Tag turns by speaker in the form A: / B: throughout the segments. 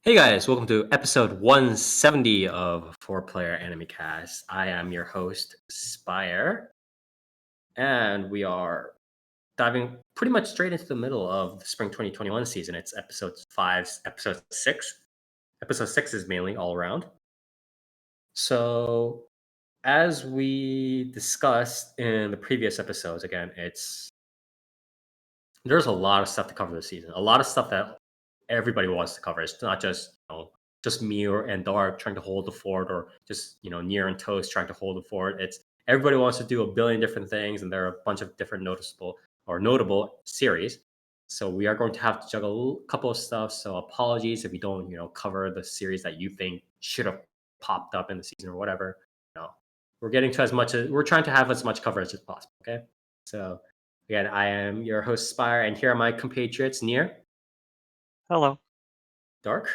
A: Hey guys, welcome to episode 170 of 4Player Animecast. I am your host, Spire, and we are diving pretty much straight into the middle of the spring 2021 season. It's episode 6. Episode 6 is mainly all around. So, as we discussed in the previous episodes, again, there's a lot of stuff to cover this season. A lot of stuff that everybody wants to cover. It's not just me and Dark trying to hold the fort, or just Near and Toast trying to hold the fort. It's everybody wants to do a billion different things, and there are a bunch of different notable series. So we are going to have to juggle a couple of stuff. So apologies if we don't cover the series that you think should have popped up in the season or whatever. We're getting to we're trying to have as much coverage as possible. Okay, so. Again, I am your host, Spire, and here are my compatriots, Near,
B: Hello.
A: Dark,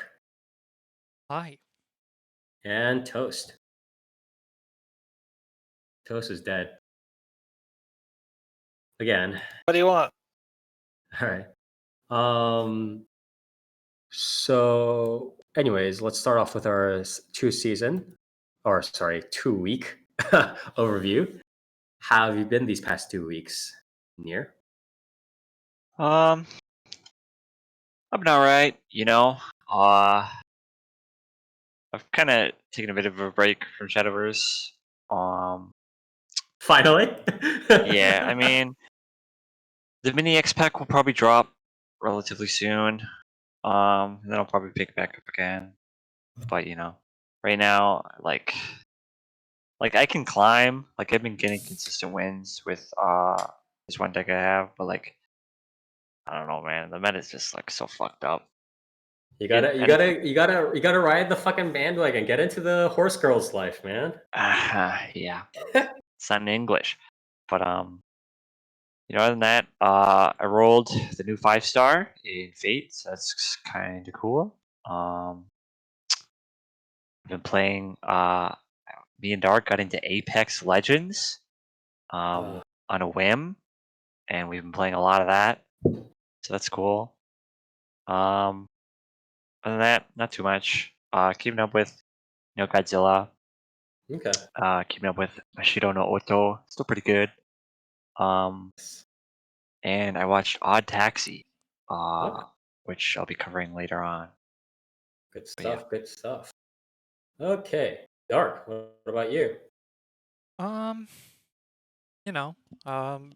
C: Hi.
A: and Toast. Toast is dead. Again.
B: What do you want?
A: All right. So, anyways, let's start off with our 2-week overview. How have you been these past 2 weeks, Near?
B: I've been alright, I've kind of taken a bit of a break from Shadowverse.
A: Finally.
B: Yeah, I mean, the mini X pack will probably drop relatively soon. And then I'll probably pick it back up again. But right now, like I can climb. Like I've been getting consistent wins with this one deck I have, but I don't know, man. The meta is just so fucked up.
A: You gotta ride the fucking bandwagon. Get into the horse girl's life, man.
B: Yeah. It's not in English. But other than that, I rolled the new 5-star in Fate, so that's kind of cool. I've been playing. Me and Dark got into Apex Legends on a whim, and we've been playing a lot of that, so that's cool. Other than that, not too much. Keeping up with Godzilla.
A: Okay.
B: Keeping up with Mashiro no Oto, still pretty good. And I watched Odd Taxi, which I'll be covering later on.
A: Good stuff. Good stuff. Okay, Dark. What about you?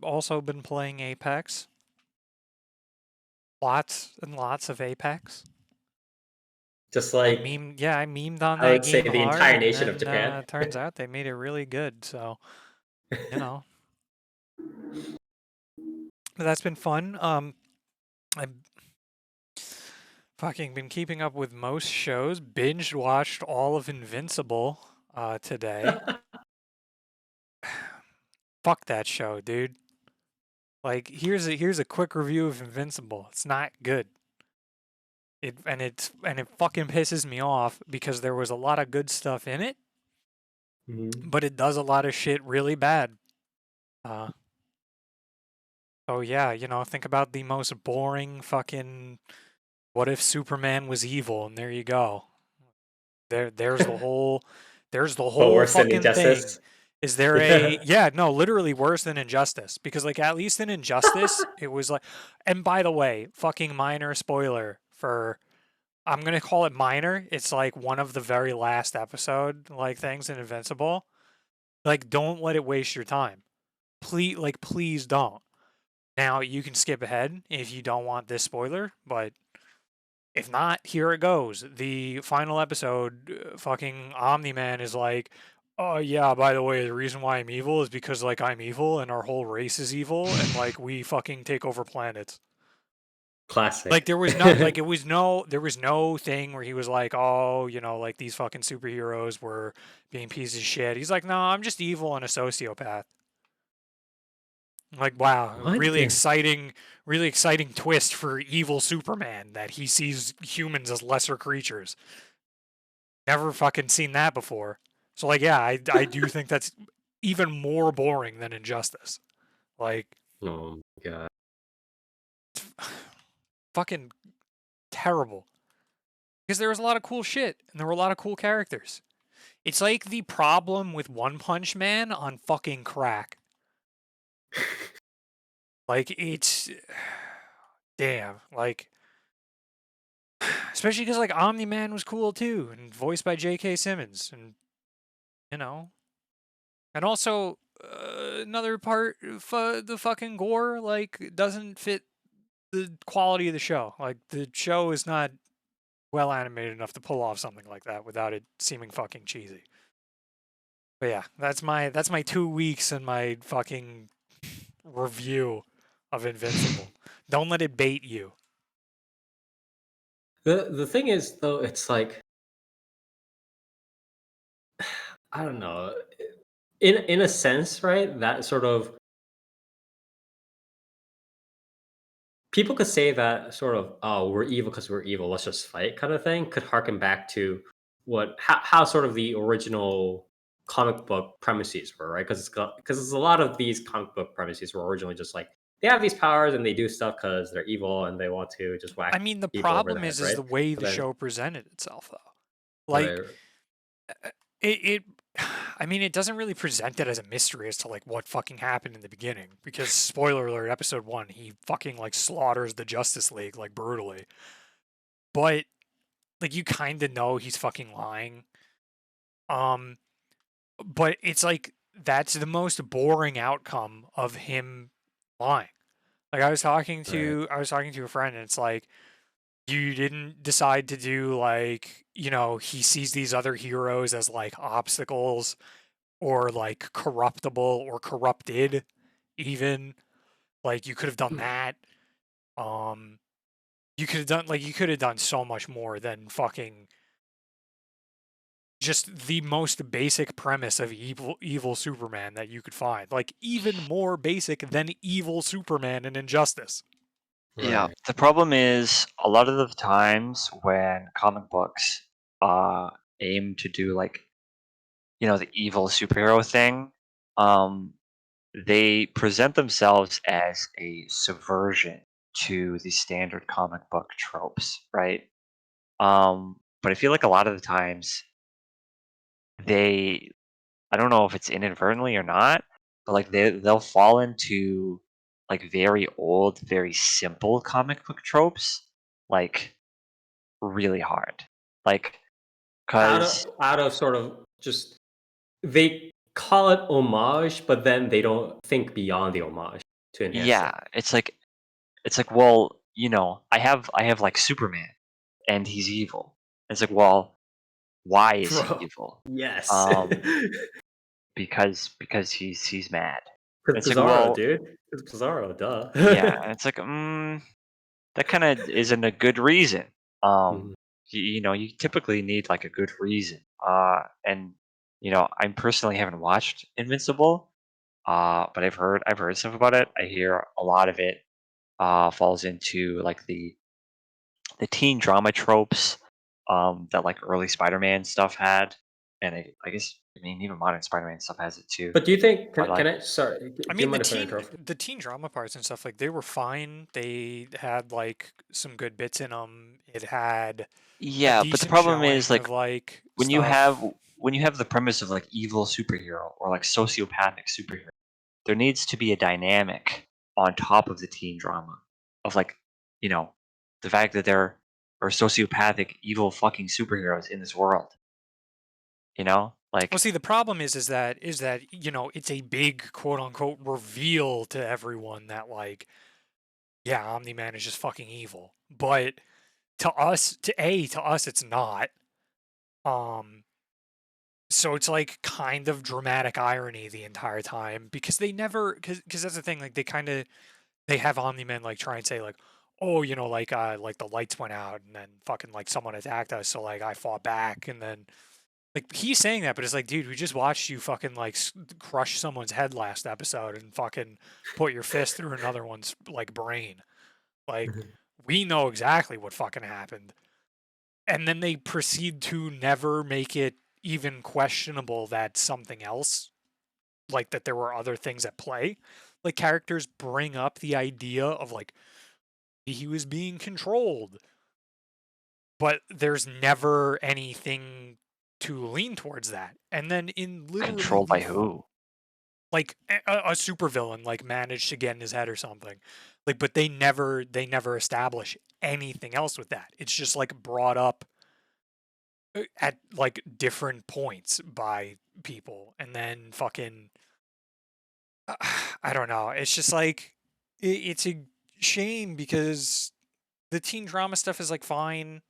C: Also been playing Apex. Lots and lots of Apex.
A: Just like
C: I memed on
A: I
C: that
A: would say
C: game
A: the
C: hard,
A: entire
C: and
A: nation
C: then,
A: of Japan.
C: turns out they made it really good. So, that's been fun. I've fucking been keeping up with most shows. Binge watched all of Invincible today. Fuck that show, dude. Like, here's a quick review of Invincible. It's not good. It fucking pisses me off because there was a lot of good stuff in it, but it does a lot of shit really bad. So yeah, think about the most boring fucking what if Superman was evil, and there you go. There's the whole
A: worse than
C: fucking thing.
A: Injustice?
C: Is there no, literally worse than Injustice, because at least in Injustice it was and by the way, fucking minor spoiler for, I'm gonna call it minor. It's one of the very last episode things in Invincible. Don't let it waste your time. Please don't. Now you can skip ahead if you don't want this spoiler, but if not, here it goes. The final episode, fucking Omni-Man is oh yeah, by the way, the reason why I'm evil is because I'm evil and our whole race is evil and we fucking take over planets.
A: Classic.
C: There was no thing where he was oh, these fucking superheroes were being pieces of shit. He's no, I'm just evil and a sociopath. Wow,
A: What?
C: really exciting twist for evil Superman, that he sees humans as lesser creatures. Never fucking seen that before. So yeah, I do think that's even more boring than Injustice.
A: Oh my god.
C: Fucking terrible. Because there was a lot of cool shit and there were a lot of cool characters. It's like the problem with One Punch Man on fucking crack. Like, it's damn, like, especially because like Omni-Man was cool too and voiced by J.K. Simmons, and you know, and also another part, the fucking gore like doesn't fit the quality of the show. Like, the show is not well animated enough to pull off something like that without it seeming fucking cheesy. But yeah, that's my 2 weeks and my fucking review of Invincible. Don't let it bait you.
A: The thing is though, it's like I don't know. In a sense, right? That sort of people could say that sort of, oh, we're evil because we're evil, let's just fight kind of thing could harken back to how sort of the original comic book premises were, right? Because a lot of these comic book premises were originally just like they have these powers and they do stuff because they're evil and they want to just
C: I
A: whack
C: mean, the
A: people over the
C: problem
A: head,
C: is
A: right?
C: the way
A: But
C: the
A: then
C: show presented itself, though.
A: right,
C: Like, it I mean, it doesn't really present it as a mystery as to like what fucking happened in the beginning, because spoiler alert, episode 1, he fucking like slaughters the Justice League like brutally. But like, you kind of know he's fucking lying. But it's like that's the most boring outcome of him lying. Like, I was talking
A: right.
C: to a friend, and it's like, you didn't decide to do like, he sees these other heroes as like obstacles or like corruptible or corrupted even. Like, you could have done that. Um you could have done so much more than fucking just the most basic premise of evil Superman that you could find. Like, even more basic than evil Superman in Injustice.
B: Yeah,
A: Right.
B: the problem is a lot of the times when comic books aim to do like the evil superhero thing, um they present themselves as a subversion to the standard comic book tropes, right? But I feel like a lot of the times they I don't know if it's inadvertently or not, but like they'll fall into like very old, very simple comic book tropes, like really hard. Like, cause
A: Out of sort of just they call it homage, but then they don't think beyond the homage to enhance
B: yeah,
A: it.
B: it's like well, I have like Superman and he's evil. It's like, well, why is he
A: Bro,
B: evil?
A: yes.
B: Um, because he's mad.
A: Because
B: It's like,
A: Bizarro,
B: well,
A: dude. It's Bizarro,
B: yeah,
A: duh.
B: and it's like, that kind of isn't a good reason.
A: Mhm.
B: You typically need like a good reason. And I personally haven't watched Invincible, but I've heard stuff about it. I hear a lot of it falls into like the teen drama tropes that like early Spider-Man stuff had, and I guess even modern Spider-Man stuff has it too.
A: But do you think?
B: But
A: Can
B: like,
A: I? Sorry,
C: I
A: do you
C: mean,
A: mind if I interrupt?
C: the teen drama parts and stuff, like, they were fine. They had like some good bits in them. It had a
B: yeah, but the
C: decent
B: problem is
C: showing
B: like
C: of like
B: when you have
C: stuff.
B: when you have the premise of like evil superhero or like sociopathic superhero, there needs to be a dynamic on top of the teen drama of like, you know, the fact that there are sociopathic evil fucking superheroes in this world.
C: Well,
B: Like,
C: see, the problem is that it's a big quote unquote reveal to everyone that like, yeah, Omni Man is just fucking evil. But to us, it's not. Um, so it's like kind of dramatic irony the entire time, because they never, because that's the thing. Like, they have Omni Man like try and say like, oh, like the lights went out and then fucking like someone attacked us, so like I fought back, and then like he's saying that, but it's like, dude, we just watched you fucking like crush someone's head last episode and fucking put your fist through another one's like brain. Like, we know exactly what fucking happened. And then they proceed to never make it even questionable that something else, like that there were other things at play. Like, characters bring up the idea of like he was being controlled. but there's never anything to lean towards that. And then in literally
B: Controlled by who?
C: like a supervillain like managed to get in his head or something, like, but they never establish anything else with that. It's just like brought up at like different points by people, and then fucking I don't know. It's just like it's a shame because the teen drama stuff is like fine,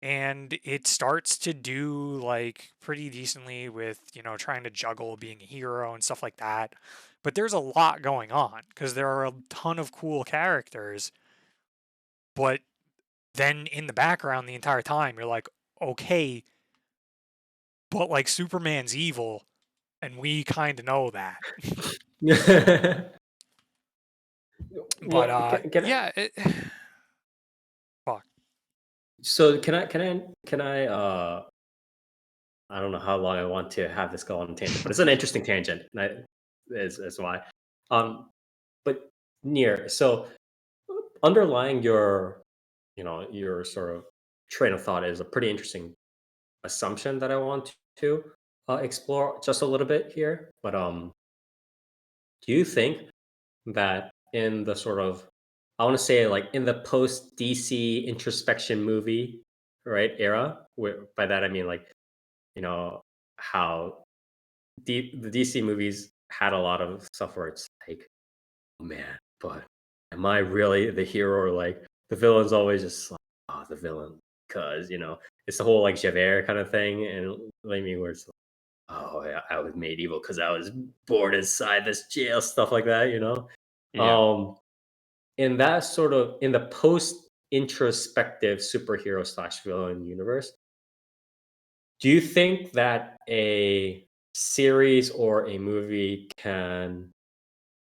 C: and it starts to do like pretty decently with, you know, trying to juggle being a hero and stuff like that. But there's a lot going on because there are a ton of cool characters. But then in the background the entire time you're like, okay, but like Superman's evil and we kind of know that. But
A: Well, can I,
C: yeah, fuck.
A: so can I I don't know how long I want to have this go on a tangent, but it's an interesting tangent. Is why. Um, but near so underlying your, you know, your sort of train of thought is a pretty interesting assumption that I want to explore just a little bit here. But do you think that in the sort of, I want to say like in the post DC introspection movie, right, era, where by that I mean like, you know, how the DC movies had a lot of stuff where it's like, oh man, but am I really the hero? Or like the villain's always just like, oh, the villain, because you know it's the whole like Javert kind of thing, and like me where it's like, oh yeah, I was made evil because I was born inside this jail, stuff like that, you know.
B: Yeah.
A: Um, in that sort of in the post introspective superhero slash villain universe, do you think that a series or a movie can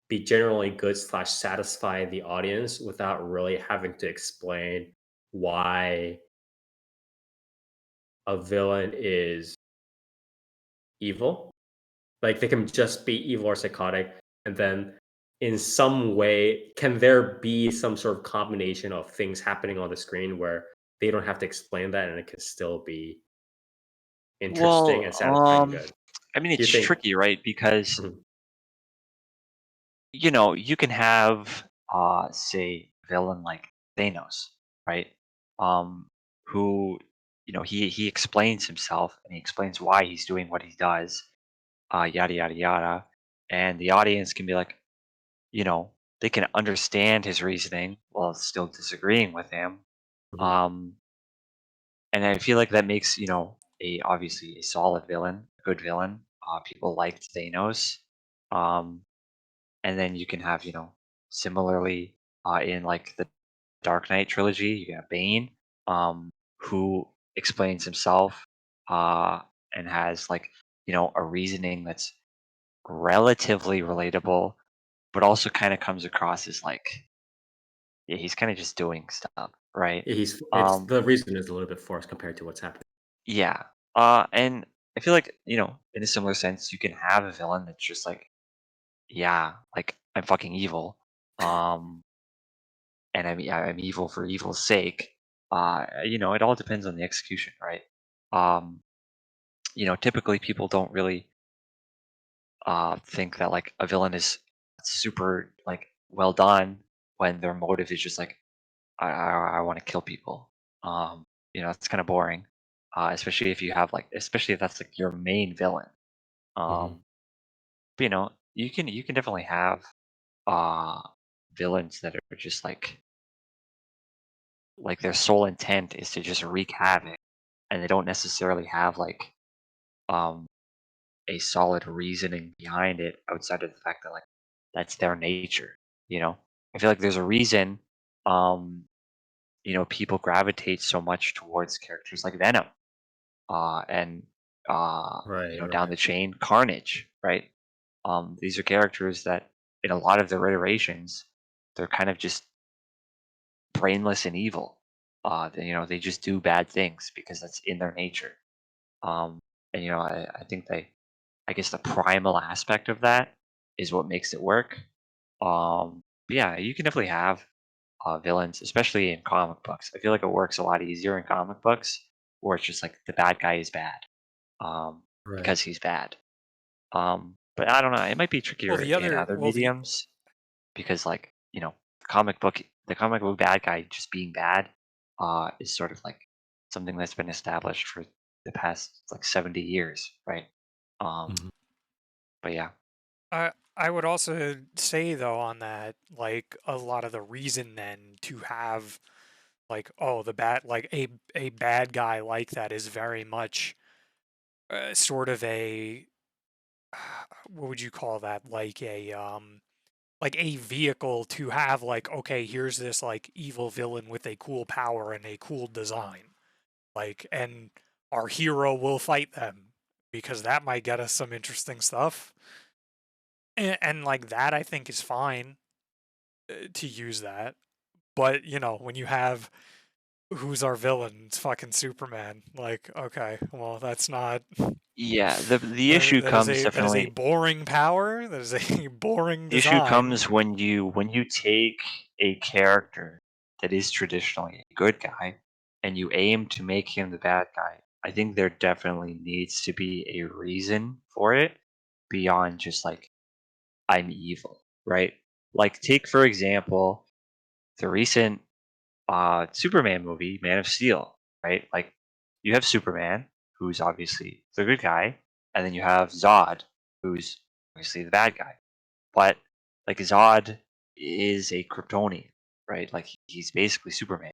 A: be generally good slash satisfy the audience without really having to explain why a villain is evil? Like they can just be evil or psychotic, and then in some way, can there be some sort of combination of things happening on the screen where they don't have to explain that and it can still be interesting
B: Well,
A: and satisfying and good?
B: I mean,
A: Do
B: it's
A: you think?
B: tricky, right? Because
A: Mhm,
B: you know you can have, say, a villain like Thanos, right? Who, you know, he explains himself and he explains why he's doing what he does, yada yada yada, and the audience can be like, you know, they can understand his reasoning while still disagreeing with him.
A: mhm,
B: Um, and I feel like that makes, you know, a obviously a solid villain, a good villain. People liked Thanos. Um, and then you can have, you know, similarly, in like the Dark Knight trilogy, you got Bane, who explains himself, uh, and has like, you know, a reasoning that's relatively relatable, but also kind of comes across as like, yeah, he's kind of just doing stuff, right?
A: yeah, it's
B: Um,
A: the reason is a little bit forced compared to what's happening.
B: yeah. And I feel like, you know, in a similar sense, you can have a villain that's just like, yeah, like I'm fucking evil. Um, and I'm evil for evil's sake. You know, it all depends on the execution, right? Um, you know, typically people don't really think that like a villain is super like well done when their motive is just like I want to kill people. You know, it's kind of boring, especially if you have like, especially if that's like your main villain.
A: Mhm.
B: Um, but you know, you can definitely have uh villains that are just like their sole intent is to just wreak havoc, and they don't necessarily have like um a solid reasoning behind it outside of the fact that like that's their nature. You know, I feel like there's a reason um you know people gravitate so much towards characters like Venom, and you
A: Right,
B: know, down
A: right.
B: the chain, Carnage, right? These are characters that in a lot of their iterations they're kind of just brainless and evil. You know, they just do bad things because that's in their nature. Um, and you know, I think I guess the primal aspect of that is what makes it work. But yeah, you can definitely have villains, especially in comic books. I feel like it works a lot easier in comic books, where it's just like the bad guy is bad,
A: Right.
B: because he's bad. But I don't know. It might be
C: Well,
B: trickier
C: the
B: in
C: other,
B: other
C: well, the
B: mediums because, like, the comic book bad guy just being bad, is sort of like something that's been established for the past like 70 years, right? Um,
A: Mhm.
B: but yeah,
C: I would also say though on that, like a lot of the reason then to have like the bad like a bad guy like that is very much sort of a what would you call that, like a vehicle to have like, okay, here's this like evil villain with a cool power and a cool design, like, and our hero will fight them because that might get us some interesting stuff. And like that I think is fine to use that. But when you have who's our villain, it's fucking Superman. Like, okay, well, that's not.
B: yeah. The issue comes
C: That is a
B: definitely.
C: boring power. That is a boring
B: The issue
C: design.
B: comes when you take a character that is traditionally a good guy and you aim to make him the bad guy. I think there definitely needs to be a reason for it beyond just like I'm evil, right? Like take for example the recent Superman movie, Man of Steel, right? Like you have Superman, who's obviously the good guy, and then you have Zod, who's obviously the bad guy. But like Zod is a Kryptonian, right? Like he's basically Superman.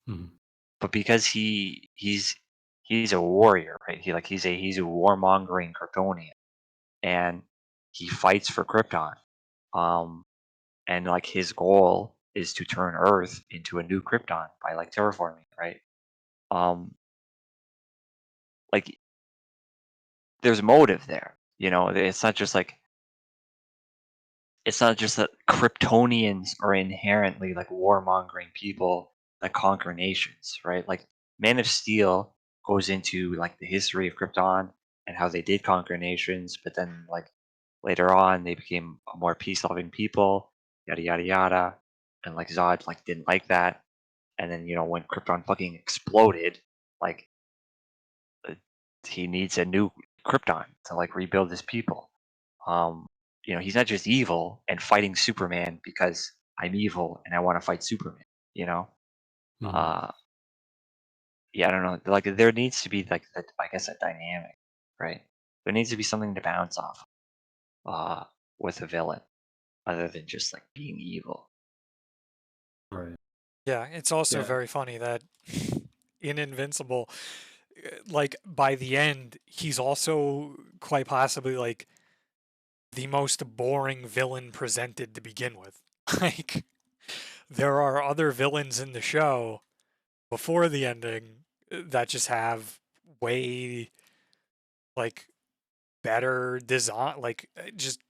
A: Mhm.
B: But because he's a warrior, right? He's a warmongering Kryptonian, and he fights for Krypton. Um, and like his goal is to turn Earth into a new Krypton by like terraforming, right? Um, like there's motive there, it's not just that Kryptonians are inherently like warmongering people that conquer nations, right? Like Man of Steel goes into like the history of Krypton and how they did conquer nations, but then like later on they became a more peace-loving people, yada yada yada, and like Zod like didn't like that, and then when Krypton fucking exploded, like uh, he needs a new Krypton to like rebuild his people. Um, he's not just evil and fighting Superman because I'm evil and I want to fight Superman. You know,
A: Mhm.
B: uh, yeah, I don't know. Like there needs to be like I guess a dynamic, right? There needs to be something to bounce off uh, with a villain other than just like being evil.
A: Right.
C: Yeah, it's also
A: Yeah.
C: very funny that in Invincible, like by the end, he's also quite possibly like the most boring villain presented to begin with. Like, there are other villains in the show before the ending that just have way like better design, like just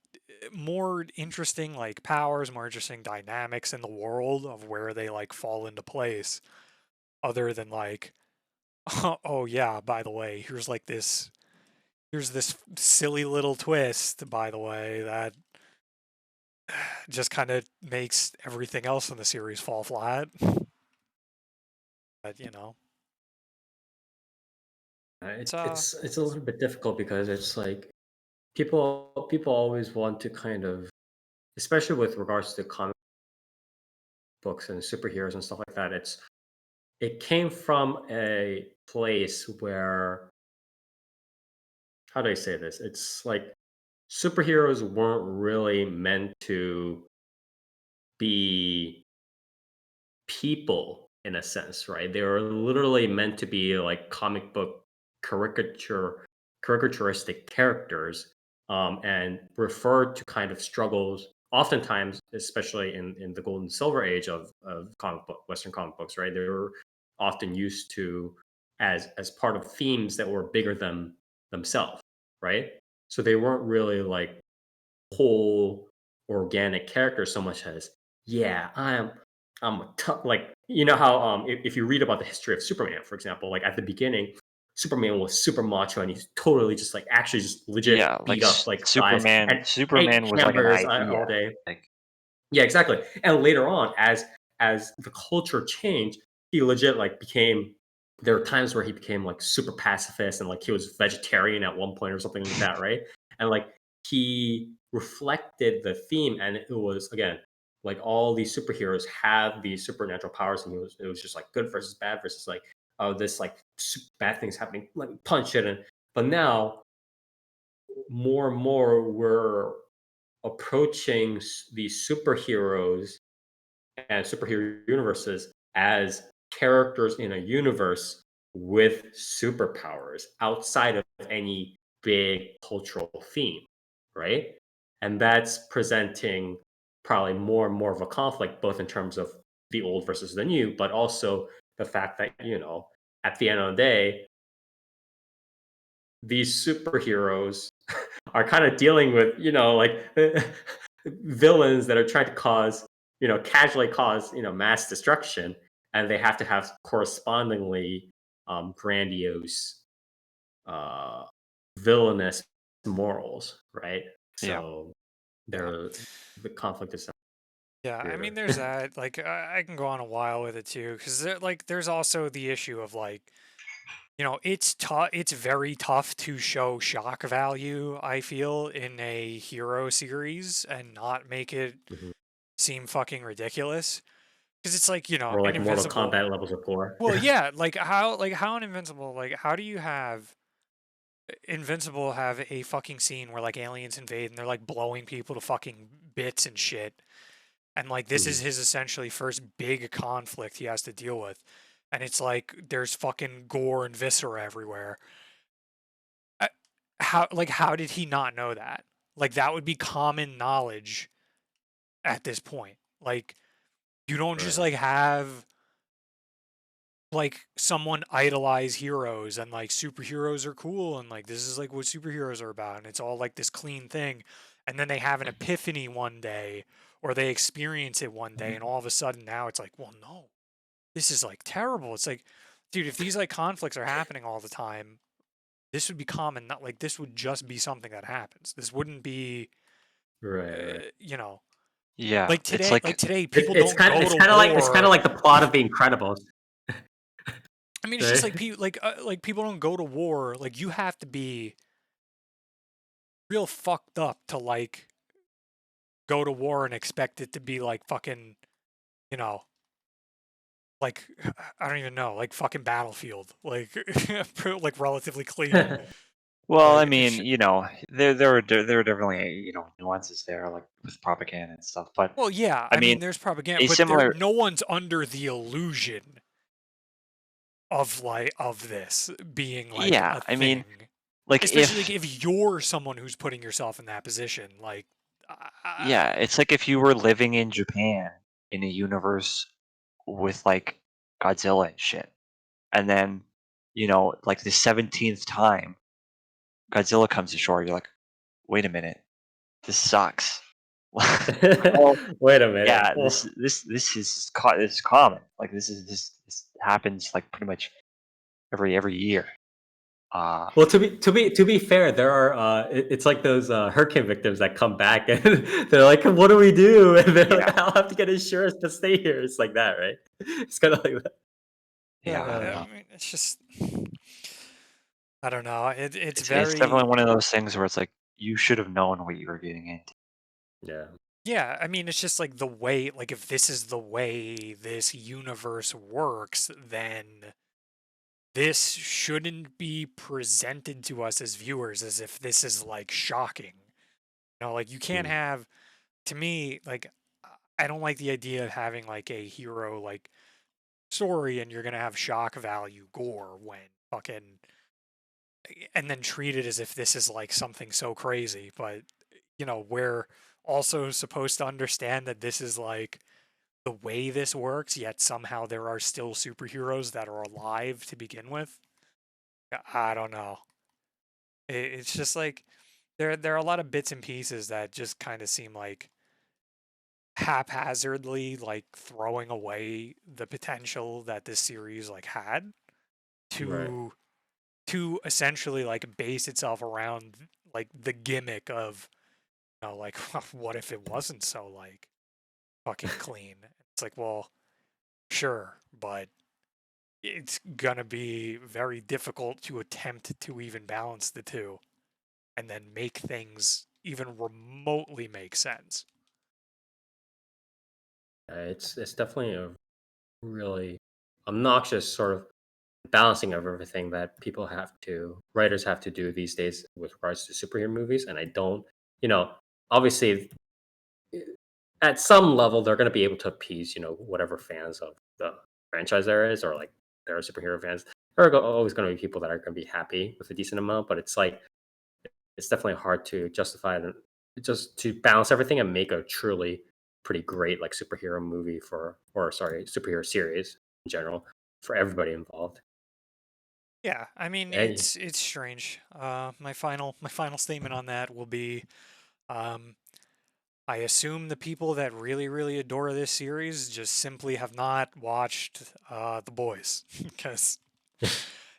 C: more interesting like powers, more interesting dynamics in the world of where they like fall into place. Other than like, oh yeah, by the way, here's this silly little twist, by the way, that just kind of makes everything else in the series fall flat. But it's
A: It's a little bit difficult because it's like people always want to kind of, especially with regards to comic books and superheroes and stuff like that. It came from a place where, how do I say this? It's like superheroes weren't really meant to be people in a sense, right? They were literally meant to be like comic book caricaturistic characters, and referred to kind of struggles. Oftentimes, especially in the golden silver age of Western comic books, right? They were often used to as part of themes that were bigger than themselves, right? So they weren't really like whole organic character so much as, yeah, I'm a tough, like, you know how if you read about the history of Superman, for example, like at the beginning Superman was super macho and he's totally just like actually just legit
B: Yeah, like
A: beat up like guys
B: Superman.
A: and ate
B: Superman was like an
A: hamburgers all
B: idea.
A: day.
B: Like
A: Yeah, exactly. And later on, as as the culture changed, he legit like became. There were times where he became like super pacifist and like he was vegetarian at one point or something like that, right? And like he reflected the theme, and it was again like all these superheroes have these supernatural powers, and it was just like good versus bad versus like oh this like bad things happening, let me punch it. And but now more and more we're approaching these superheroes and superhero universes as characters in a universe with superpowers outside of any big cultural theme, right? And that's presenting probably more and more of a conflict, both in terms of the old versus the new, but also the fact that, at the end of the day, these superheroes are kind of dealing with, like villains that are trying to casually cause, mass destruction, and they have to have correspondingly grandiose, uh, villainous morals, right?
B: Yeah.
A: So
C: Yeah.
A: the conflict is
C: Yeah, I mean,
A: weirder.
C: there's that. Like, I can go on a while with it too, because there's also the issue of like, it's tough. It's very tough to show shock value. I feel in a hero series and not make it
A: Mhm.
C: seem fucking ridiculous. Because it's like
A: Or
C: an
A: like Mortal
C: Invincible.
A: Kombat levels of gore.
C: Well, yeah, like how an Invincible, like how do you have Invincible have a fucking scene where like aliens invade and they're like blowing people to fucking bits and shit. And like this is
A: Mhm.
C: his essentially first big conflict he has to deal with. And it's like there's fucking gore and viscera everywhere. Uh, how did he not know that? Like that would be common knowledge at this point. Like you don't just
A: Right.
C: like have like someone idolize heroes and like superheroes are cool and like this is like what superheroes are about and it's all like this clean thing, and then they have an epiphany one day or they experience it one day and all of a sudden now it's like, well, no, this is like terrible. It's like, dude, if these like conflicts are happening all the time, this would be common. Not like this would just be something that happens. This wouldn't be,
A: Right. Right.
C: you know,
B: Yeah.
C: like
B: It's
C: today. Like
B: like
C: today, people
A: It's
C: don't
A: kind of
C: go
A: it's
C: to
A: kind of like it's kind of
C: war.
A: like the plot of The Incredibles,
C: I mean, it's just
A: right?
C: like people like people don't go to war. Like you have to be real fucked up to like go to war and expect it to be like fucking, you know, like I don't even know, like fucking Battlefield, like like relatively clean.
B: well, I
C: Like
B: mean, there are definitely nuances there, like with propaganda and stuff. But
C: well, yeah,
B: I
C: I
B: mean,
C: mean, there's propaganda,
B: a
C: but there
B: similar,
C: no one's under the illusion of this being like
B: yeah.
C: a
B: I
C: thing.
B: mean, like
C: Especially like
B: if
C: if you're someone who's putting yourself in that position, like
B: yeah, it's like if you were living in Japan in a universe with like Godzilla and shit, and then like the 17th time Godzilla comes ashore, you're like, wait a minute, this sucks. Well,
A: Wait a minute.
B: yeah, this is common. Like this happens like pretty much every year. Uh,
A: Well, to be fair, there are it's like those hurricane victims that come back and they're like, "What do we do?" And they're
B: yeah,
A: like, "I'll have to get insurance to stay here." It's like that, right? It's kind of like that.
B: yeah. I don't
C: I
B: know.
C: mean, it's just I don't know. It's
B: It's definitely
C: very
B: one of those things where it's like you should have known what you were getting into.
A: Yeah.
C: yeah. I mean, it's just like the way like if this is the way this universe works, then this shouldn't be presented to us as viewers as if this is like shocking. Like you can't
A: Mm.
C: have to me like I don't like the idea of having like a hero like story and you're gonna have shock value gore when fucking and then treat it as if this is like something so crazy. But we're also supposed to understand that this is like the way this works, yet somehow there are still superheroes that are alive to begin with. I don't know. It's just like there are a lot of bits and pieces that just kind of seem like haphazardly like throwing away the potential that this series like had
A: Right.
C: to essentially like base itself around like the gimmick of like what if it wasn't so like fucking clean. It's like, well, Sure, but it's gonna be very difficult to attempt to even balance the two and then make things even remotely make sense.
A: It's definitely a really obnoxious sort of balancing of everything that writers have to do these days with regards to superhero movies. And I don't, you know, obviously at some level they're going to be able to appease, whatever fans of the franchise there is, or like there are superhero fans. There are always going to be people that are going to be happy with a decent amount, but it's like it's definitely hard to justify it, just to balance everything and make a truly pretty great like superhero movie superhero series in general for everybody involved.
C: Yeah, I mean
A: And
C: it's strange. My final statement on that will be, um, I assume the people that really adore this series just simply have not watched The Boys, because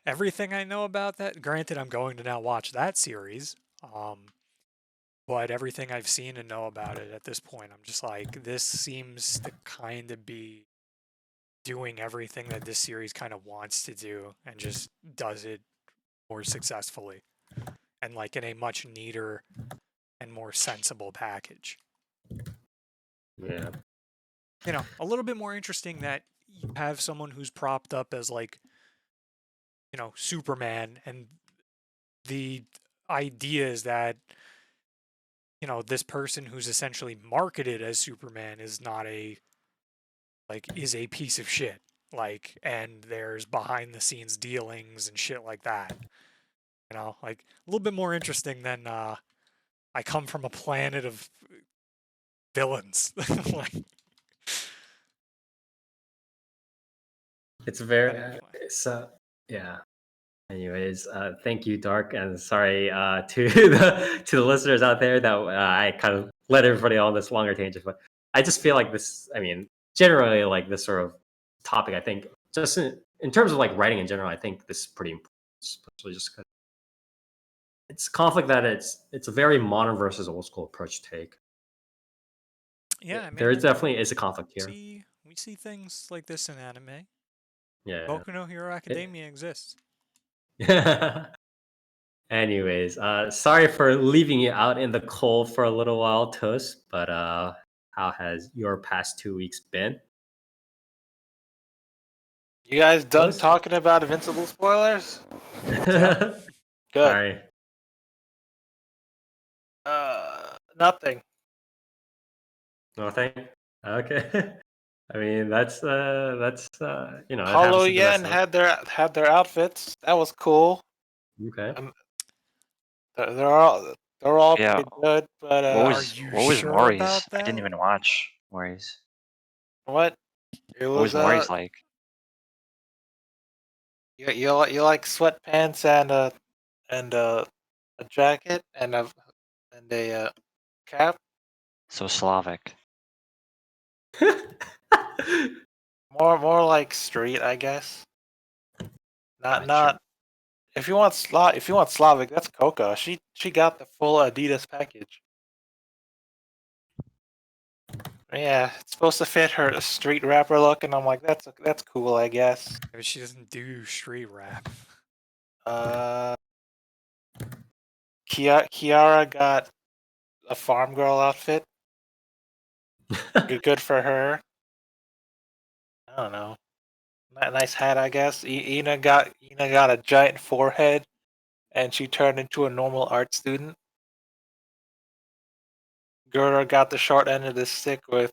C: everything I know about that. Granted, I'm going to now watch that series. But everything I've seen and know about it at this point, I'm just like, this seems to kind of be doing everything that this series kind of wants to do and just does it more successfully and like in a much neater and more sensible package.
A: yeah,
C: A little bit more interesting that you have someone who's propped up as like, Superman, and the idea is that, this person who's essentially marketed as Superman is not is a piece of shit. And there's behind the scenes dealings and shit like that. Like a little bit more interesting than I come from a planet of villains. like,
A: it's very
C: but anyway.
A: yeah. Anyways, thank you, Dark, and sorry to the listeners out there that I kind of led everybody on this longer tangent. But I just feel like this. I mean, generally, like this sort of topic, I think just in terms of like writing in general, I think this is pretty important, especially just because it's conflict that it's a very modern versus old school approach to take.
C: Yeah, I
A: There
C: mean,
A: definitely is a conflict here.
C: we see things like this in anime.
A: Yeah.
C: Boku no Hero Academia exists.
A: Anyways, sorry for leaving you out in the cold for a little while, Toast. But how has your past 2 weeks been?
D: You guys done
A: Toast?
D: talking about Invincible spoilers?
C: Yeah.
D: Good.
A: Sorry.
D: Nothing.
A: Nothing. Okay. I mean, it happens to the best
D: Callouts
A: of us.
D: had their outfits. That was cool.
A: Okay.
D: They're all
B: Yeah.
D: pretty good. But
C: Are you
B: what was
C: sure
B: Maury's?
C: about
B: I didn't
C: that?
B: even watch Maury's.
D: what? It
B: What was
D: was
B: Maury's like?
D: you like sweatpants and a jacket and a cap.
B: So Slavic.
D: More like street, I guess. Not
B: Gotcha.
D: if you want Slavic, that's Coca. She got the full Adidas package. Yeah, it's supposed to fit her street rapper look, and I'm like, that's cool, I guess.
C: Maybe she doesn't do street rap.
D: Kiara got a farm girl outfit. Good for her. I don't know. Nice hat, I guess. Ina got a giant forehead, and she turned into a normal art student. Gerda got the short end of the stick with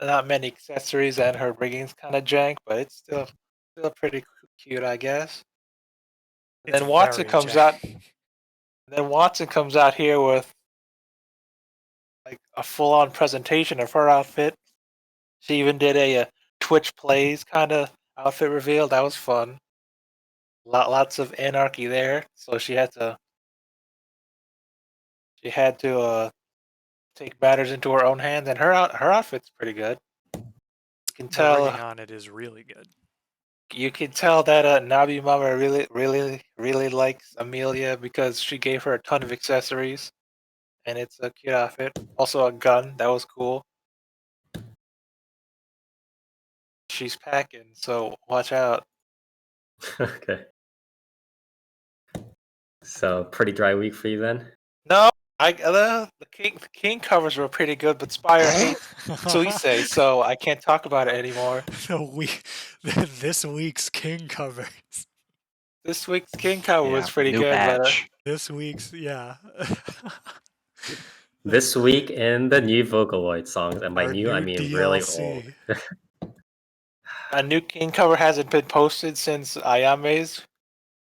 D: not many accessories, and her rigging's kind of jank, but it's still pretty cute, I guess. And
C: It's
D: then Watson
C: very
D: comes out. Then Watson comes out here with like a full-on presentation of her outfit. She even did a Twitch plays kind of outfit reveal. That was fun. Lots of anarchy there. So she had to take matters into her own hands, and her outfit's pretty good. You can
C: The rigging
D: tell
C: on it is really good.
D: that Nabi Mama really likes Amelia because she gave her a ton of accessories, and it's a cute outfit. Also a gun, that was cool. she's packing, so watch out.
A: Okay. So pretty dry week for you then.
D: No, the king covers were pretty good, but Spire hates Suisei, so I can't talk about it anymore.
C: This week's king covers.
D: This week's king cover was pretty
B: new
D: good,
B: batch.
C: This week's, yeah.
A: This week in the new Vocaloid songs, and by
C: Our
A: new I
C: new
A: mean really
C: DLC.
A: old.
D: a new king cover hasn't been posted since Ayame's,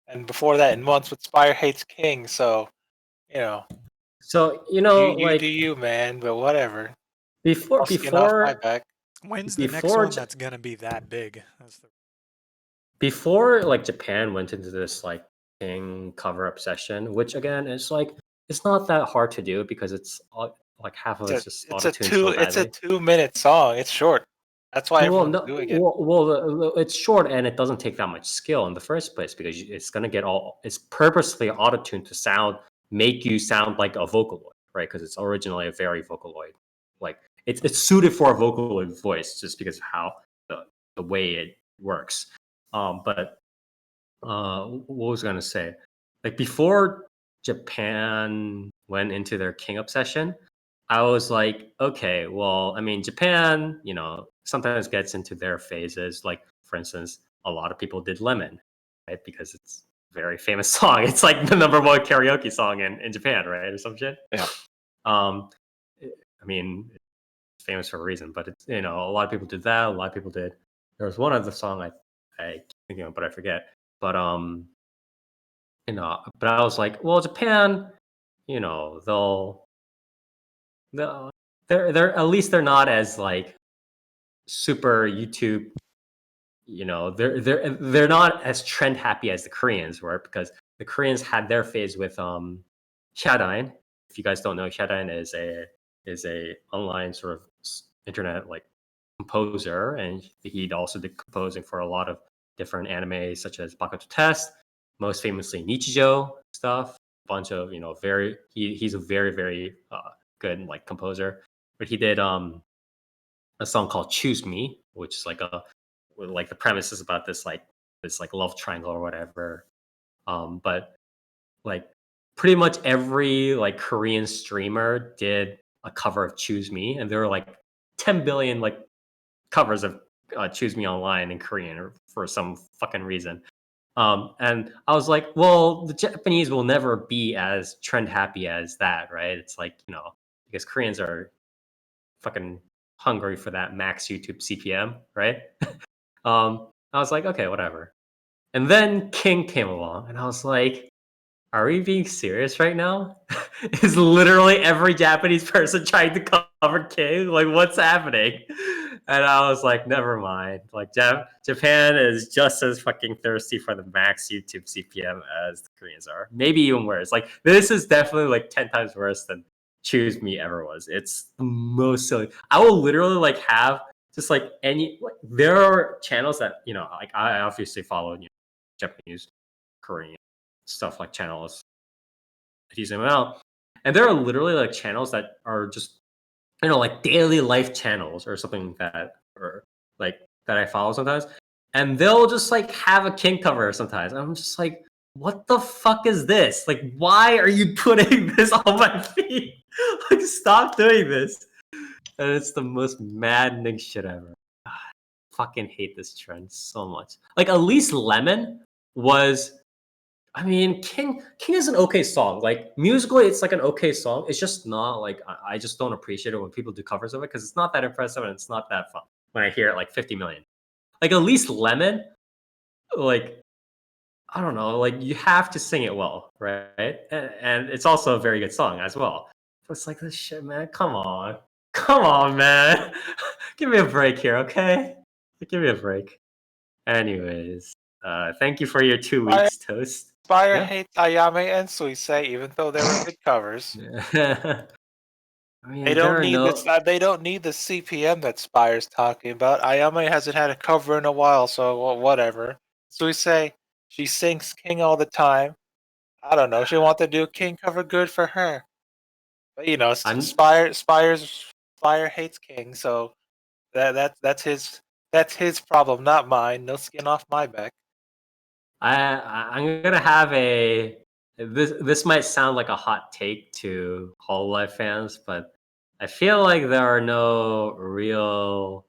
D: and before that in months with Spire hates King, so you know.
A: So
D: You
A: like
D: do you, man, but whatever.
A: before
D: I'll skin off my
A: before
D: back.
C: When's the next
A: before
C: one that's gonna be that big?
A: before like Japan went into this like King cover obsession, which again is like it's not that hard to do because it's like half of it's just auto-tuned so
D: It's a
A: badly.
D: 2-minute song. It's short. That's why
A: Well,
D: everyone's
A: no,
D: doing it.
A: it's short and it doesn't take that much skill in the first place because it's gonna get it's purposely auto-tuned to make you sound like a Vocaloid, right? Because it's originally a very Vocaloid, like it's suited for a Vocaloid voice just because of how the way it works. But what was I gonna say? Like before Japan went into their King obsession, I was like, okay, well, I mean, Japan, sometimes gets into their phases. Like, for instance, a lot of people did Lemon, right? Because it's a very famous song. It's like the #1 karaoke song in Japan, right? Or some shit.
B: Yeah.
A: I mean, it's famous for a reason, but it's, a lot of people did that. A lot of people did. There was one other song I keep thinking of, but I forget. But but I was like, well, Japan, they're at least they're not as like super YouTube, they're not as trend happy as the Koreans were because the Koreans had their phase with Shoutouts. If you guys don't know, Shoutouts is a online sort of internet like composer, and he also did composing for a lot of different anime such as Bakuto Test, most famously Nichijou stuff. A bunch of he's a very very good like composer. But he did a song called "Choose Me," which is like the premise is about this like love triangle or whatever. But like pretty much every like Korean streamer did a cover of "Choose Me," and there were like 10 billion like covers of "Choose Me" online in Korean or for some fucking reason. And I was like, well, the Japanese will never be as trend happy as that, right? It's like, because Koreans are fucking hungry for that max YouTube CPM, right? I was like, okay, whatever. And then King came along, and I was like, are we being serious right now? Is literally every Japanese person trying to cover King? Like, what's happening? And I was like, never mind. Like, Japan is just as fucking thirsty for the max YouTube CPM as the Koreans are. Maybe even worse. Like, this is definitely like 10 times worse than Choose Me ever was. It's the most silly. I will literally like have just like there are channels that, like I obviously follow, Japanese, Korean stuff like channels using them out. And there are literally like channels that are just, like daily life channels or something like that, or like that I follow sometimes. And they'll just like have a King cover sometimes. I'm just like, what the fuck is this? Like, why are you putting this on my feed? Like, stop doing this. And it's the most maddening shit ever. I fucking hate this trend so much. Like, at least Lemon was, I mean, King is an okay song. Like musically, it's like an okay song. It's just not like I just don't appreciate it when people do covers of it because it's not that impressive and it's not that fun when I hear it like 50 million. Like at least Lemon, like I don't know, like you have to sing it well, right? And it's also a very good song as well. But it's like this shit, man. Come on, man. Give me a break here, okay? Give me a break. Anyways, thank you for your 2 weeks, Toast.
D: Spire hates Ayame and Suisei, even though they were good covers.
A: I mean,
D: They don't need this. They don't need the CPM that Spire's talking about. Ayame hasn't had a cover in a while, so whatever. Suisei, she sings King all the time. I don't know. She wants to do a King cover. Good for her. But Spire hates King, so that's his That's his problem, not mine. No skin off my back.
A: I'm gonna have a this might sound like a hot take to Hololive fans, but I feel like there are no real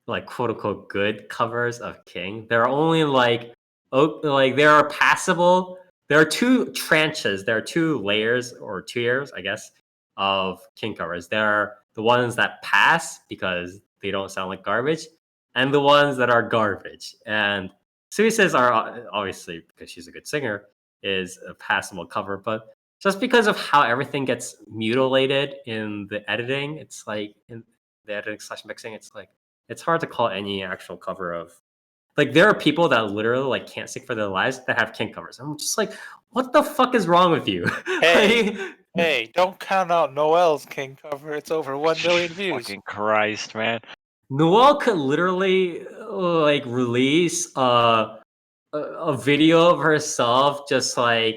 A: like quote unquote good covers of King. There are only like there are passable. There are two tranches. There are two layers or tiers, I guess, of King covers. There are the ones that pass because they don't sound like garbage, and the ones that are garbage. And Suisa's are obviously because she's a good singer is a passable cover, but just because of how everything gets mutilated in the editing, it's like in the editing slash mixing, it's like it's hard to call any actual cover of like there are people that literally like can't sing for their lives that have King covers. I'm just like, what the fuck is wrong with you?
D: Hey,
A: Like,
D: hey, don't count out Noel's King cover. It's over 1 million views.
B: Fucking Christ, man.
A: Noelle could literally like release a video of herself just like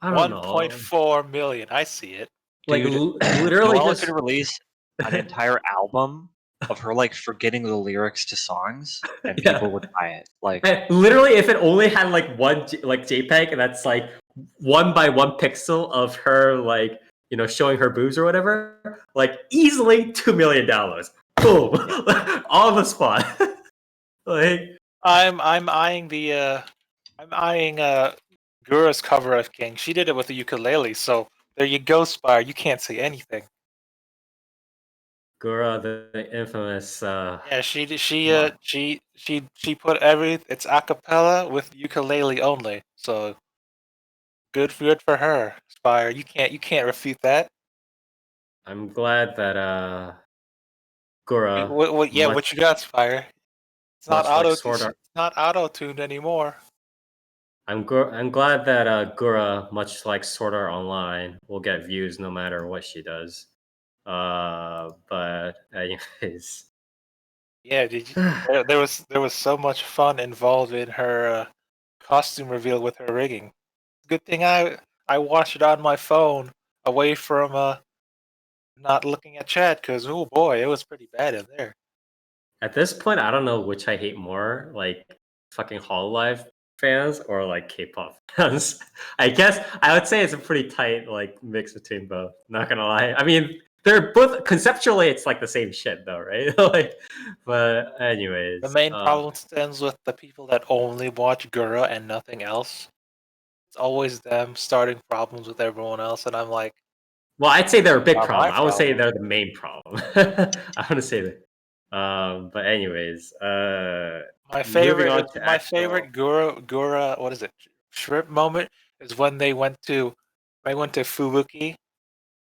A: I don't know,
D: 1.4 million. I see it.
A: like
B: Dude,
A: literally
B: Noelle
A: just
B: could release an entire album of her like forgetting the lyrics to songs, and people
A: yeah.
B: would buy it. Like,
A: And literally, if it only had like one like JPEG, and that's like 1 by 1 pixel of her like showing her boobs or whatever, like easily $2 million. Boom, all on the spot. Like
D: I'm eyeing the I'm eyeing Gura's cover of King. She did it with the ukulele, so there you go, Spire. You can't say anything.
A: Gura, the infamous.
D: Yeah,
A: What?
D: she put it's a cappella with ukulele only. So good for her, Spire. You can't refute that.
A: I'm glad that Gura, much
D: What you got, Spire?
A: much like Sword
D: It's
A: Art.
D: not auto tuned anymore.
A: I'm glad that Gura, much like Sword Art Online, will get views no matter what she does. But anyways,
D: Yeah, there was so much fun involved in her costume reveal with her rigging. Good thing I watched it on my phone away from not looking at chat because oh boy, it was pretty bad in there.
A: at this point, I don't know which I hate more, like fucking Hololive fans or like K-pop fans. I guess I would say it's a pretty tight like mix between both. Not gonna lie. I mean, they're both conceptually it's like the same shit though, right? Like, but
D: The
A: anyways,
D: main problem stems with the people that only watch Gura and nothing else. It's always them starting problems with everyone else, and I'm like,
A: well, I'd say they're a big
D: not my
A: problem. I would say
D: problem.
A: they're the main problem. I want to say that. But anyways, moving on to
D: My
A: actual.
D: favorite Gura, what is it? Shrimp moment is when they went to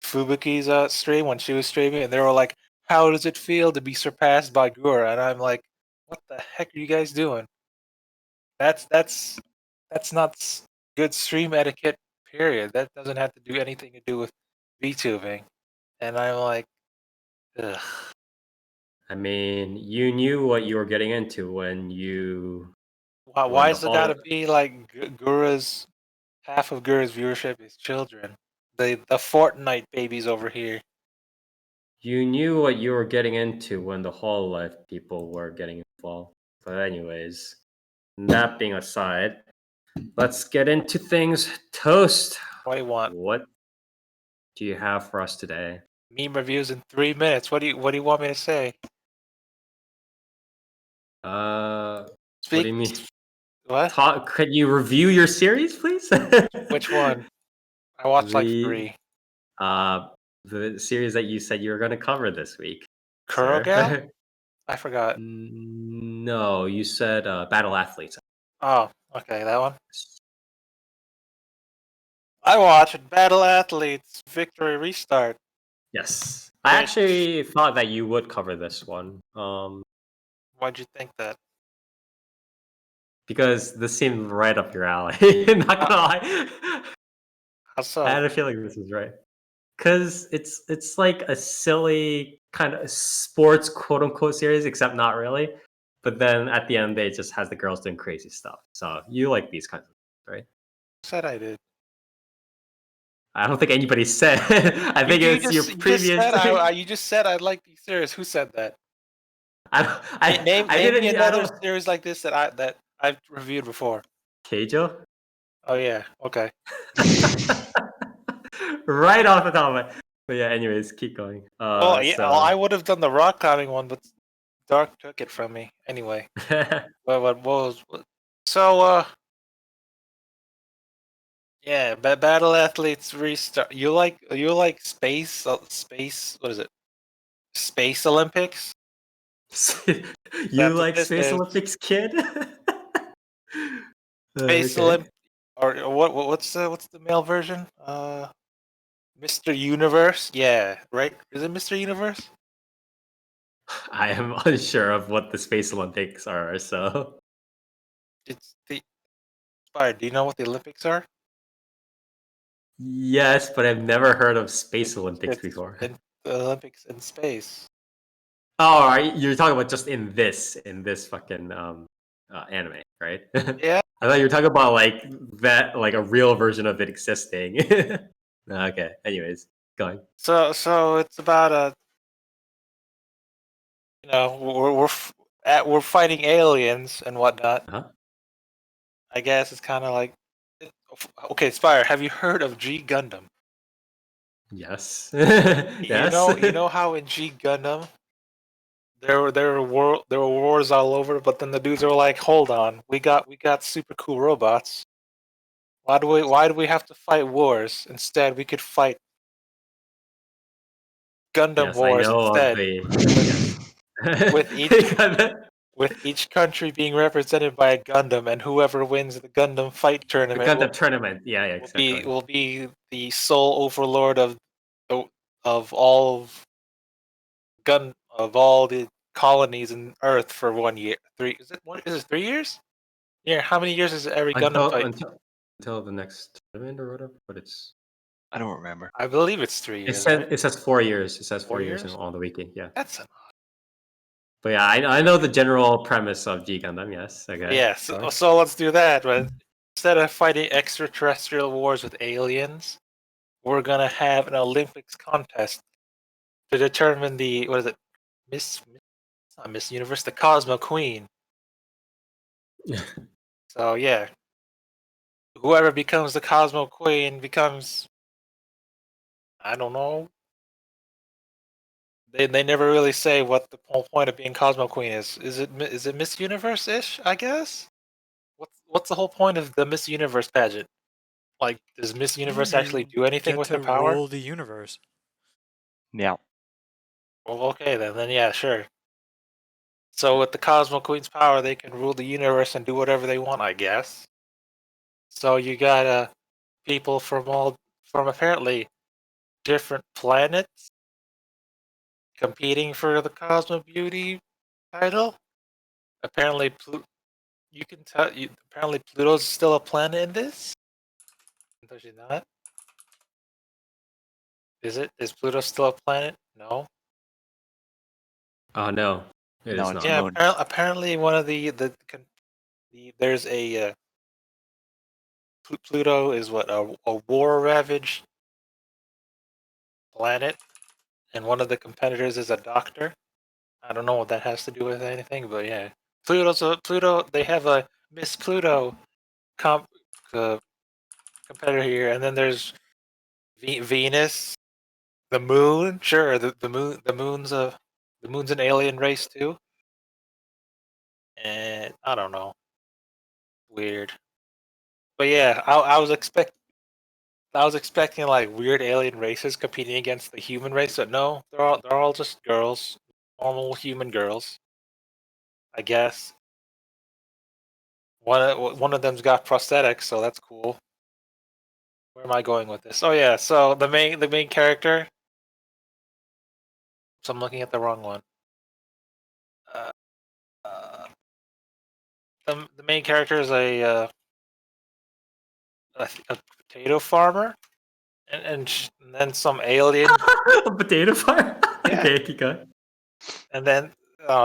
D: Fubuki's stream when she was streaming, and they were like, "How does it feel to be surpassed by Gura?" And I'm like, "What the heck are you guys doing? That's that's that's not good stream etiquette. Period. That doesn't have to do anything to do with VTubing." And I'm like, ugh.
A: I mean, you knew what you were getting into when you when
D: Why
A: the
D: is it gotta
A: hall.
D: be like Gura's half of Gura's viewership is children? The Fortnite babies over here.
A: You knew what you were getting into when the Hall Life people were getting involved. But anyways, that being aside, let's get into things. Toast.
D: What do you want?
A: What do you have for us today?
D: Meme reviews in 3 minutes. What do you want me to say?
A: What do you mean?
D: What?
A: Could you review your series, please?
D: Which one? I watched like
A: the
D: 3.
A: uh the series that you said you were going to cover this week,
D: Kurogal?
A: sir.
D: I forgot.
A: No, you said Battle Athletes.
D: Oh, okay, that one. I watched Battle Athletes Victory Restart.
A: Yes. I actually thought that you would cover this one.
D: Why'd you think that?
A: Because this seemed right up your alley. Not gonna lie.
D: How so?
A: I had a feeling this was right. Because it's like a silly kind of sports quote unquote series, except not really. But then at the end, they just has the girls doing crazy stuff. So you like these kinds of things, right?
D: Said I did.
A: I don't think anybody said. I think it's your previous.
D: You just said I'd like these series. Who said that? Name
A: didn't.
D: me
A: I
D: another
A: don't.
D: series like this that I've reviewed before.
A: Keijo.
D: Oh yeah, okay.
A: Right off the top of my. But yeah. Anyways, keep going.
D: Well, yeah,
A: So.
D: I would have done the rock climbing one, but Dark took it from me. Anyway, what was so? Yeah, Battle Athletes restart. You like space? Space? What is it? Space Olympics?
A: You
D: That's what
A: like
D: this
A: Space
D: is.
A: Olympics, kid?
D: Space
A: Okay.
D: Olymp or what's the male version? Mr. Universe? Yeah, right? Is it Mr. Universe?
A: I am unsure of what the Space Olympics are, so
D: It's the Spire, do you know what the Olympics are?
A: yes, but I've never heard of Space Olympics
D: It's
A: before.
D: in the Olympics in space.
A: Oh, all right, you're talking about just in this fucking anime, right?
D: Yeah.
A: I thought you were talking about like that, like a real version of it existing. Okay. Anyways, going.
D: So it's about we're fighting aliens and whatnot.
A: Huh?
D: I guess it's kind of like okay, Spire. Have you heard of G Gundam?
A: Yes.
D: You
A: Yes.
D: know how in G Gundam there were wars all over, but then the dudes are like, hold on, we got super cool robots. Why do we have to fight wars? Instead, we could fight Gundam
A: Yes, I
D: wars
A: know of
D: instead.
A: the.
D: With each country being represented by a Gundam, and whoever wins the Gundam fight
A: The
D: tournament
A: Gundam tournament. Yeah, exactly.
D: will be the sole overlord of all of all the colonies in Earth for 1 year. Is it 3 years? Yeah, how many years is every Gundam fight?
A: Until the next tournament or whatever. But
B: I don't remember.
D: I believe it's 3 years, right?
A: it says 4 years. It says
D: 4
A: 4 years
D: years?
A: on the wiki. Yeah.
D: That's
A: But yeah, I know the general premise of G Gundam. Yes. Okay.
D: yeah.
A: Sorry.
D: So let's do that. But instead of fighting extraterrestrial wars with aliens, we're gonna have an Olympics contest to determine the what is it, it's not Miss Universe, the Cosmo Queen. So yeah, whoever becomes the Cosmo Queen becomes, I don't know. They never really say what the whole point of being Cosmo Queen is. Is it Miss Universe ish? I guess. What's the whole point of the Miss Universe pageant? Like, does Miss Universe actually
C: You
D: do anything
C: get
D: with her
C: to
D: power?
C: rule the universe.
B: Yeah.
D: Well, okay then yeah, sure. So with the Cosmo Queen's power, they can rule the universe and do whatever they want, I guess. So you got people from apparently different planets competing for the Cosmo Beauty title. Apparently, you can tell. Apparently, Pluto's still a planet in this. Does she not? Is it? Is Pluto still a planet? No.
A: Oh no, it
B: No,
A: is
B: it's
A: not.
B: a
D: Yeah.
B: moon.
D: Apparently, one of there's a Pluto is what a war ravaged planet, and one of the competitors is a doctor. I don't know what that has to do with anything, but yeah, Pluto. They have a Miss Pluto uh, competitor here, and then there's Venus, the moon. Sure, the moon's an alien race too, and I don't know, weird. But yeah, I was expecting like weird alien races competing against the human race, but no, they're all just girls, normal human girls, I guess. One of them's got prosthetics, so that's cool. Where am I going with this? Oh yeah, so the main character. So I'm looking at the wrong one. Uh, uh, the main character is a potato farmer, and then some alien.
A: A potato farm.
D: Yeah,
A: Okay, keep going.
D: and then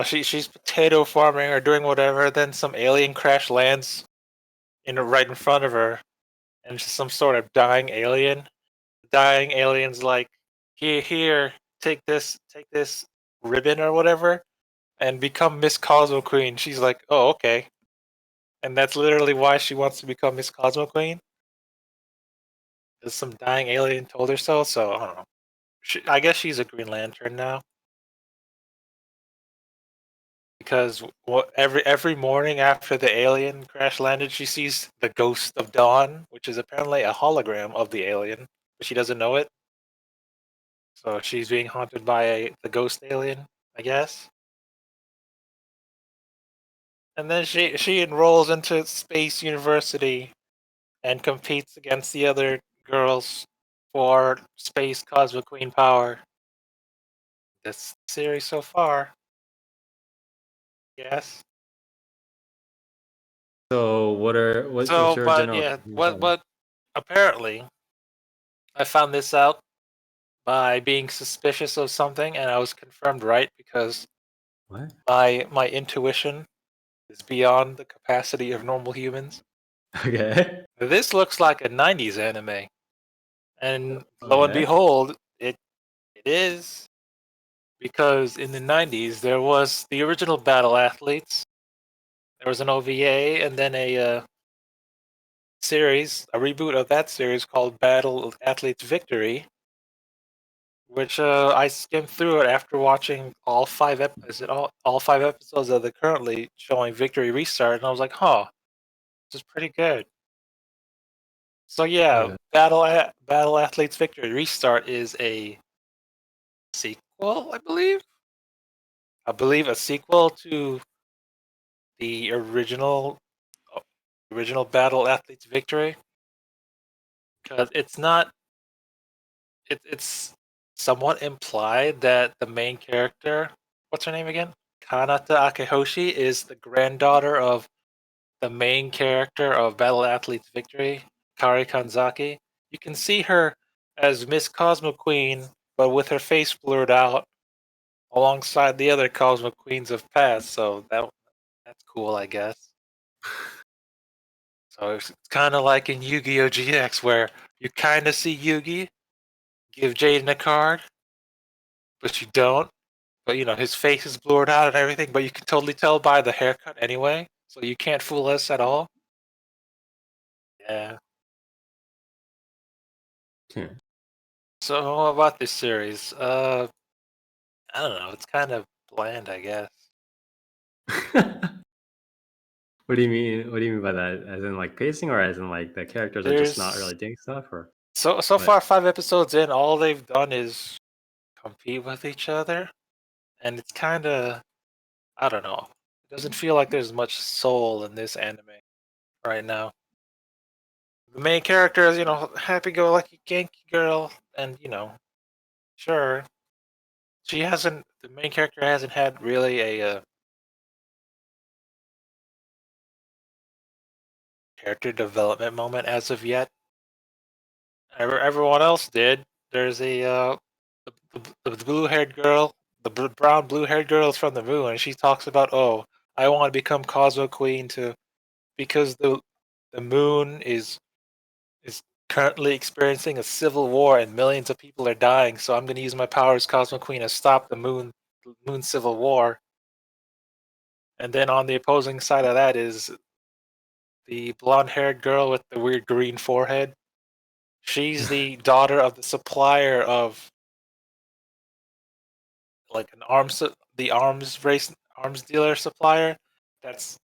D: she's potato farming or doing whatever. Then some alien crash lands right in front of her, and it's some sort of dying alien. Dying alien's like, here, take this ribbon or whatever, and become Miss Cosmo Queen. She's like, oh, okay. And that's literally why she wants to become Miss Cosmo Queen. Because some dying alien told her so, so I don't know. I guess she's a Green Lantern now. Because every morning after the alien crash landed, she sees the ghost of Dawn, which is apparently a hologram of the alien, but she doesn't know it. So she's being haunted by the ghost alien, I guess. And then she enrolls into Space University and competes against the other girls for Space Cosmic Queen power. That's the series so far. Yes.
A: So what's
D: So,
A: your
D: but
A: general
D: yeah,
A: views on
D: what apparently I found this out by being suspicious of something, and I was confirmed right because
A: what?
D: my intuition is beyond the capacity of normal humans.
A: Okay.
D: This looks like a '90s anime, and lo and
A: Okay.
D: behold, it is, because in the '90s there was the original Battle Athletes. There was an OVA, and then a series, a reboot of that series called Battle Athletes Victory, which I skimmed through it after watching all five episodes of the currently showing Victory Restart, and I was like, huh, this is pretty good. So yeah,
A: Okay.
D: Battle Athletes Victory Restart is a sequel, I believe. I believe a sequel to the original Battle Athletes Victory, because it's not. It's somewhat implied that the main character, what's her name again? Kanata Akehoshi, is the granddaughter of the main character of Battle Athletes Victory, Kari Kanzaki. You can see her as Miss Cosmo Queen, but with her face blurred out alongside the other Cosmo Queens of past, so that's cool, I guess. So it's kind of like in Yu-Gi-Oh! GX, where you kind of see Yugi give Jaden a card, but you don't. But his face is blurred out and everything, but you can totally tell by the haircut anyway, so you can't fool us at all. Yeah.
A: Hmm.
D: So how about this series? I don't know. It's kind of bland, I guess.
A: What do you mean? What do you mean by that? As in like pacing, or as in like the characters are just not
D: There's
A: really doing stuff, or
D: so
A: what?
D: far 5 episodes in, all they've done is compete with each other, and it's kind of, I don't know. It doesn't feel like there's much soul in this anime right now. The main character is, happy-go-lucky Genki girl, and sure, the main character hasn't had really a character development moment as of yet. Everyone else did. There's the blue-haired girl, the brown blue-haired girl is from the moon, and she talks about, oh, I want to become Cosmo Queen because the moon is currently experiencing a civil war and millions of people are dying, so I'm going to use my power as Cosmo Queen to stop the moon civil war. And then on the opposing side of that is the blonde-haired girl with the weird green forehead. She's the daughter of the supplier of like the arms dealer supplier that's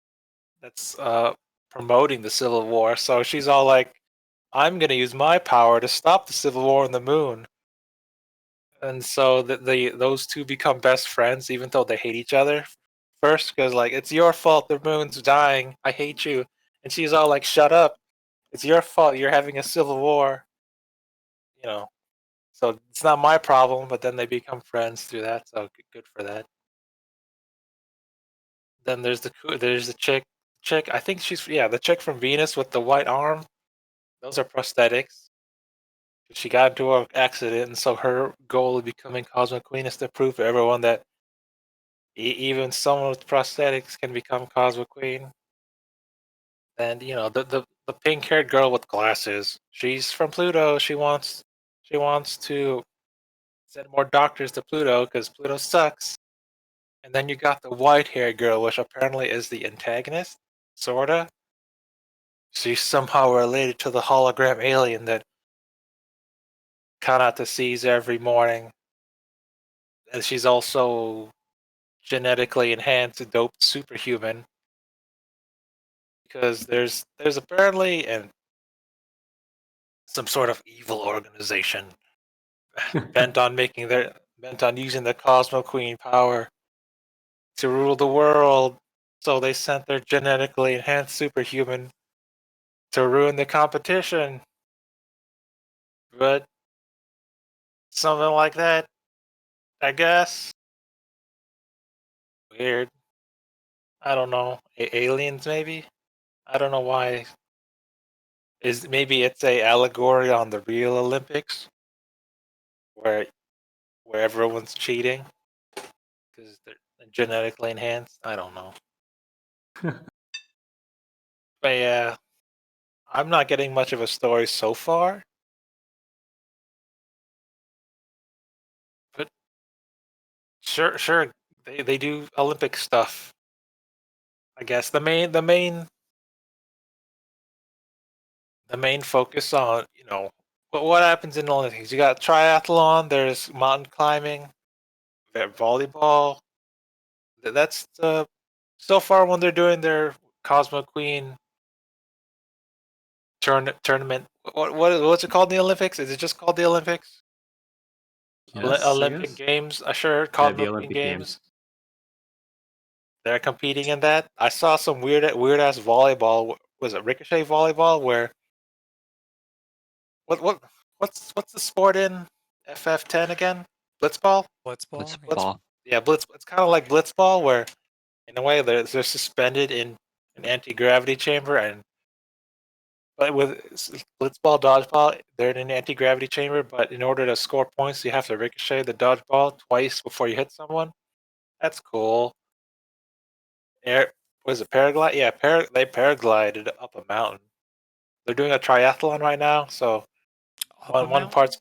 D: promoting the civil war. So she's all like, I'm gonna use my power to stop the civil war on the moon. And so those two become best friends, even though they hate each other first, because like, it's your fault the moon's dying. I hate you. And she's all like, shut up. It's your fault. You're having a civil war. You know. So it's not my problem. But then they become friends through that. So good for that. Then there's the chick. I think she's the chick from Venus with the white arm. Those are prosthetics. She got into an accident, and so her goal of becoming Cosmic Queen is to prove to everyone that even someone with prosthetics can become Cosmic Queen. And the pink-haired girl with glasses. She's from Pluto. She wants to send more doctors to Pluto because Pluto sucks. And then you got the white-haired girl, which apparently is the antagonist, sorta. She's somehow related to the hologram alien that Kanata sees every morning. And she's also genetically enhanced, doped superhuman. Because there's apparently some sort of evil organization bent on using the Cosmo Queen power to rule the world. So they sent their genetically enhanced superhuman to ruin the competition. But something like that, I guess. Weird. I don't know. Aliens, maybe? I don't know why. Maybe it's a allegory on the real Olympics, where everyone's cheating because they're genetically enhanced. I don't know. But yeah, I'm not getting much of a story so far. But sure, they do Olympic stuff. I guess the main focus on what happens in Olympics. You got triathlon. There's mountain climbing. Volleyball. That's so far when they're doing their Cosmo Queen tournament. What's it called in the Olympics? Is it just called the Olympics?
A: Yes, I
D: Olympic
A: guess.
D: Games. Sure,
A: Yeah,
D: Cosmo
A: the
D: Queen
A: Olympic Games.
D: They're competing in that. I saw some weird ass volleyball. Was it ricochet volleyball? Where what's the sport in FF10 again? Blitzball.
C: Blitzball. Yeah.
B: Blitzball.
D: Yeah, blitz. It's kind of like blitzball, where in a way they're suspended in an anti-gravity chamber, but with blitzball, dodgeball, they're in an anti-gravity chamber. But in order to score points, you have to ricochet the dodgeball twice before you hit someone. That's cool. Was it paraglide? Yeah, they paraglided up a mountain. They're doing a triathlon right now, so
C: Up a
D: one
C: mountain?
D: part's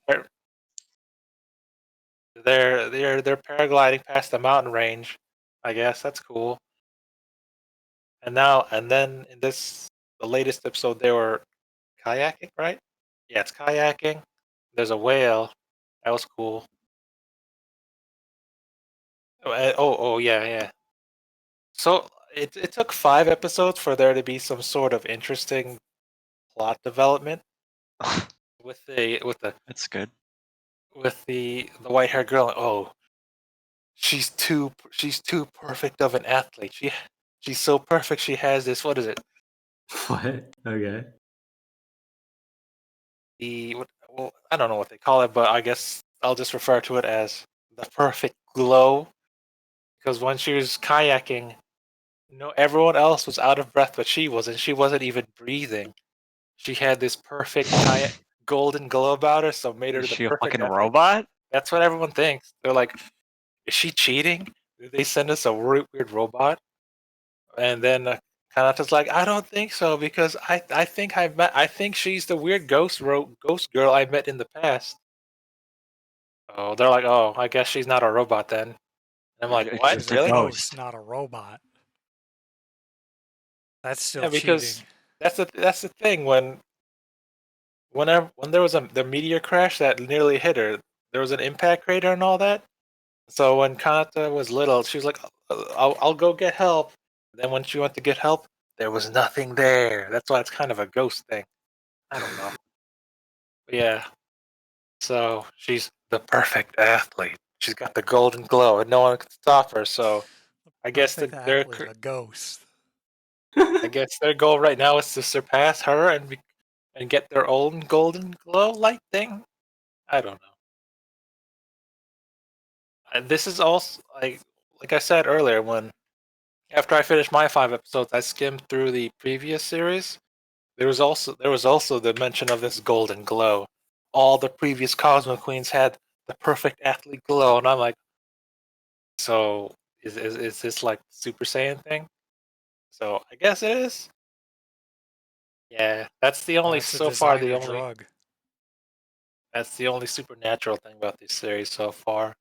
D: they're paragliding past the mountain range. I guess that's cool. And then in the latest episode they were kayaking, right? Yeah, it's kayaking. There's a whale. That was cool. Oh yeah. So it took 5 episodes for there to be some sort of interesting plot development with the
B: That's good.
D: white haired girl. Oh, she's too perfect of an athlete. She's so perfect. She has this. What is it?
A: What? Okay.
D: Well, I don't know what they call it, but I guess I'll just refer to it as the perfect glow. Because when she was kayaking, everyone else was out of breath, but she wasn't. She wasn't even breathing. She had this perfect golden glow about her, so made her
B: Is
D: the
B: she a
D: perfect
B: fucking
D: athlete.
B: robot?
D: That's what everyone thinks. They're like, "Is she cheating? Did they send us a weird robot?" And then Kanata's like, "I don't think so because I think she's the weird ghost girl I met in the past." Oh, they're like, "Oh, I guess she's not a robot then." And I'm like,
B: It's
D: "What?
C: She's
B: just
C: a
B: a
D: Really?"
C: ghost,
B: ghost.
C: not a robot. That's still
D: Yeah,
C: cheating.
D: because that's the thing when there was the meteor crash that nearly hit her, there was an impact crater and all that. So when Kanata was little, she was like, I'll go get help." Then when she went to get help, there was nothing there. That's why it's kind of a ghost thing. I don't know. But yeah. So she's the perfect athlete. She's got the golden glow, and no one can stop her. So I guess
C: Perfect athlete, a ghost.
D: I guess their goal right now is to surpass her and get their own golden glow light thing. I don't know. And this is also like I said earlier, when after I finished my 5 episodes, I skimmed through the previous series. There was also the mention of this golden glow. All the previous Cosmo Queens had the perfect athlete glow, and I'm like, so is this like Super Saiyan thing? So I guess it is. Yeah, that's the only
C: That's a
D: so far the
C: designer
D: only
C: drug.
D: that's the only supernatural thing about this series so far.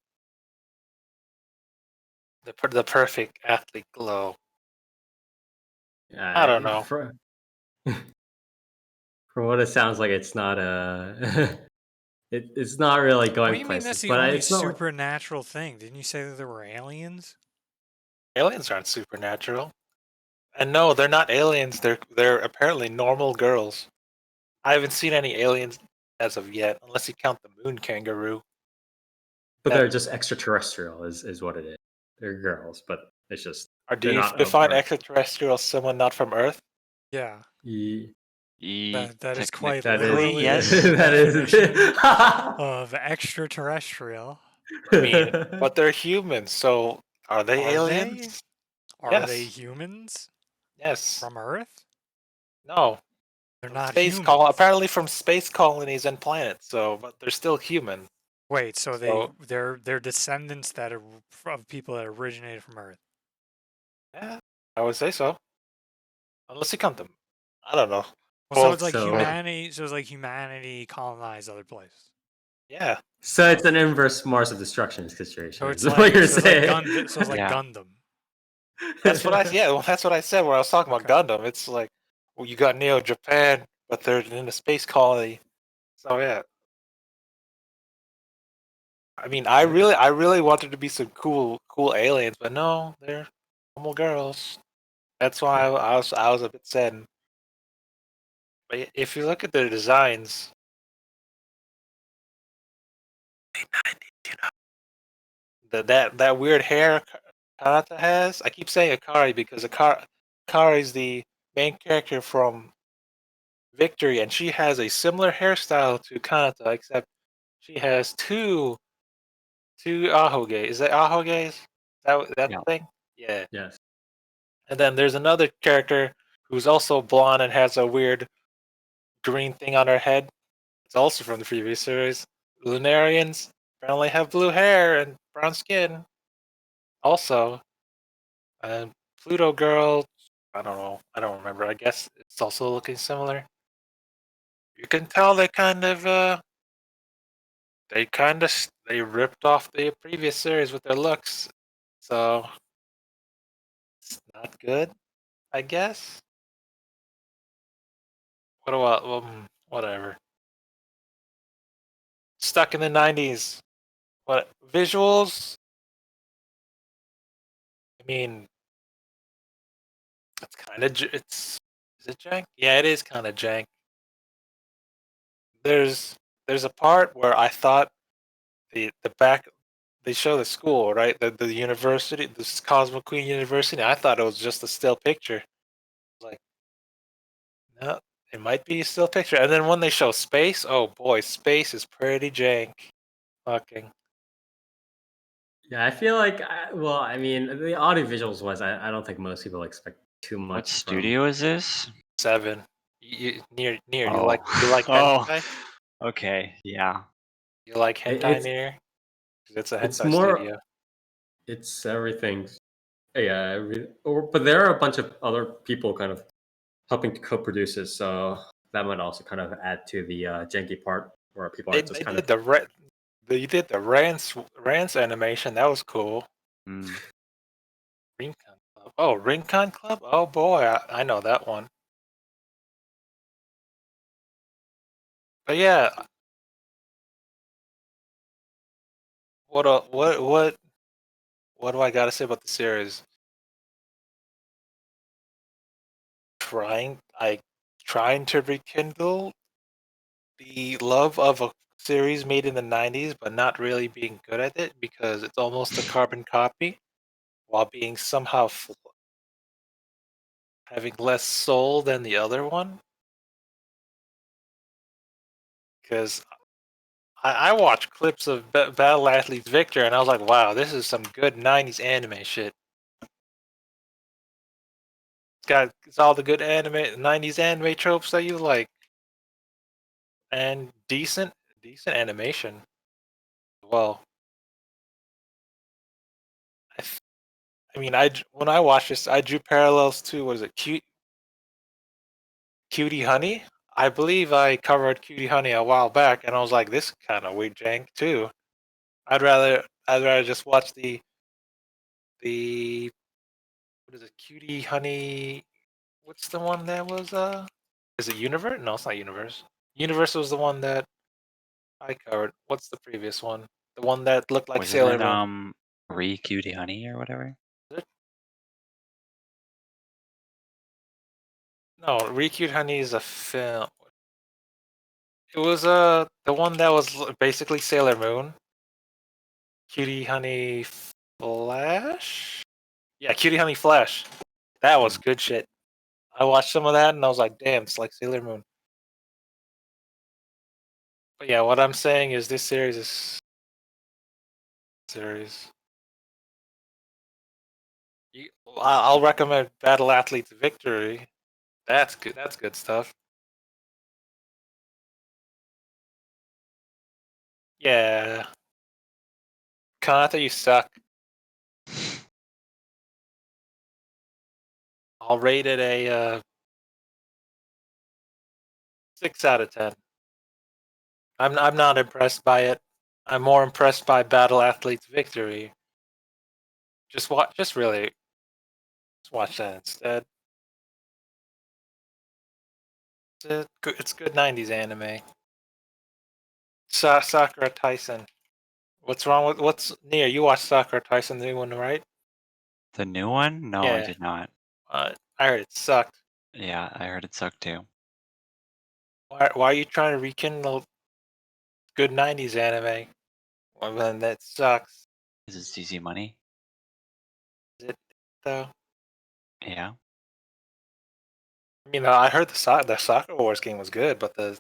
D: The perfect athlete glow. I don't know.
A: From what it sounds like, it's not it's not really
C: What
A: going
C: do you mean that's
A: places.
C: the
A: But
C: only
A: it's not.
C: supernatural thing? Didn't you say that there were aliens?
D: Aliens aren't supernatural. And no, they're not aliens. They're apparently normal girls. I haven't seen any aliens as of yet, unless you count the moon kangaroo.
A: But
D: That-
A: they're just extraterrestrial, is what it is. They're girls, but it's just
D: Or do
A: they're
D: you
A: not of
D: define
A: Earth.
D: extraterrestrial as someone not from Earth?
C: Yeah,
A: Ye-
C: that is quite
A: That is
C: literally
B: yes.
C: the
A: that is.
C: definition of extraterrestrial.
D: I mean, but they're humans, so are they
C: Are they?
D: aliens?
C: Are they
D: Yes.
C: humans
D: Yes.
C: from Earth?
D: No.
C: They're not
D: Space
C: humans.
D: apparently from space colonies and planets. So, but they're still human.
C: Wait, so
D: So-
C: they're descendants that are of people that originated from Earth.
D: Yeah, I would say so. Unless you count them. I don't know.
C: Well, so
D: Well,
C: it's like
A: so-
C: humanity. So it's like humanity colonized other places.
D: Yeah.
A: So it's an inverse Mars of Destruction situation.
C: So it's
A: is
C: like
A: what you're
C: so it's
A: saying.
C: like so it's like
B: Yeah.
C: Gundam.
D: That's what I well, that's what I said when I was talking about
C: Okay.
D: Gundam. It's like, well, you got Neo Japan, but they're in a space colony. So yeah. I mean, I really wanted to be some cool aliens, but no, they're normal girls. That's why I was a bit sad. But if you look at their designs, that weird hair Kanata has. I keep saying Akari because Akari is the main character from Victory, and she has a similar hairstyle to Kanata, except she has two ahoge. Is that ahoges? That
B: Yeah.
D: thing? Yeah.
A: Yes.
D: And then there's another character who's also blonde and has a weird green thing on her head. It's also from the previous series. Lunarians apparently have blue hair and brown skin. Also, and Pluto Girl, I don't know. I don't remember. I guess it's also looking similar. You can tell they they ripped off the previous series with their looks. So it's not good, I guess. What about whatever? Stuck in the 90s. What visuals? I mean, it's kind of is it jank? Yeah, it is kind of jank. There's a part where I thought the back they show the school, right? The university, this Cosmo Queen University. I thought it was just a still picture. Like, no, it might be a still picture. And then when they show space, oh boy, space is pretty jank. Fucking.
A: Yeah, I feel like. I mean, the audio visuals wise, I don't think most people expect too much.
B: What
A: from-
B: studio is this?
D: 7. Near. You
B: Oh.
D: like
B: Oh.
D: hentai?
B: Okay. Yeah.
D: You like hentai
A: It's-
D: near? 'Cause it's a hentai
A: It's more.
D: studio.
A: It's everything. Yeah, but there are a bunch of other people kind of helping to co-produce it, so that might also kind of add to the janky part where people are just kind of.
D: You did the Rance animation. That was cool.
B: Mm.
D: Rincon Club. Oh, Rincon Club. Oh boy, I know that one. But yeah, what do I gotta say about the series? Trying to rekindle the love of a series made in the 90s, but not really being good at it because it's almost a carbon copy, while being somehow having less soul than the other one. Because I watched clips of Battle Athletes Victor, and I was like, wow, this is some good 90s anime shit. It's all the good 90s anime tropes that you like. And decent animation. Well, when I watched this, I drew parallels to, what is it, Cutie Honey? I believe I covered Cutie Honey a while back, and I was like, this kind of weird jank too. I'd rather just watch the the what is it? Cutie Honey. What's the one that was? Is it Universe? No, it's not Universe. Universe was the one that I covered. What's the previous one? The one that looked like
B: Wasn't
D: Sailor
B: it
D: Moon.
B: Re Cutie Honey or whatever?
D: No, Recute Honey is a film. It was the one that was basically Sailor Moon. Cutie Honey Flash? Yeah, Cutie Honey Flash. That was good shit. I watched some of that and I was like, damn, it's like Sailor Moon. But yeah, what I'm saying is this series is I'll recommend Battle Athletes Victory. That's good. That's good stuff. Yeah. Kanata, you suck. I'll rate it a 6 out of 10. I'm not impressed by it. I'm more impressed by Battle Athletes Victory. Just watch that instead. It's good 90s anime. Sakura Tyson. What's wrong with what's near? You watched Sakura Tyson, the new one, right?
B: The new one? No, I
D: Yeah.
B: did not.
D: I heard it sucked.
B: Yeah, I heard it sucked too.
D: Why are you trying to rekindle good 90s anime? Well, then that sucks.
B: Is it CC Money?
D: Is it though?
B: Yeah.
D: I mean, I heard the Soccer Wars game was good, but the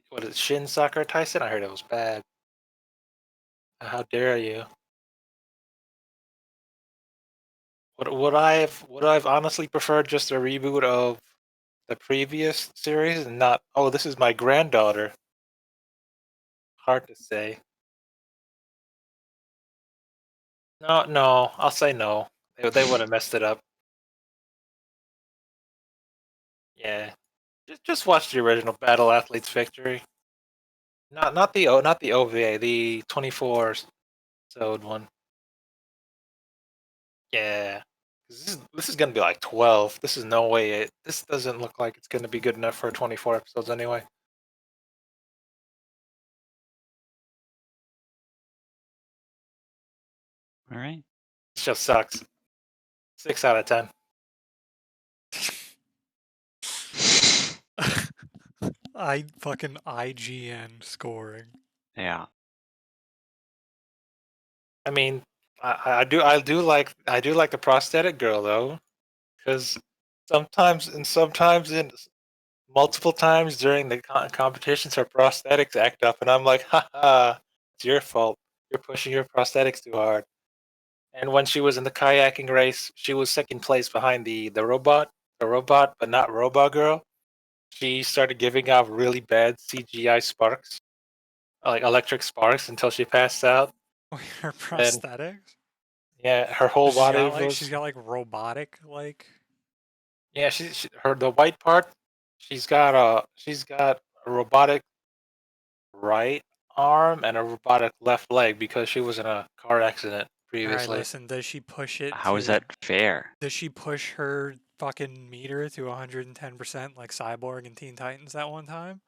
D: what is it, Shin Sakura Tyson? I heard it was bad. How dare you? Would I've honestly preferred just a reboot of the previous series and not, oh, this is my granddaughter. Hard to say. No, I'll say no. They would have messed it up. Yeah, just watch the original Battle Athletes Victory. Not the OVA, the 24 episode one. Yeah, this is gonna be like 12. This is no way. This doesn't look like it's gonna be good enough for 24 episodes anyway.
B: All right.
D: This just sucks. 6 out of 10.
C: I fucking IGN scoring.
B: Yeah.
D: I mean, I do like the prosthetic girl though, because sometimes in multiple times during the competitions, her prosthetics act up, and I'm like, haha, it's your fault. You're pushing your prosthetics too hard. And when she was in the kayaking race, she was second place behind the robot, but not Robot Girl. She started giving out really bad CGI sparks, like electric sparks, until she passed out.
C: Wait, her
D: And
C: prosthetics?
D: yeah, her whole body was.
C: She's got like robotic like.
D: Yeah, the white part. She's got a robotic right arm and a robotic left leg because she was in a car accident
C: All right,
D: previously.
C: listen. Does she push it?
B: How is that fair?
C: Does she push her fucking meter to 110% like Cyborg and Teen Titans that one time?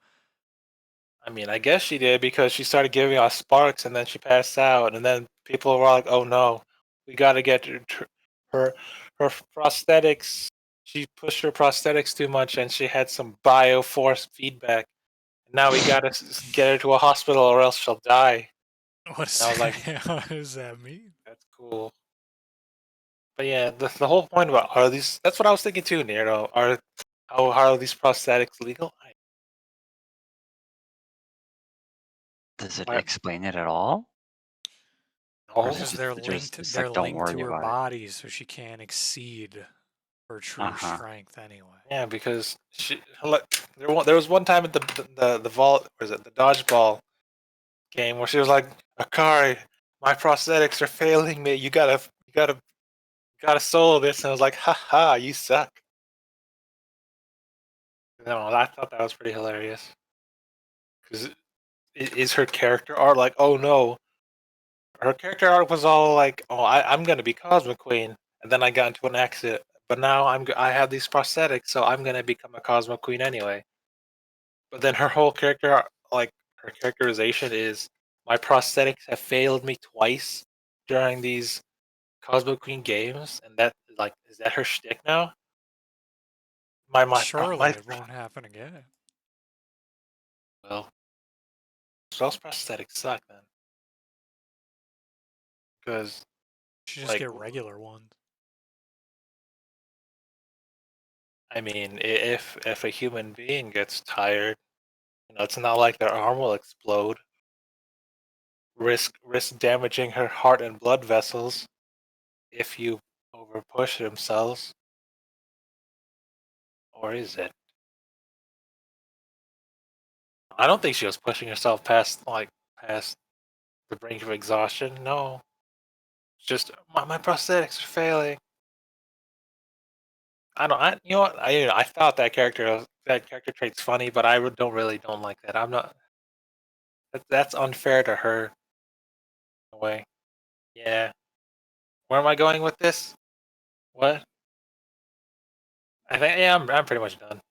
D: I mean, I guess she did because she started giving off sparks and then she passed out, and then people were like, "Oh no, we got to get her prosthetics." She pushed her prosthetics too much, and she had some bioforce feedback. Now we gotta get her to a hospital, or else she'll die.
C: What does that mean?
D: That's cool. But yeah, the whole point about that's what I was thinking too, Nero. How are these prosthetics legal?
B: Does it explain it at all?
D: No.
C: Because they're linked. They're
B: don't
C: linked
B: worry
C: to her
B: about it.
C: body, so she can't exceed her true strength anyway.
D: Yeah, because there was one time at the vault, or is it the dodgeball game, where she was like, "Akari, my prosthetics are failing me. You gotta solve this." And I was like, "Haha, you suck." No, I thought that was pretty hilarious. Because is her character art like, "Oh no, her character arc was all like, "Oh, I'm gonna be Cosmic Queen," and then I got into an accident. But now I have these prosthetics, so I'm gonna become a Cosmic Queen anyway. But then her whole character, like her characterization, is my prosthetics have failed me twice during these Cosmic Queen games, and that like is that her shtick now?
C: Surely
D: My
C: it won't happen again.
D: well, those prosthetics suck then, because
C: Should just
D: like
C: get regular ones.
D: I mean, if a human being gets tired, it's not like their arm will explode. Risk damaging her heart and blood vessels if you overpush themselves. Or is it? I don't think she was pushing herself past the brink of exhaustion. No. It's just my prosthetics are failing. I don't I you know what? I thought that character trait's funny, but I don't like that. I'm not that's unfair to her in a way. Yeah. Where am I going with this? What? I think I'm pretty much done.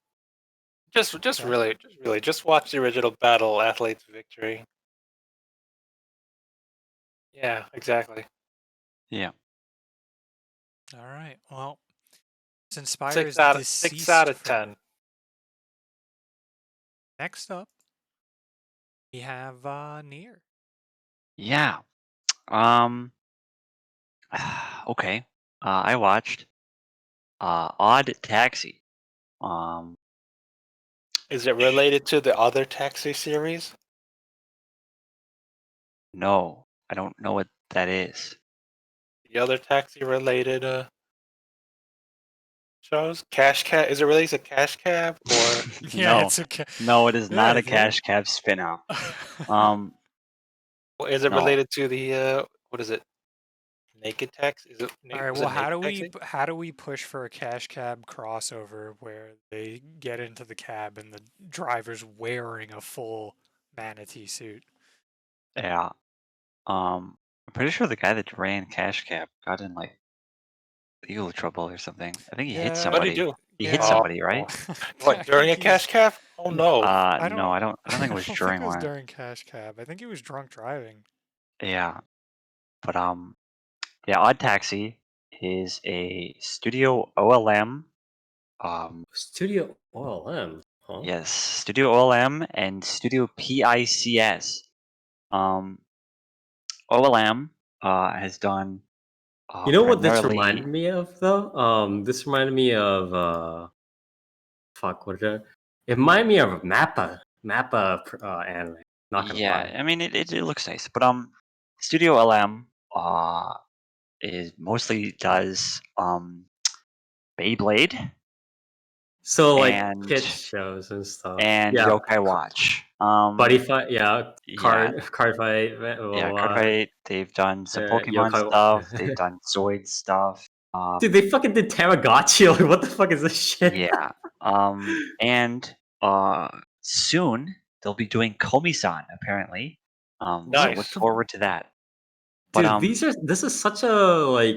D: Just
C: Okay.
D: really just watch the original Battle Athletes Victory. Yeah, exactly.
B: Yeah.
C: All right. Well, this inspires deceased
D: 6 out of
C: from
D: 10.
C: Next up, we have Nier.
B: Yeah. Um. Okay. I watched Odd Taxi. Um.
D: Is it related to the other Taxi series?
B: No, I don't know what that is.
D: The other Taxi related shows? Cash Cab? Is it related to Cash Cab or
C: Yeah,
B: No,
C: it's okay.
B: no, it is
C: Yeah,
B: not
C: I
B: a
C: think.
B: Cash Cab spin-off. Um.
D: is it
B: No.
D: related to the what is it? Naked Taxi? Is it
C: All right.
D: was
C: Well,
D: it Naked Taxi?
C: how do we push for a cash cab crossover where they get into the cab and the driver's wearing a full manatee suit?
B: Yeah. I'm pretty sure the guy that ran Cash Cab got in like legal trouble or something. I think he hit
C: Yeah.
D: What did he
B: somebody.
D: do?
B: He hit
C: Yeah.
B: somebody,
D: Oh,
B: right?
C: I
D: what during
C: think
D: a Cash
C: he's.
D: Cab? Oh no!
C: I
B: No,
C: don't.
B: I don't think it was
C: don't
B: during
C: think it was
B: one.
C: during cash cab. I think he was drunk driving.
B: Yeah, but yeah, Odd Taxi is a Studio OLM.
A: Studio OLM, huh?
B: Yes, Studio OLM and Studio PICS. Um, OLM has done
A: You know what this
B: primarily.
A: reminded me of though? This reminded me of fuck, what is it? It reminded me of Mappa anime. Not gonna lie.
B: Yeah, I mean it looks nice, but Studio LM is mostly does Beyblade
A: So like
B: and
A: kids shows and stuff. Yeah,
B: Yokai Watch.
A: Buddy Fight. Yeah,
B: Yeah,
A: card fight.
B: yeah, Card Fight. They've done some Pokemon
A: Yokai.
B: stuff. They've done Zoid stuff.
A: Dude, they fucking did Tamagotchi. Like, what the fuck is this shit?
B: Yeah. And soon they'll be doing Komi-san apparently. So look
D: Nice.
B: forward to that. But
A: Dude, this is such a like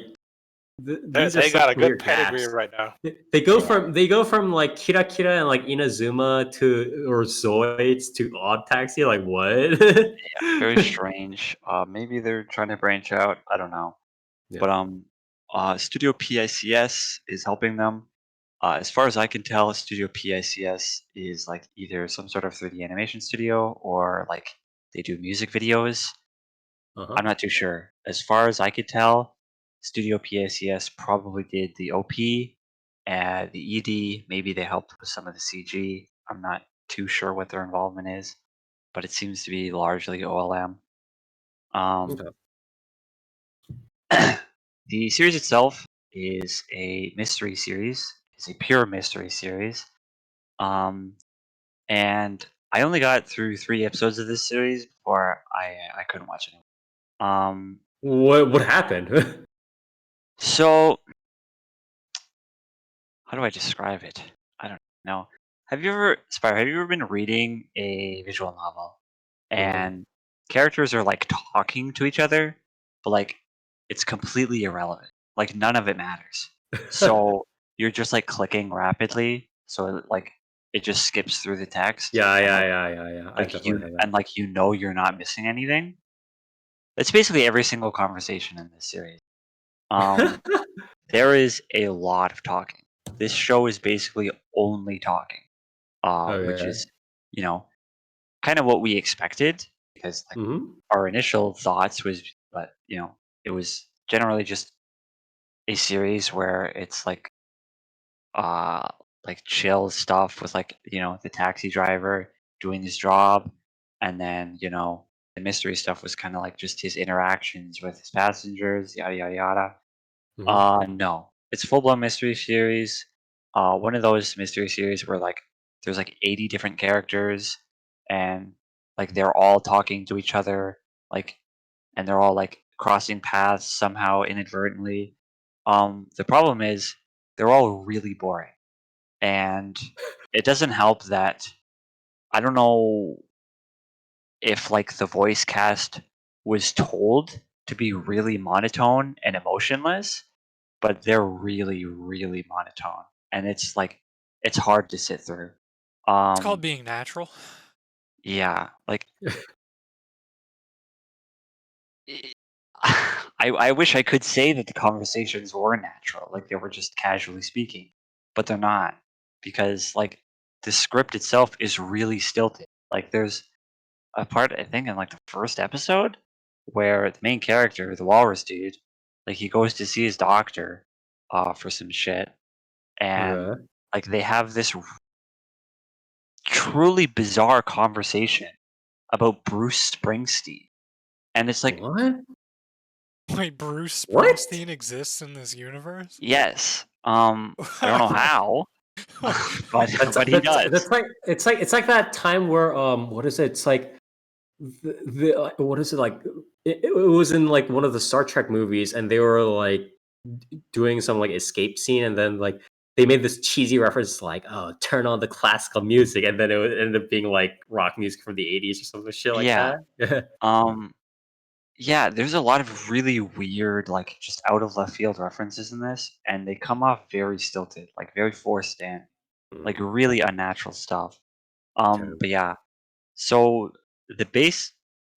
A: these are
D: They
A: such
D: got a good
A: weird
D: pedigree
A: gaps.
D: right now.
A: They go
B: yeah,
A: from like Kira Kira and like Inazuma to or Zoids to Odd Taxi. Like what?
B: very strange. Maybe they're trying to branch out. I don't know.
A: Yeah.
B: But Studio PICS is helping them. As far as I can tell, Studio PICS is like either some sort of 3D animation studio or like they do music videos.
A: Uh-huh.
B: I'm not too sure. As far as I could tell, Studio PICS probably did the OP, the ED. Maybe they helped with some of the CG. I'm not too sure what their involvement is, but it seems to be largely OLM. Um,
A: Okay.
B: the series itself is a mystery series. It's a pure mystery series. And I only got through 3 episodes of this series before I couldn't watch it anymore.
A: What happened?
B: So how do I describe it? I don't know. Have you ever, Spire? Have you ever been reading a visual novel
A: Mhm.
B: and characters are like talking to each other, but like it's completely irrelevant. Like none of it matters. So you're just like clicking rapidly, so like it just skips through the text.
A: Yeah.
B: and,
A: I
B: Like
A: definitely
B: you
A: have that.
B: and like you're not missing anything. That's basically every single conversation in this series. There is a lot of talking. This show is basically only talking, which
A: Okay.
B: is, kind of what we expected because like
A: Mm-hmm.
B: our initial thoughts was, but it was generally just a series where it's uh, like chill stuff with like the taxi driver doing his job, and then the mystery stuff was kind of like just his interactions with his passengers, yada yada yada.
A: Mm-hmm.
B: No, it's full blown mystery series. One of those mystery series where like there's like 80 different characters, and like they're all talking to each other, like, and they're all like crossing paths somehow inadvertently. The problem is they're all really boring, and it doesn't help that I don't know if like the voice cast was told to be really monotone and emotionless, but they're really, really monotone, and it's hard to sit through.
C: It's called
B: Um,
C: being natural.
B: yeah, like i- I wish I could say that the conversations were natural, like they were just casually speaking, but they're not because like the script itself is really stilted. Like there's a part I think in like the first episode where the main character, the walrus dude, like he goes to see his doctor for some shit, and
A: Okay.
B: like they have this truly bizarre conversation about Bruce Springsteen. And it's like,
A: What?
C: Wait, Bruce
A: What?
C: Springsteen exists in this universe?
B: yes, I don't know how, but
A: That's
B: but he does.
A: like it's like that time where what is it? It's like what is it like? It was in like one of the Star Trek movies, and they were like doing some like escape scene, and then like they made this cheesy reference like, "Oh, turn on the classical music," and then it would end up being like rock music from the '80s or something shit like
B: Yeah.
A: that.
B: Um yeah, there's a lot of really weird, like just out of left field references in this, and they come off very stilted, like very forced in, like
A: Mm,
B: really unnatural stuff.
A: terrible.
B: But yeah, so the base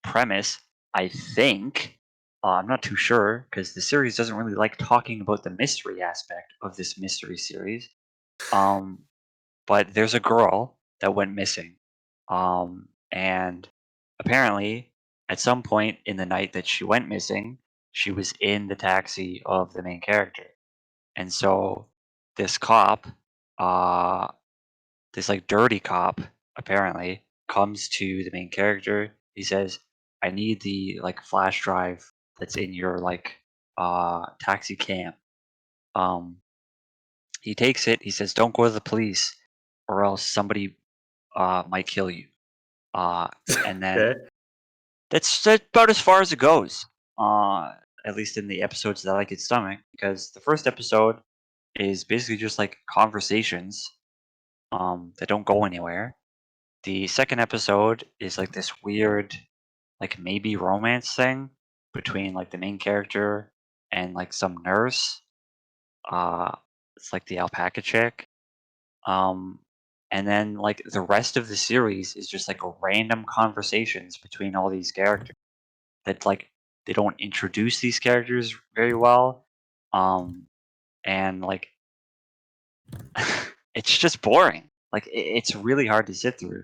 B: premise, I think, I'm not too sure because the series doesn't really like talking about the mystery aspect of this mystery series. Um, but there's a girl that went missing, and apparently, at some point in the night that she went missing, she was in the taxi of the main character, and so this cop, uh, this like dirty cop apparently comes to the main character. He says, "I need the like flash drive that's in your like taxi cam." Um, he takes it. He says, "Don't go to the police, or else somebody might kill you." Uh, and then
A: Okay.
B: that's about as far as it goes. At least in the episodes that I could stomach, because the first episode is basically just like conversations that don't go anywhere. The second episode is like this weird, like maybe romance thing between like the main character and like some nurse. Uh, it's like the alpaca chick. Um, and then like the rest of the series is just like random conversations between all these characters that like they don't introduce these characters very well. Um, and like it's just boring. Like it's really hard to sit through.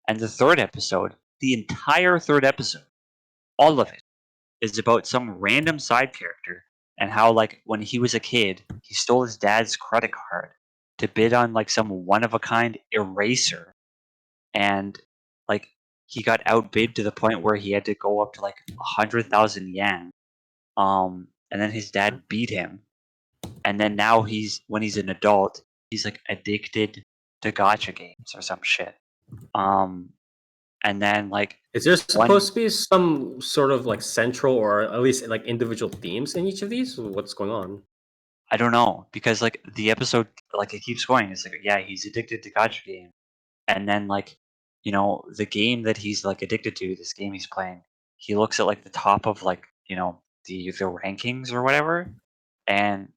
B: And the third episode, the entire third episode, all of it is about some random side character and how like when he was a kid, he stole his dad's credit card to bid on like some one of a kind eraser, and like he got outbid to the point where he had to go up to like 100,000 yen. And then his dad beat him, and then now when he's an adult, he's like addicted to gotcha games or some shit. Um, and then like
A: Is there
B: one,
A: supposed to be some sort of like central or at least like individual themes in each of these? What's going on?
B: I don't know, because like the episode, like it keeps going. It's like, yeah, he's addicted to gotcha game, and then like the game that he's like addicted to, this game he's playing, he looks at like the top of like the rankings or whatever, and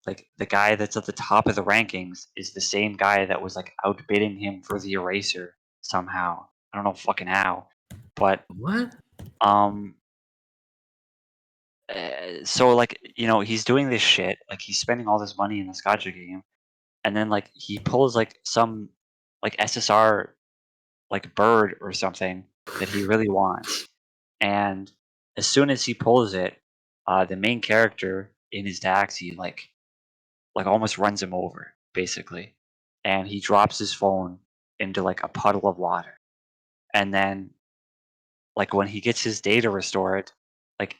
B: like the guy that's at the top of the rankings is the same guy that was like outbidding him for the eraser somehow. I don't know fucking how, but
A: What?
B: um so like he's doing this shit, like he's spending all this money in this gacha game, and then like he pulls like some like SSR like bird or something that he really wants, and as soon as he pulls it, the main character in his taxi like almost runs him over basically, and he drops his phone into like a puddle of water, and then like when he gets his data restored, like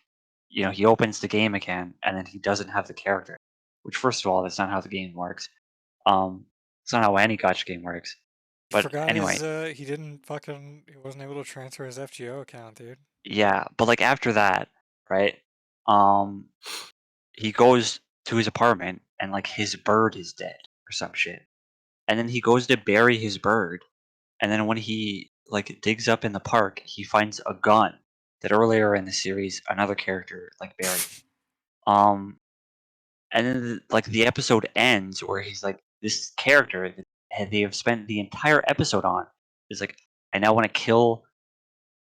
B: he opens the game again, and then he doesn't have the character. Which, first of all, that's not how the game works. It's not how any gacha game works.
C: He
B: But
C: forgot
B: anyway,
C: his. He wasn't able to transfer his FGO account, dude.
B: yeah. But like after that, right? Um, he goes to his apartment, and like his bird is dead or some shit. And then he goes to bury his bird, and then when he like digs up in the park, he finds a gun that earlier in the series another character like buried. Um, and then like the episode ends where he's like this character that they have spent the entire episode on is like, I now want to kill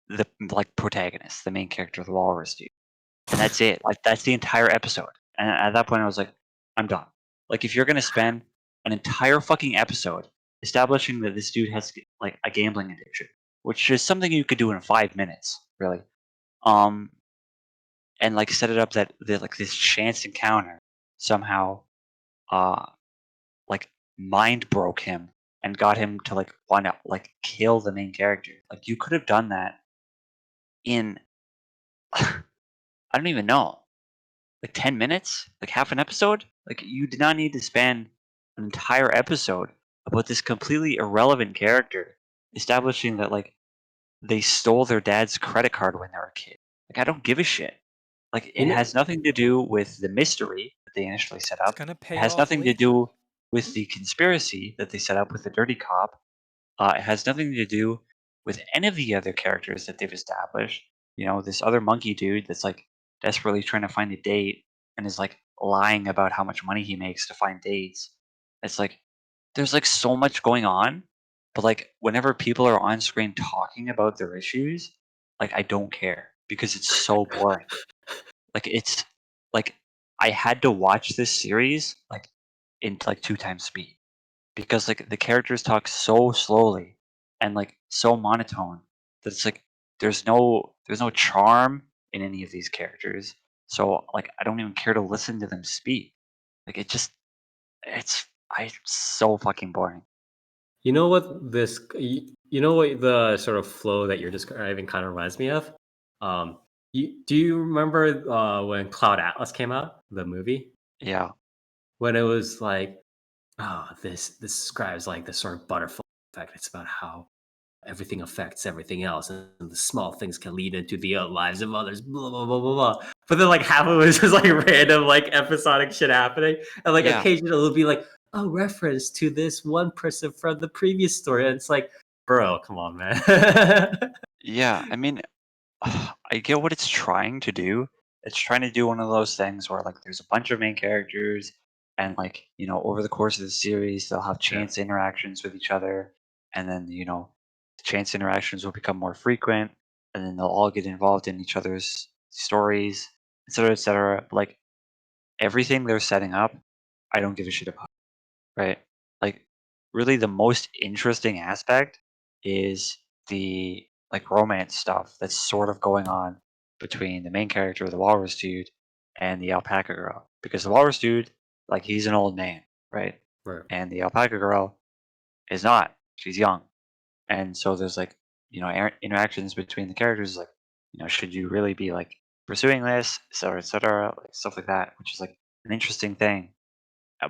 B: the like protagonist, the main character, the walrus dude, and that's it. Like that's the entire episode. And at that point, I was like, I'm done. Like if you're gonna spend an entire fucking episode establishing that this dude has like a gambling addiction, which is something you could do in 5 minutes, really. Um, and like set it up that like this chance encounter somehow uh like mind broke him and got him to like want to like kill the main character. Like you could have done that in I don't even know, like 10 minutes, like half an episode. Like you did not need to spend an entire episode about this completely irrelevant character establishing that like they stole their dad's credit card when they were a kid. Like I don't give a shit. Like
A: You
B: it
A: know,
B: has nothing to do with the mystery that they initially set
C: It's
B: up.
C: gonna
B: It
C: pay
B: has
C: off
B: nothing to
C: later.
B: do with the conspiracy that they set up with the dirty cop. It has nothing to do with any of the other characters that they've established. This other monkey dude that's like desperately trying to find a date and is like lying about how much money he makes to find dates. It's like there's like so much going on, but like whenever people are on screen talking about their issues, like I don't care because it's so boring. Like it's like I had to watch this series like in like 2 times speed because like the characters talk so slowly and like so monotone that it's like there's no charm in any of these characters. So like I don't even care to listen to them speak. Like it's so fucking boring.
A: you know what you know what the sort of flow that you're describing kind of reminds me of? Do you remember when Cloud Atlas came out, the movie?
B: Yeah.
A: When it was like, oh, this describes like this sort of butterfly effect. It's about how everything affects everything else, and the small things can lead into the lives of others. Blah blah blah blah blah. But then like half of it was just like random like episodic shit happening, and like
B: Yeah.
A: occasionally it'll be like a reference to this one person from the previous story, and it's like, bro, come on, man.
B: Yeah. I mean, I get what it's trying to do. It's trying to do one of those things where like there's a bunch of main characters and like, over the course of the series they'll have
A: Yeah.
B: chance interactions with each other, and then, the chance interactions will become more frequent, and then they'll all get involved in each other's stories, etc., etc. Like everything they're setting up, I don't give a shit about, right? Like really the most interesting aspect is the like romance stuff that's sort of going on between the main character, the walrus dude, and the alpaca girl. Because the walrus dude, like he's an old man, right?
A: Right.
B: And the alpaca girl is not. She's young. And so there's like, interactions between the characters like, should you really be like pursuing this, et cetera, like stuff like that, which is like an interesting thing.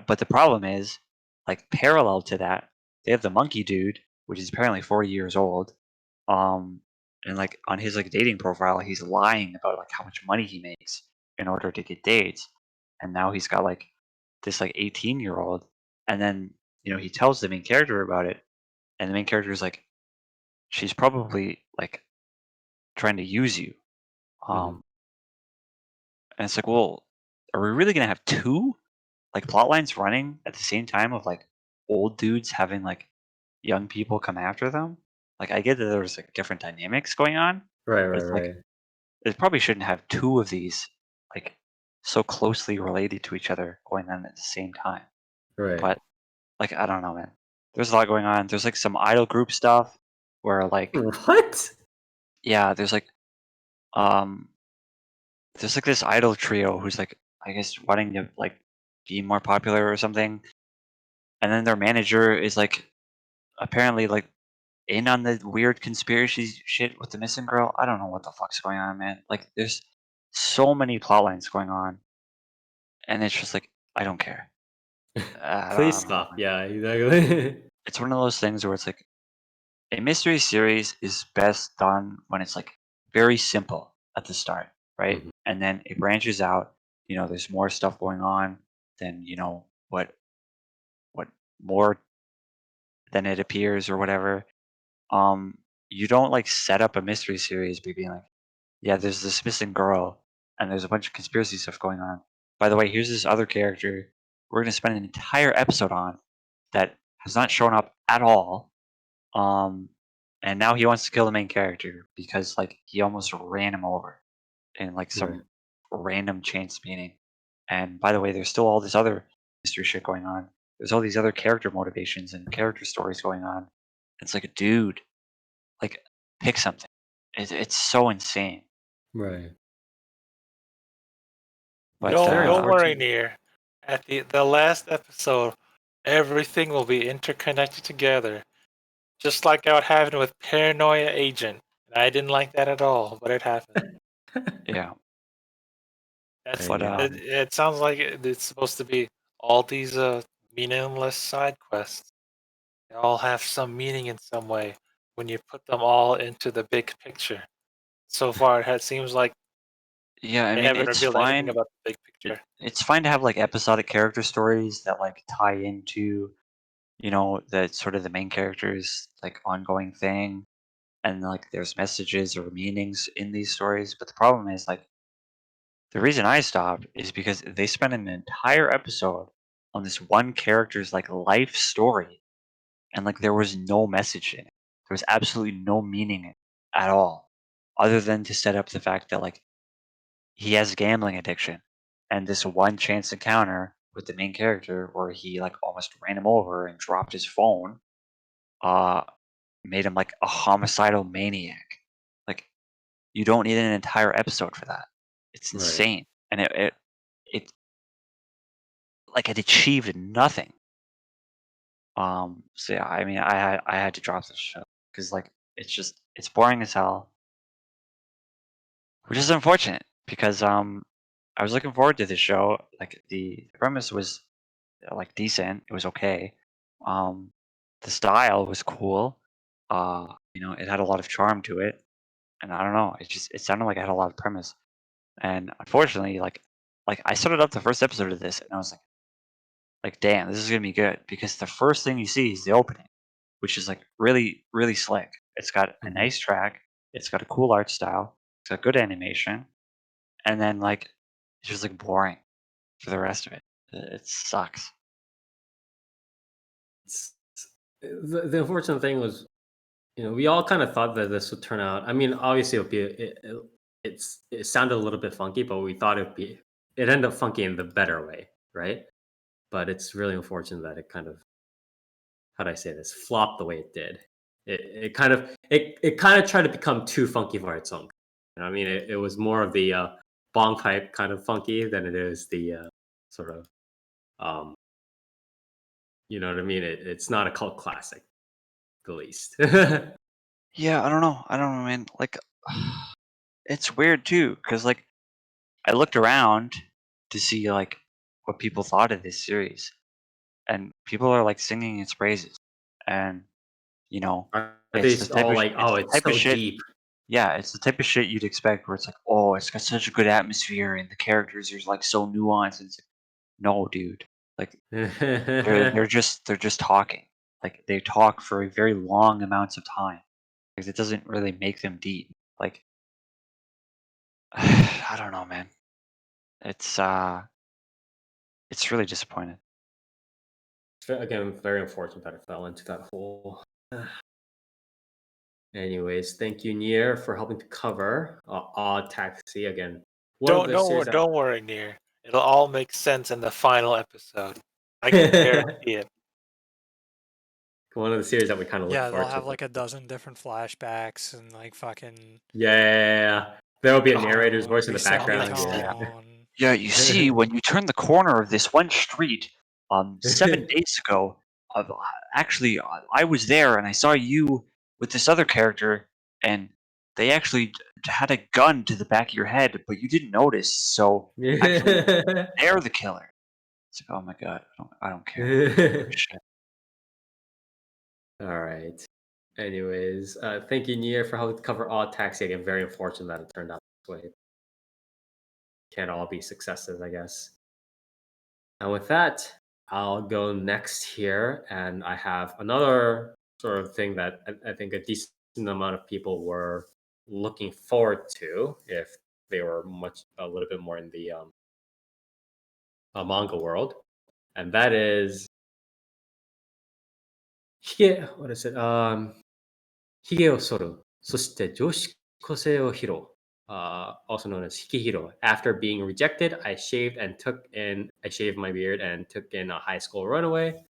B: But the problem is, like parallel to that, they have the monkey dude, which is apparently 40 years old. Um, and like on his like dating profile, he's lying about like how much money he makes in order to get dates. And now he's got like this like 18-year-old, and then he tells the main character about it, and the main character is like, she's probably like trying to use you.
A: Mhm.
B: Um, And it's like, well, are we really gonna have two like plot lines running at the same time of like old dudes having like young people come after them? Like, I get that there's like different dynamics going on,
A: Right,
B: but
A: right,
B: it's like
A: right,
B: it probably shouldn't have two of these like so closely related to each other going on at the same time.
A: right.
B: But like, I don't know, man. There's a lot going on. There's like some idol group stuff where like,
A: What?
B: yeah, um there's like this idol trio who's like, I guess, wanting to like be more popular or something, and then their manager is like apparently like in on the weird conspiracy shit with the missing girl. I don't know what the fuck's going on, man. Like, there's so many plot lines going on, and it's just like, I don't care.
A: Please
B: I don't know,
A: stop.
B: man.
A: Yeah, exactly.
B: It's one of those things where it's like a mystery series is best done when it's like very simple at the start, right?
A: Mhm.
B: And then it branches out. There's more stuff going on than what more than it appears or whatever. Um, you don't like set up a mystery series by being like, yeah, there's this missing girl and there's a bunch of conspiracy stuff going on. By the way, here's this other character we're gonna spend an entire episode on that has not shown up at all. And now he wants to kill the main character because like he almost ran him over in like
A: Right.
B: some random chance meeting. And by the way, there's still all this other mystery shit going on. There's all these other character motivations and character stories going on. It's like, dude, like, pick something. It's so insane.
A: Right.
B: But
A: It's very
D: Don't worry,
A: unfortunate.
D: Near. At the last episode, everything will be interconnected together. Just like how it happened with Paranoia Agent. And I didn't like that at all, but it happened.
B: yeah,
D: That's
B: but
D: it sounds like it's supposed to be all these meaningless side quests. They all have some meaning in some way when you put them all into the big picture. So far, it seems like
B: yeah, I
D: they
B: mean,
D: haven't
B: it's
D: revealed anything
B: fine.
D: about the big picture.
B: It's fine to have like episodic character stories that like tie into the sort of the main character's like ongoing thing, and like there's messages or meanings in these stories. But the problem is like the reason I stopped is because they spent an entire episode on this one character's like life story, and like there was no message in it. There was absolutely no meaning in it at all, other than to set up the fact that like he has a gambling addiction, and this one chance encounter with the main character where he like almost ran him over and dropped his phone, uh, made him like a homicidal maniac. Like, you don't need an entire episode for that. It's
A: Right.
B: insane, and it like it achieved nothing. So yeah, I mean, I had to drop this show because like it's boring as hell, which is unfortunate because I was looking forward to this show. Like the premise was like decent. It was okay. Um, the style was cool. It had a lot of charm to it, and I don't know. It sounded like it had a lot of premise. And unfortunately, like I started up the first episode of this, and I was like, damn, this is gonna be good because the first thing you see is the opening, which is like really really slick. It's got a
A: Mhm.
B: nice track. It's got a cool art style. It's got good animation, and then like it's just like boring for the rest of it. It sucks.
A: It's, the unfortunate thing was, we all kind of thought that this would turn out. I mean, obviously, it sounded a little bit funky, but we thought it ended up funky in the better way, right? But it's really unfortunate that it kind of, how do I say this, flopped the way it did. It kind of tried to become too funky for its own. I mean, it was more of the bong pipe kind of funky than it is the sort of, um, you know what I mean? It's not a cult classic, the least.
B: Yeah, I don't know, man. Like, it's weird too, because like I looked around to see like what people thought of this series, and people are like singing its praises, and you know,
A: Are
B: it's
A: they
B: the type
A: all
B: of
A: like,
B: it's
A: oh,
B: the
A: it's
B: type of
A: so
B: shit.
A: deep?
B: Yeah, it's the type of shit you'd expect where it's like, oh, it's got such a good atmosphere, and the characters are like so nuanced. And it's like, no, dude, like they're just talking. Like they talk for very long amounts of time. Because it doesn't really make them deep. Like, I don't know, man. It's really disappointing.
A: Again, very unfortunate that it fell into that hole. Anyways, thank you, Nier, for helping to cover Odd Taxi again. One of the series that
D: Don't worry, Nier. It'll all make sense in the final episode. I can guarantee it.
A: one of the series that we kind of look
C: Yeah,
A: forward
C: they'll
A: to.
C: have like a dozen different flashbacks and like fucking.
A: Yeah. There will be a narrator's voice in the
C: reset your
A: background. Yeah.
C: tone.
B: Yeah, you see, when you turn the corner of this one street, 7 days ago, actually, I was there and I saw you with this other character, and they actually had a gun to the back of your head, but you didn't notice. So actually, they're the killer. It's like, oh my god, I don't care. Shit.
A: All right. Anyways, thank you, Nier, for helping to cover Odd Taxi again. Very unfortunate that it turned out this way. Can't all be successes, I guess. And with that, I'll go next here, and I have another sort of thing that I think a decent amount of people were looking forward to if they were a little bit more in the manga world, and that is what is it? Hige o Soru, そしてJoshikousei o Hirou, also known as Hikihiro. After being rejected, I shaved my beard and took in a high school runaway,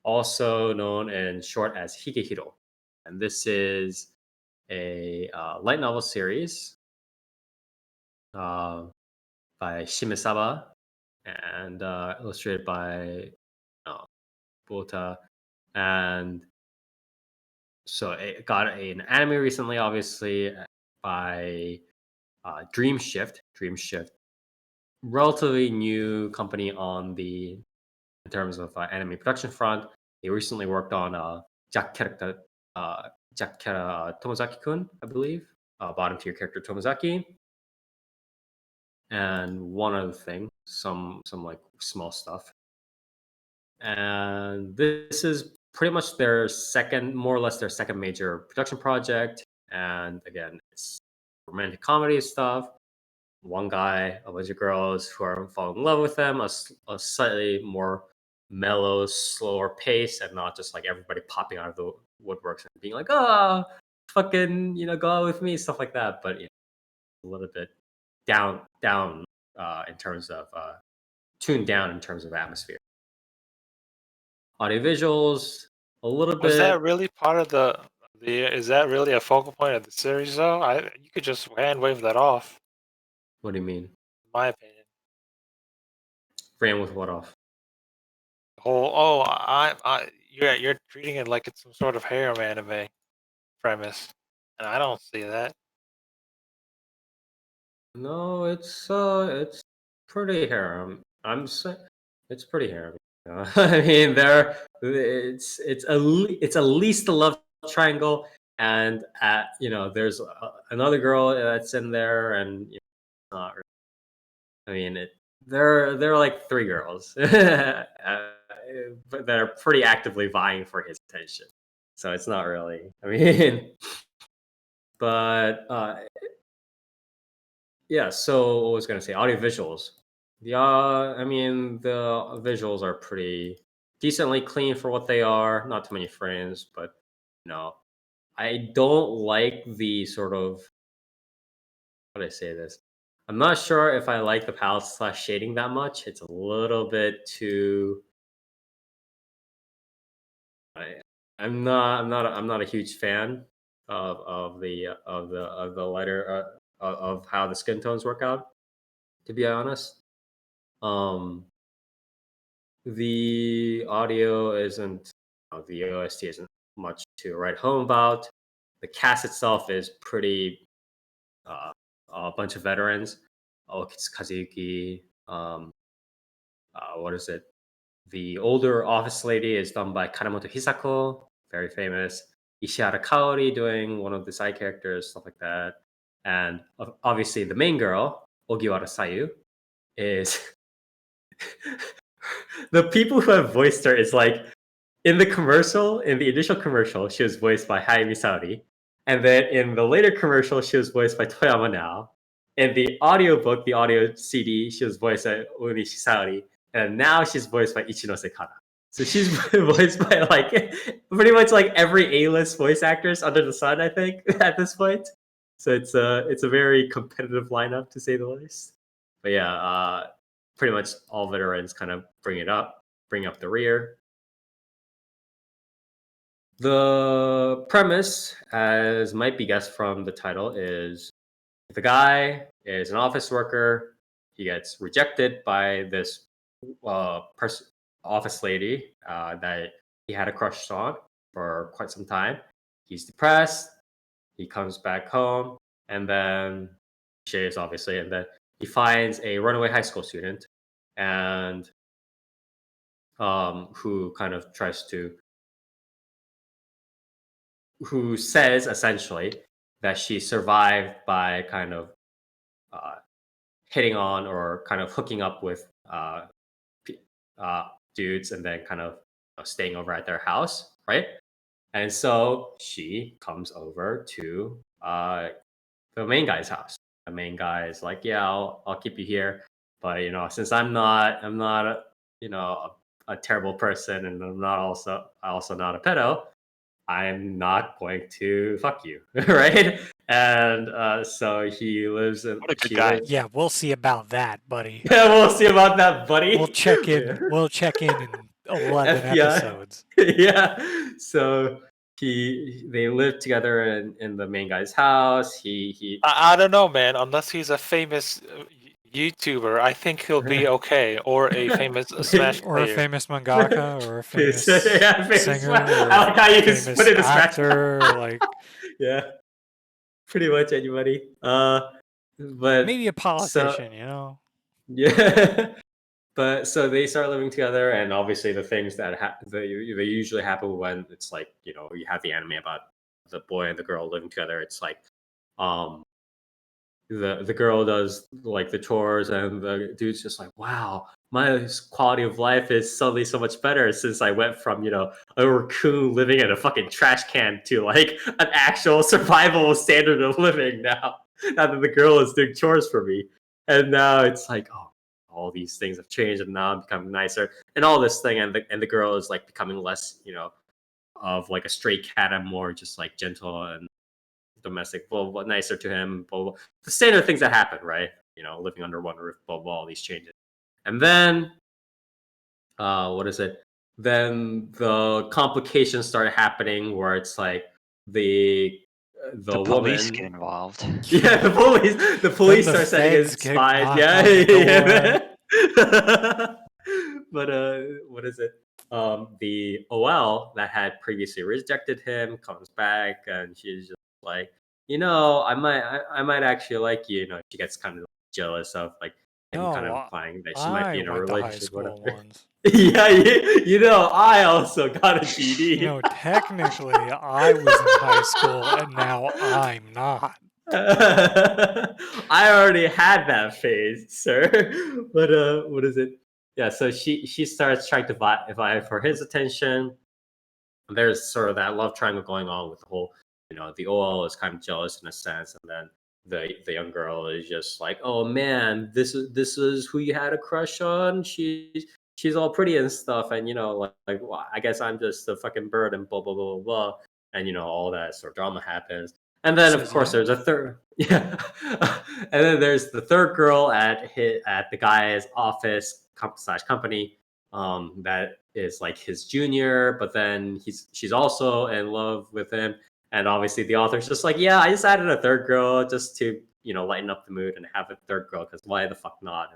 A: also known in short as Higehiro. And this is a light novel series by Shimesaba and illustrated by Bota. And so it got an anime recently, obviously, by Dream Shift, relatively new company in terms of anime production front. They recently worked on Jack character Tomozaki-kun, I believe, bottom tier character Tomozaki, and one other thing, some like small stuff. And this is pretty much more or less their second major production project. And again, it's romantic comedy stuff. One guy, a bunch of girls who are falling in love with them, a slightly more mellow, slower pace, and not just like everybody popping out of the woodworks and being like, "Oh, fucking, go out with me," stuff like that. But a little bit down in terms of tuned down in terms of atmosphere. Audio visuals, a little bit.
D: Was that really part of the? Is that really a focal point of the series, though? You could just hand wave that off.
A: What do you mean?
D: In my opinion.
A: Ran with what off?
D: You're treating it like it's some sort of harem anime premise, and I don't see that.
A: No, it's pretty harem. It's pretty harem. I mean, it's at least a love triangle, and there's another girl that's in there, and not. I mean, they're like three girls, but they're pretty actively vying for his attention. So it's not really. I mean, but yeah. So what was I gonna say? Audio visuals. I mean, the visuals are pretty decently clean for what they are. Not too many frames, but I don't like the sort of, how do I say this? I'm not sure if I like the palette / shading that much. It's a little bit too. I'm not a huge fan of the lighter of how the skin tones work out. To be honest, the audio isn't, the OST isn't much to write home about. The cast itself is pretty, a bunch of veterans. It's Kazuyuki. What is it? The older office lady is done by Kanemoto Hisako, very famous. Ishihara Kaori doing one of the side characters, stuff like that. And obviously the main girl, Ogiwara Sayu, is the people who have voiced her is like, in the initial commercial, she was voiced by Hayami Saori. And then in the later commercial, she was voiced by Toyama Nao. in the audiobook, the audio CD, she was voiced by Uni Shisaori, and now she's voiced by Ichinose Kana. So she's voiced by like pretty much like every A-list voice actress under the sun, I think, at this point. So it's a very competitive lineup to say the least. But yeah, pretty much all veterans kind of bring up the rear. The premise, as might be guessed from the title, is the guy is an office worker. He gets rejected by this office lady that he had a crush on for quite some time. He's depressed. He comes back home, and then shaves, obviously, and then he finds a runaway high school student, and who kind of who says essentially that she survived by kind of hitting on or kind of hooking up with dudes and then kind of staying over at their house, right? And so she comes over to the main guy's house. The main guy is like, "Yeah, I'll keep you here, but since I'm not a terrible person, and I'm also not a pedo, I'm not going to fuck you," right? And so he lives in.
B: What a good guy.
C: Yeah, we'll see about that, buddy.
A: Yeah, we'll see about that, buddy.
C: We'll check in.
A: Yeah.
C: We'll check in 11
A: FBI.
C: episodes.
A: Yeah. So they live together in the main guy's house.
D: I don't know, man. Unless he's a famous YouTuber, I think he'll be okay. Or a famous Smash
C: Or a
D: player.
C: famous mangaka, or a famous
A: famous
C: singer,
A: I like how you just
C: famous
A: put it in Smash.
C: actor, like
A: Yeah, pretty much anybody. But
C: maybe a politician, you know.
A: yeah. But so they start living together, and obviously the things that they usually happen when it's like you have the anime about the boy and the girl living together. It's like, the girl does like the chores, and the dude's just like, "Wow, my quality of life is suddenly so much better since I went from a raccoon living in a fucking trash can to like an actual survival standard of living now. Now that the girl is doing chores for me, and now it's like, oh, all these things have changed, and now I'm becoming nicer, and all this thing, and the girl is like becoming less, of like a stray cat, and more just like gentle and domestic, blah, blah, blah, nicer to him, blah, blah, blah. The standard things that happen, right? Living under one roof, blah, blah, all these changes. And then, what is it? Then the complications start happening where it's like the
B: police
A: woman
B: get involved.
A: Yeah, the police
C: Then the
A: start setting his
C: feds get
A: spies.
C: knocked
A: Yeah,
C: on the
A: yeah. But what is it? The OL that had previously rejected him comes back, and she's just like, I might actually like you. She gets kind of jealous of like him, kind of
C: No,
A: implying that she might be in a
C: went to high
A: relationship,
C: school
A: whatever.
C: once.
A: Yeah, I also got a GD.
C: Technically, I was in high school, and now I'm not.
A: I already had that phase, sir. But what is it? Yeah, so she starts trying to vie for his attention. There's sort of that love triangle going on with the whole, the OL is kind of jealous in a sense, and then the young girl is just like, oh man, this is who you had a crush on. She's all pretty and stuff, and well, I guess I'm just a fucking bird and blah blah blah blah blah, and all that sort of drama happens. And then of course there's a third, yeah, and then there's the third girl at the guy's office / company, that is like his junior, but then she's also in love with him, and obviously the author's just like, yeah, I just added a third girl just to lighten up the mood and have a third girl because why the fuck not?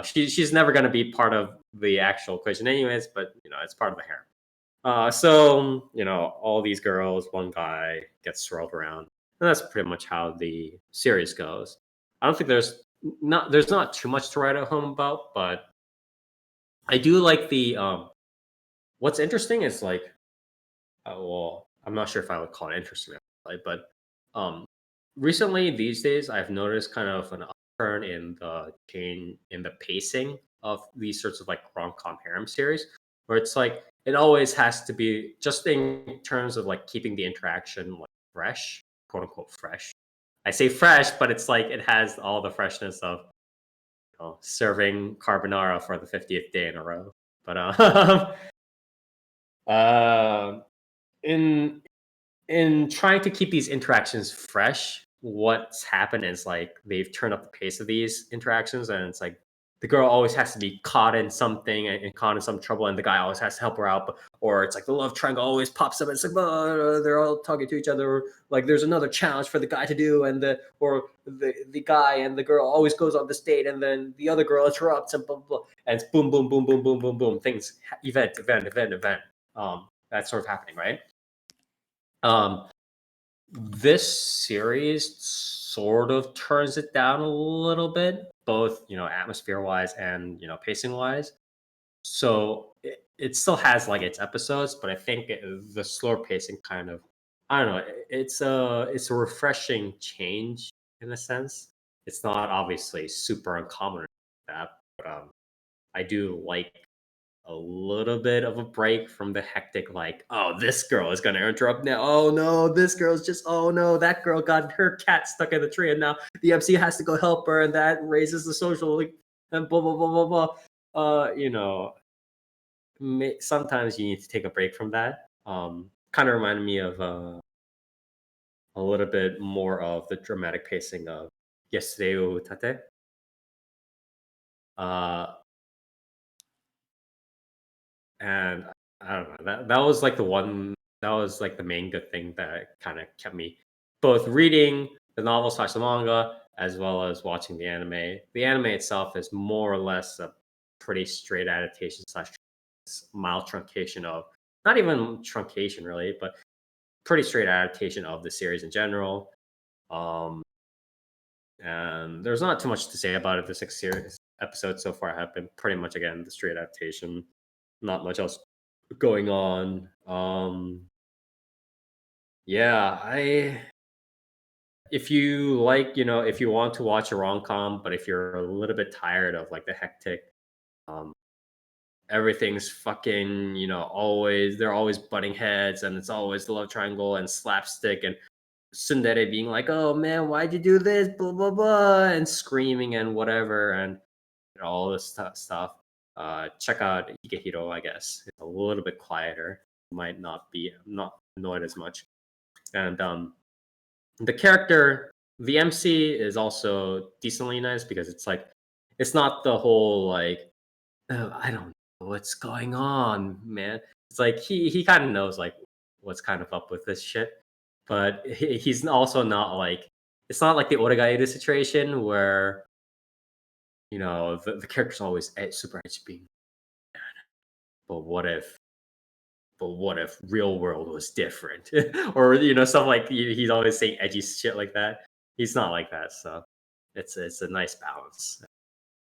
A: She's never going to be part of the actual equation anyways, but it's part of the harem. So all these girls, one guy gets swirled around, and that's pretty much how the series goes. I don't think there's not too much to write at home about, but I do like the what's interesting is like, well, I'm not sure if I would call it interesting, but recently these days I've noticed kind of an upturn in the pacing of these sorts of like rom-com harem series, where it's like it always has to be just in terms of like keeping the interaction like fresh, quote unquote fresh, I say fresh, but it's like it has all the freshness of serving carbonara for the 50th day in a row. But in trying to keep these interactions fresh, what's happened is like they've turned up the pace of these interactions, and it's like the girl always has to be caught in something and caught in some trouble, and the guy always has to help her out. Or it's like the love triangle always pops up, and it's like they're all talking to each other. Or like there's another challenge for the guy to do, and the guy and the girl always goes on this date, and then the other girl interrupts, and blah blah, blah, and it's boom boom boom boom boom boom boom things event. That's sort of happening, right? This series sort of turns it down a little bit, both atmosphere wise and pacing wise. So it still has like its episodes, but I think the slower pacing kind of, I don't know, it's a refreshing change in a sense. It's not obviously super uncommon or that, but I do like a little bit of a break from the hectic, like, oh, this girl is gonna interrupt now. Oh no, this girl's just, oh no, that girl got her cat stuck in the tree, and now the MC has to go help her, and that raises the social, like, and blah blah blah blah blah. Sometimes you need to take a break from that. Kind of reminded me of a little bit more of the dramatic pacing of Yesterday Utate. And I don't know, that was like the main good thing that kind of kept me both reading the novel / the manga as well as watching the anime. The anime itself is more or less a pretty straight adaptation / mild truncation of, not even truncation really, but pretty straight adaptation of the series in general. And there's not too much to say about it. The 6 series episodes so far have been pretty much, again, the straight adaptation. Not much else going on. Yeah, if you like, if you want to watch a rom-com, but if you're a little bit tired of like the hectic, everything's fucking, they're always butting heads, and it's always the love triangle and slapstick, and tsundere being like, oh man, why'd you do this, blah blah blah, and screaming and whatever, and all this stuff. Check out Higehiro, I guess. It's a little bit quieter. Might not be, I'm not annoyed as much. And the character, the MC, is also decently nice, because it's like, it's not the whole like, oh, I don't know what's going on, man. It's like he kind of knows like what's kind of up with this shit, but he's also not like, it's not like the Oregairu situation where the character's always super edgy, being, but what if real world was different? Or stuff like, he's always saying edgy shit like that. He's not like that, so it's a nice balance.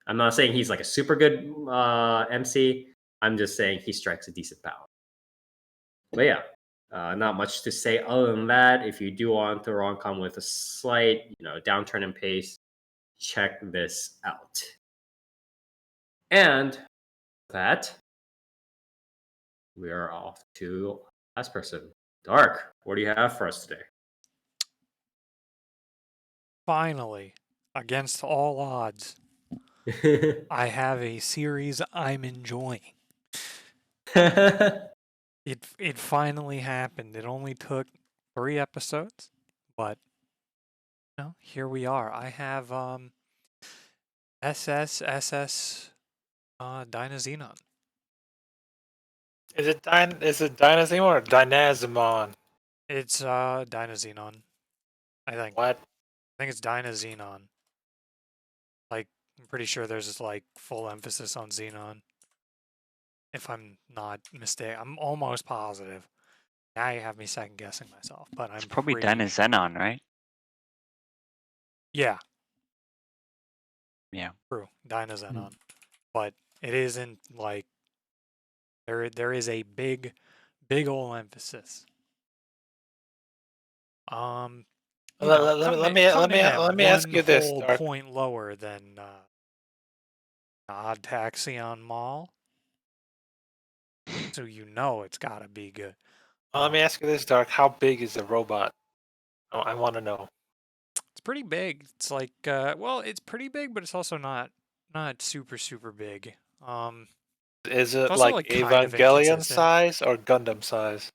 A: I'm not saying he's like a super good MC. I'm just saying he strikes a decent balance. But yeah, not much to say other than that. If you do want a rom-com with a slight downturn in pace, check this out. And that, we are off to last person. Dark, what do you have for us today?
C: Finally, against all odds, I have a series I'm enjoying. It finally happened. It only took 3 episodes, but here we are. I have SSSS.Dynazenon.
D: Is it Dynazenon or Dynazenon?
C: It's Dynazenon, I think.
D: What?
C: I think it's Dynazenon. Like, I'm pretty sure there's this like full emphasis on Xenon. If I'm not mistaken, I'm almost positive. Now you have me second guessing myself, but
B: It's
C: I'm
B: probably
C: pretty
B: Dynazenon, right?
C: Yeah.
B: Yeah.
C: True, Dynazenon. But it isn't like there is a big ol' emphasis.
D: Let me ask you this,
C: whole
D: Dark.
C: point lower than Odd Taxi on Mall. So it's gotta be good.
D: Let me ask you this, Dark. How big is the robot? Oh, I want to know.
C: It's pretty big. It's like well, it's pretty big, but it's also not super big.
D: Is
C: It's
D: it
C: also
D: like
C: like kind of
D: Evangelion
C: inconsistent.
D: size or Gundam size?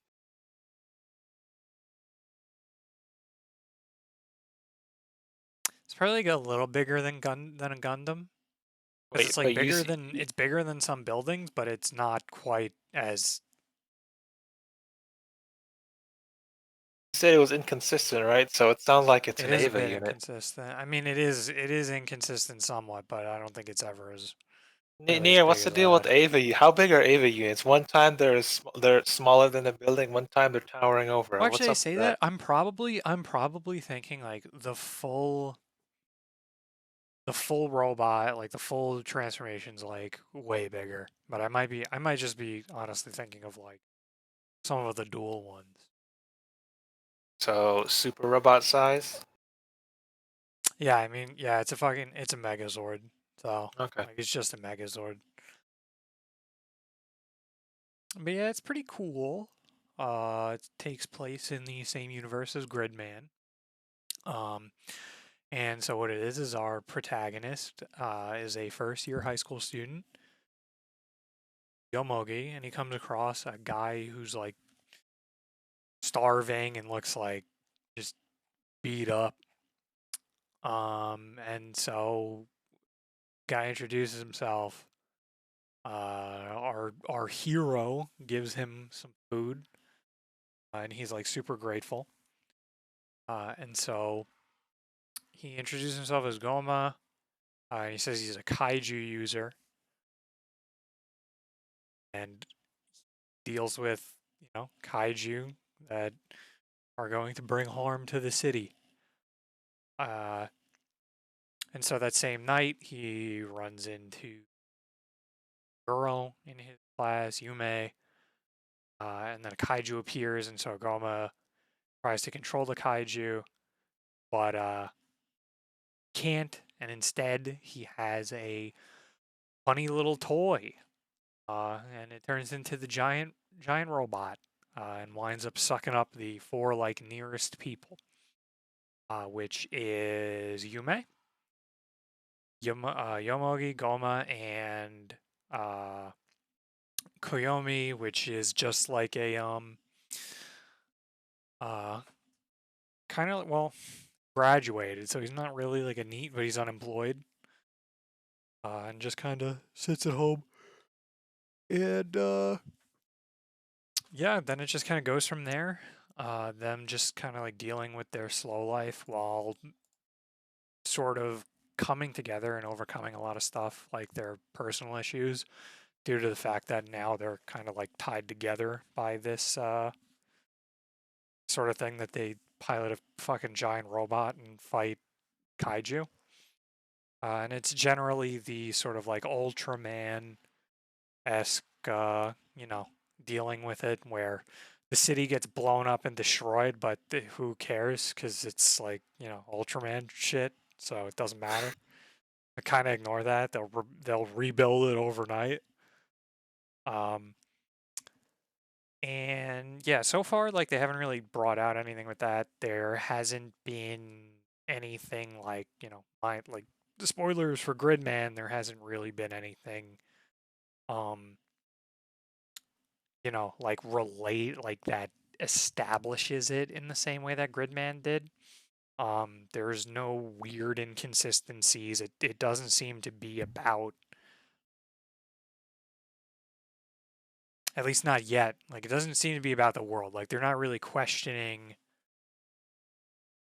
C: It's probably like a little bigger than a Gundam. Because it's like
D: but
C: bigger than it's bigger than some buildings, but it's not quite as.
D: you said it was inconsistent, right? So it sounds like it's
C: It
D: an
C: is a
D: Ava
C: bit
D: unit.
C: inconsistent. I mean, it is inconsistent somewhat, but I don't think it's ever as.
D: Nia, what's the deal with Ava? How big are Ava units? One time they're smaller than a building. One time they're towering over.
C: Well,
D: What's
C: actually, I
D: up
C: say
D: with
C: that I'm probably thinking like the full robot, like the full transformation's like way bigger. But I might just be honestly thinking of like some of the dual ones.
D: So super robot size.
C: Yeah, I mean, yeah, it's a Megazord. So
D: Okay.
C: like it's just a Megazord. But yeah, it's pretty cool. It takes place in the same universe as Gridman. And so what it is our protagonist is a first-year high school student, Yomogi, and he comes across a guy who's like starving and looks like just beat up. And so guy introduces himself. Our hero gives him some food, and he's like super grateful. And so he introduces himself as Goma. He says he's a kaiju user and deals with, kaiju that are going to bring harm to the city. And so that same night, he runs into a girl in his class, Yume, and then a kaiju appears, and so Goma tries to control the kaiju, but can't, and instead he has a funny little toy, and it turns into the giant robot, and winds up sucking up the four like nearest people, which is Yume, Yomogi, Goma, and Koyomi, which is just like a kind of, well, graduated, so he's not really like a NEET, but he's unemployed, and just kind of sits at home, and yeah, then it just kind of goes from there. Them just kind of like dealing with their slow life while sort of coming together and overcoming a lot of stuff, like their personal issues, due to the fact that now they're kind of like tied together by this sort of thing that they pilot a fucking giant robot and fight kaiju. And it's generally the sort of like Ultraman esque, dealing with it, where the city gets blown up and destroyed, but who cares? Because it's like, Ultraman shit, so it doesn't matter. I kind of ignore that. They'll rebuild it overnight. And yeah, so far, like, they haven't really brought out anything with that. There hasn't been anything like, like the spoilers for Gridman. There hasn't really been anything, like that establishes it in the same way that Gridman did. There's no weird inconsistencies. It doesn't seem to be about, at least not yet. Like, it doesn't seem to be about the world. Like, they're not really questioning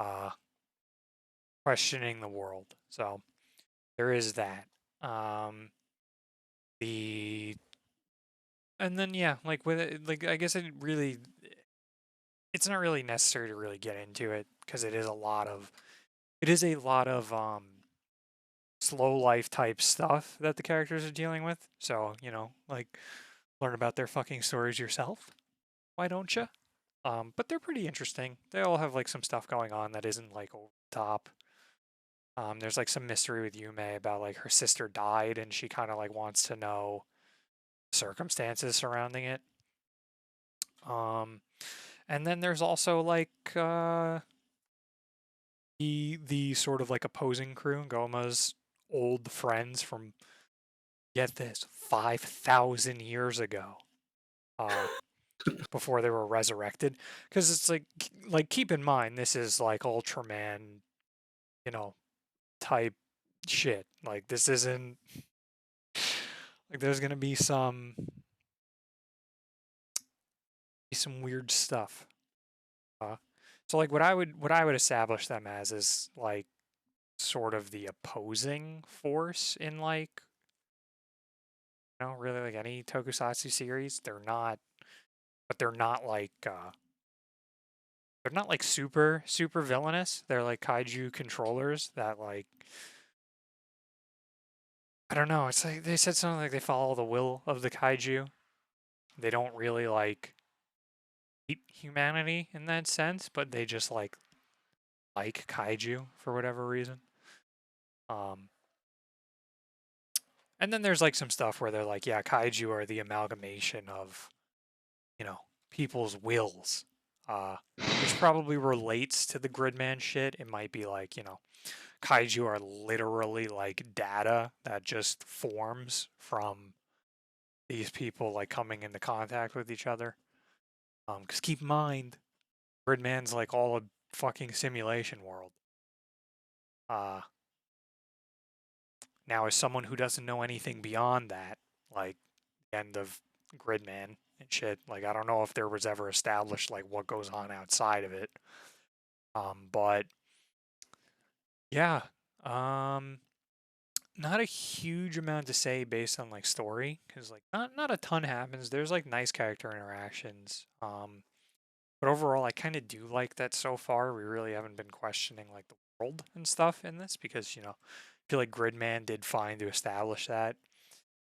C: the world. So there is that. And then yeah, like with it, like I guess it's not really necessary to really get into it because it is a lot of slow life type stuff that the characters are dealing with. So, like, learn about their fucking stories yourself. Why don't you? But they're pretty interesting. They all have like some stuff going on that isn't like over the top. There's like some mystery with Yume about like her sister died and she kind of like wants to know circumstances surrounding it. And then there's also like the the sort of like opposing crew, Goma's old friends from, get this, 5,000 years ago, before they were resurrected. Because it's like keep in mind, this is like Ultraman, type shit. Like this isn't like there's gonna be some weird stuff. So like what I would establish them as is like sort of the opposing force in like really like any tokusatsu series. They're not like they're not like super villainous. They're like kaiju controllers that like I don't know. It's like they said something like they follow the will of the kaiju. They don't really like hate humanity in that sense, but they just like kaiju for whatever reason. And then there's like some stuff where they're like, yeah, kaiju are the amalgamation of, people's wills. Which probably relates to the Gridman shit. It might be like, kaiju are literally like data that just forms from these people like coming into contact with each other. Because keep in mind, Gridman's like all a fucking simulation world. Now, as someone who doesn't know anything beyond that, like the end of Gridman and shit, like I don't know if there was ever established like what goes on outside of it. But yeah, not a huge amount to say based on like story, because like not a ton happens. There's like nice character interactions. But overall, I kind of do like that so far. We really haven't been questioning like the world and stuff in this because I feel like Gridman did fine to establish that.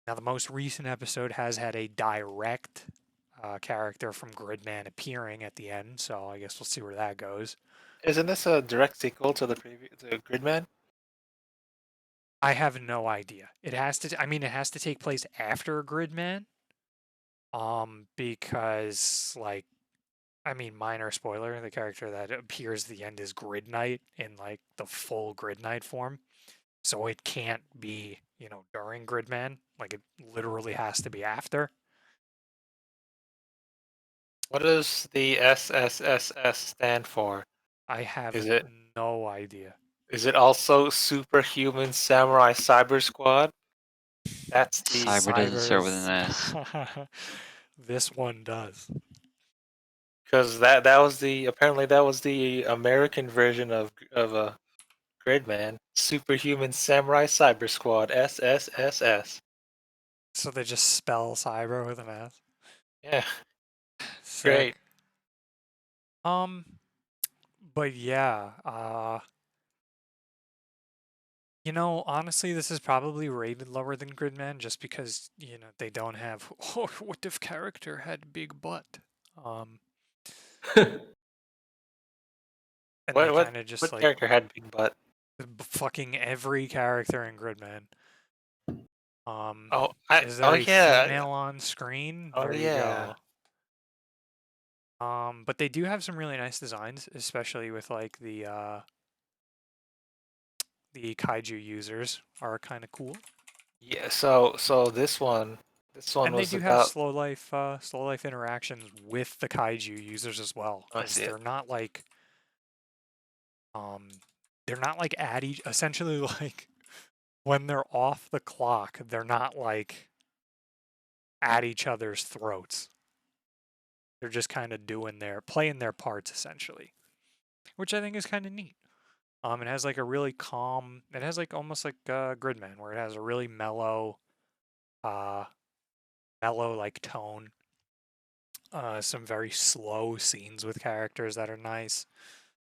C: Now, the most recent episode has had a direct character from Gridman appearing at the end, so I guess we'll see where that goes.
D: Isn't this a direct sequel to the Gridman?
C: I have no idea. It has to. I mean, it has to take place after Gridman. Because like, I mean, minor spoiler: the character that appears at the end is Grid Knight in like the full Grid Knight form. So it can't be, during Gridman. Like it literally has to be after.
D: What does the SSSS stand for?
C: I have
D: Is it
C: no idea.
D: is it also Superhuman Samurai Cyber Squad? That's the
B: Cyber doesn't start with an S.
C: This one does.
D: because that was the American version of a Gridman. Superhuman Samurai Cyber Squad, SSSS.
C: So they just spell cyber with an S.
D: Yeah,
C: Sick.
D: great.
C: But yeah, honestly, this is probably rated lower than Gridman just because, they don't have, oh, what if character had big butt? And they
D: What
C: kind of just
D: what
C: like
D: character had big butt?
C: fucking every character in Gridman.
D: Oh,
C: Is there a
D: yeah.
C: female on screen?
D: Oh
C: There you
D: yeah.
C: go. But they do have some really nice designs, especially with like the kaiju users are kind of cool.
D: Yeah. So this one
C: And they
D: was
C: do have
D: about.
C: slow life interactions with the kaiju users as well,
D: I
C: because
D: see it.
C: they're not like at each essentially like when they're off the clock, they're not like at each other's throats. They're just kind of playing their parts essentially, which I think is kind of neat. It has like a really calm. It has like almost like Gridman, where it has a really mellow like tone. Some very slow scenes with characters that are nice.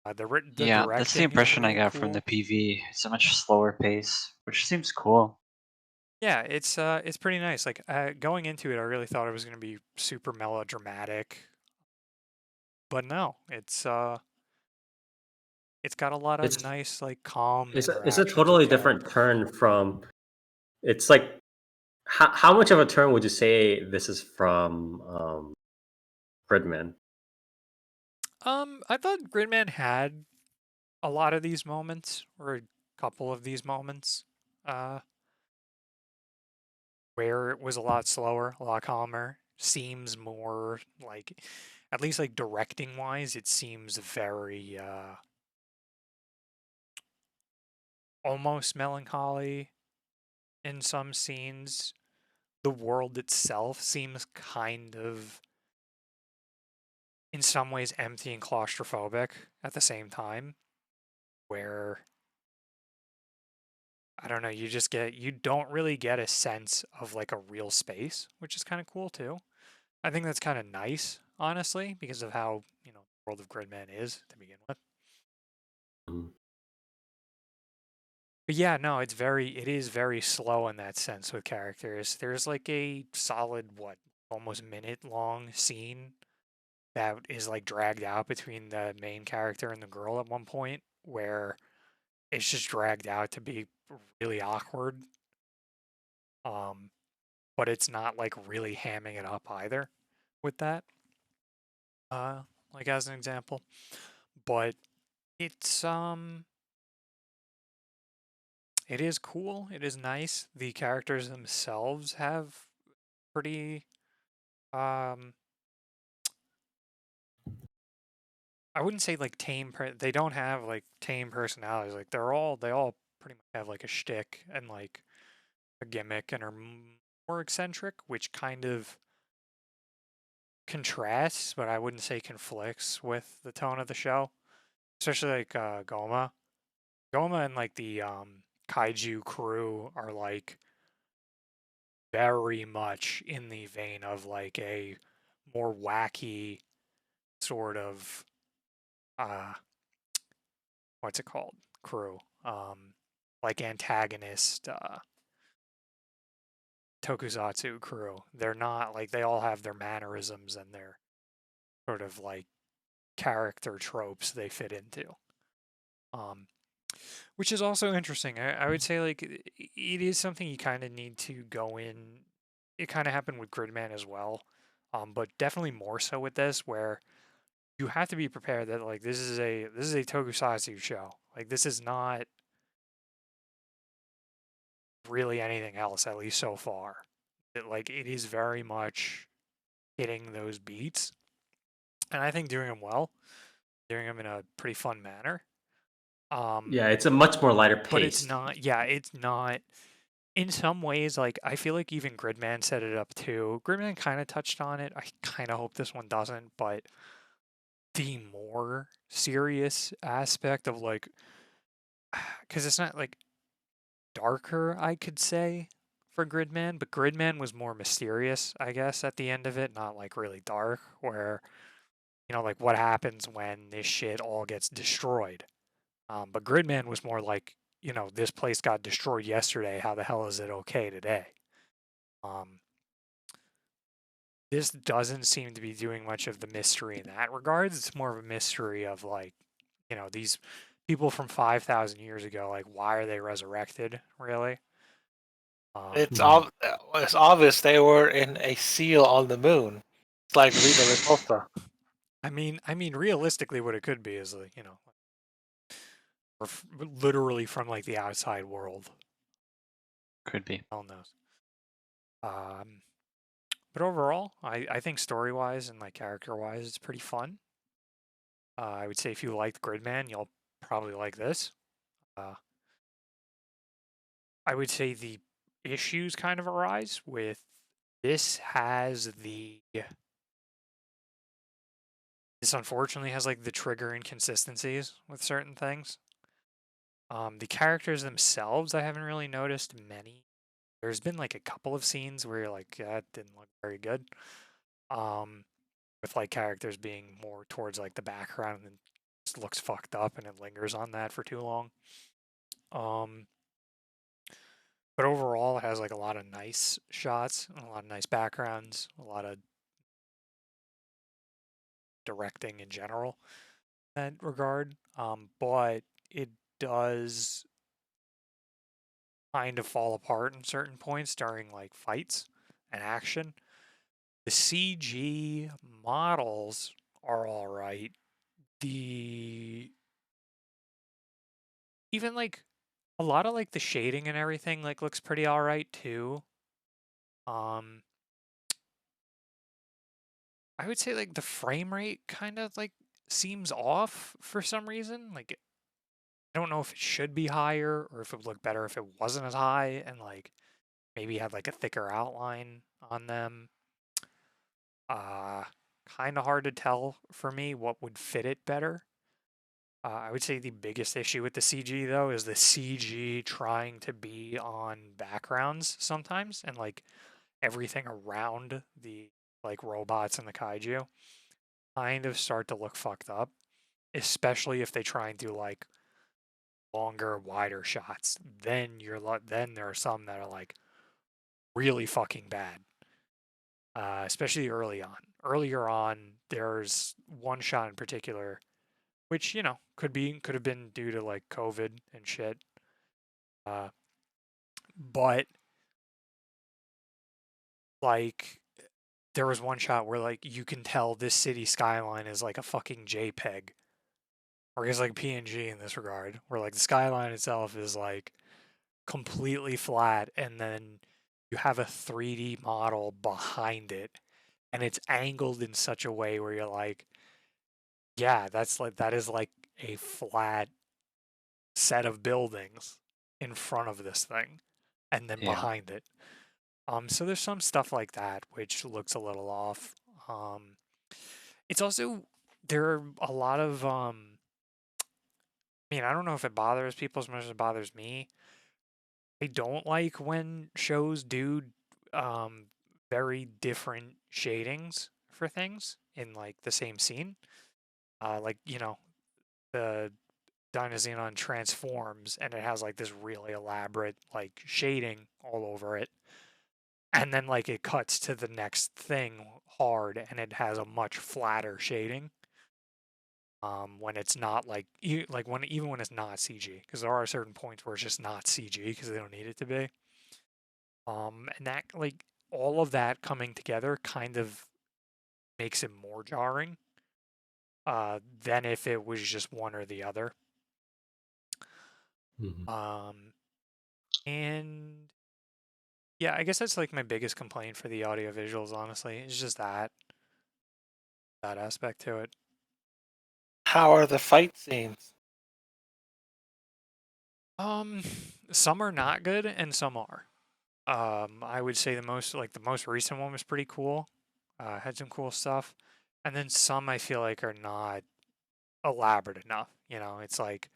C: The
B: Yeah, that's the
C: directing is
B: impression I
C: really
B: got from
C: cool.
B: the PV. It's a much slower pace, which seems cool.
C: Yeah, it's pretty nice. Like going into it, I really thought it was going to be super melodramatic, but no, it's got a lot of
A: It's
C: nice like calm
A: it's
C: interactions
A: a
C: with
A: totally different
C: characters.
A: turn from. It's like how much of a turn would you say this is from Gridman?
C: I thought Gridman had a lot of these moments, or a couple of these moments, where it was a lot slower, a lot calmer, seems more like, at least like directing wise, it seems very almost melancholy in some scenes. The world itself seems kind of, in some ways, empty and claustrophobic at the same time, where I don't know, you don't really get a sense of like a real space, which is kind of cool too. I think that's kind of nice, honestly, because of how, the world of Gridman is to begin with.
A: Mhm.
C: But yeah, no, it is very slow in that sense with characters. There's like a solid, almost minute long scene that is like dragged out between the main character and the girl at one point, where it's just dragged out to be really awkward. But it's not like really hamming it up either with that. Like as an example. But it's it is cool. It is nice. The characters themselves have pretty um I wouldn't say like they don't have like tame personalities. Like they all pretty much have like a shtick and like a gimmick and are more eccentric, which kind of contrasts, but I wouldn't say conflicts with the tone of the show. Especially like Goma. Goma and like the kaiju crew are like very much in the vein of like a more wacky sort of uh what's it called? Crew. Like antagonist tokusatsu crew. They're not like, they all have their mannerisms and their sort of like character tropes they fit into. Which is also interesting. I would say like it is something you kind of need to go in. It kind of happened with Gridman as well, but definitely more so with this, where you have to be prepared that like this is a tokusatsu show. Like this is not really anything else, at least so far. It is very much hitting those beats, and I think doing them well, doing them in a pretty fun manner.
A: Yeah, it's a much more lighter
C: But it's
A: pace.
C: not. Yeah, it's not. In some ways, like I feel like even Gridman set it up too. Gridman kind of touched on it. I kind of hope this one doesn't, but the more serious aspect of like, because it's not like darker, I could say, for Gridman, but Gridman was more mysterious, I guess, at the end of it, not like really dark, where, like what happens when this shit all gets destroyed. But Gridman was more like, this place got destroyed yesterday. How the hell is it okay today? This doesn't seem to be doing much of the mystery in that regards. It's more of a mystery of like, these people from 5,000 years ago, like why are they resurrected, really?
D: It's obvious they were in a seal on the moon. It's like Rita Repulsa.
C: I mean, realistically, what it could be is like, or literally from like the outside world.
B: Could be.
C: Hell knows. But overall, I think story wise and like character wise, it's pretty fun. I would say if you liked Gridman, you'll probably like this. I would say the issues kind of arise with this this unfortunately has like the trigger inconsistencies with certain things. The characters themselves, I haven't really noticed many. There's been like a couple of scenes where you're like, that didn't look very good. With like characters being more towards like the background and just looks fucked up and it lingers on that for too long. But overall, it has like a lot of nice shots, a lot of nice backgrounds, a lot of directing in general in that regard. But it does kind of fall apart in certain points during like fights and action. The CG models are all right. The even like a lot of like the shading and everything like looks pretty all right too. I would say like the frame rate kind of like seems off for some reason. Like I don't know if it should be higher or if it would look better if it wasn't as high and like maybe had like a thicker outline on them. Kind of hard to tell for me what would fit it better. I would say the biggest issue with the CG though is the CG trying to be on backgrounds sometimes and like everything around the like robots and the kaiju kind of start to look fucked up, especially if they try and do like longer, wider shots. Then then there are some that are like really fucking bad. Especially early on. Earlier on, there's one shot in particular, which could have been due to like COVID and shit. But like there was one shot where like you can tell this city skyline is like a fucking JPEG, or I guess like PNG in this regard, where like the skyline itself is like completely flat, and then you have a 3D model behind it, and it's angled in such a way where you're like, yeah, that is like a flat set of buildings in front of this thing, and then
B: Yeah.
C: behind it. So there's some stuff like that which looks a little off. It's also there are a lot of I mean, I don't know if it bothers people as much as it bothers me. I don't like when shows do very different shadings for things in like the same scene. Like, the Dynazenon transforms and it has like this really elaborate like shading all over it. And then like it cuts to the next thing hard and it has a much flatter shading. When it's not like even when it's not CG, because there are certain points where it's just not CG because they don't need it to be. And that like all of that coming together kind of makes it more jarring than if it was just one or the other. And yeah, I guess that's like my biggest complaint for the audio visuals, honestly. It's just that aspect to it.
D: How are the fight scenes?
C: Some are not good and some are. I would say the most recent one was pretty cool. Had some cool stuff. And then some I feel like are not elaborate enough. It's like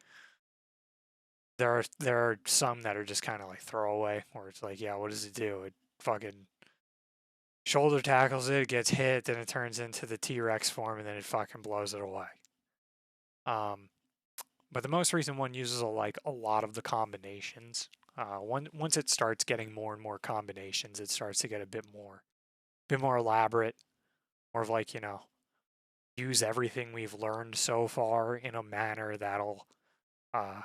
C: there are some that are just kind of like throwaway where it's like, yeah, what does it do? It fucking shoulder tackles it, gets hit, then it turns into the T-Rex form, and then it fucking blows it away. But the most recent one uses a lot of the combinations. Once it starts getting more and more combinations, it starts to get a bit more elaborate, more of like, use everything we've learned so far in a manner that'll kind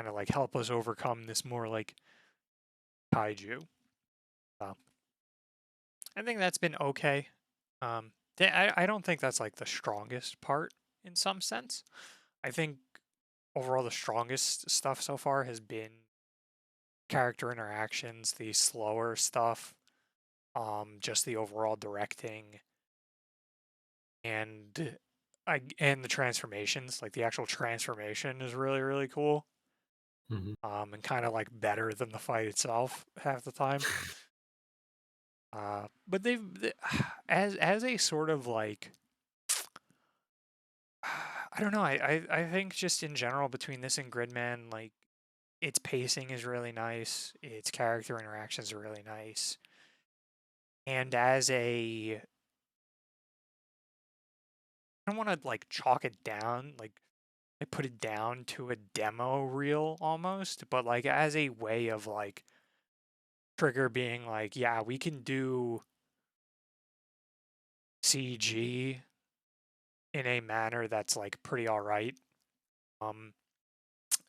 C: of like help us overcome this more like kaiju. I think that's been okay. I don't think that's like the strongest part in some sense. I think overall the strongest stuff so far has been character interactions, the slower stuff, just the overall directing, and the transformations. Like the actual transformation is really really cool, and kind of like better than the fight itself half the time. But as a sort of like, I don't know. I think just in general between this and Gridman, like its pacing is really nice. Its character interactions are really nice. And as a, I don't want to like chalk it down, like I put it down to a demo reel almost, but like as a way of like Trigger being like, yeah, we can do CG in a manner that's like pretty all right.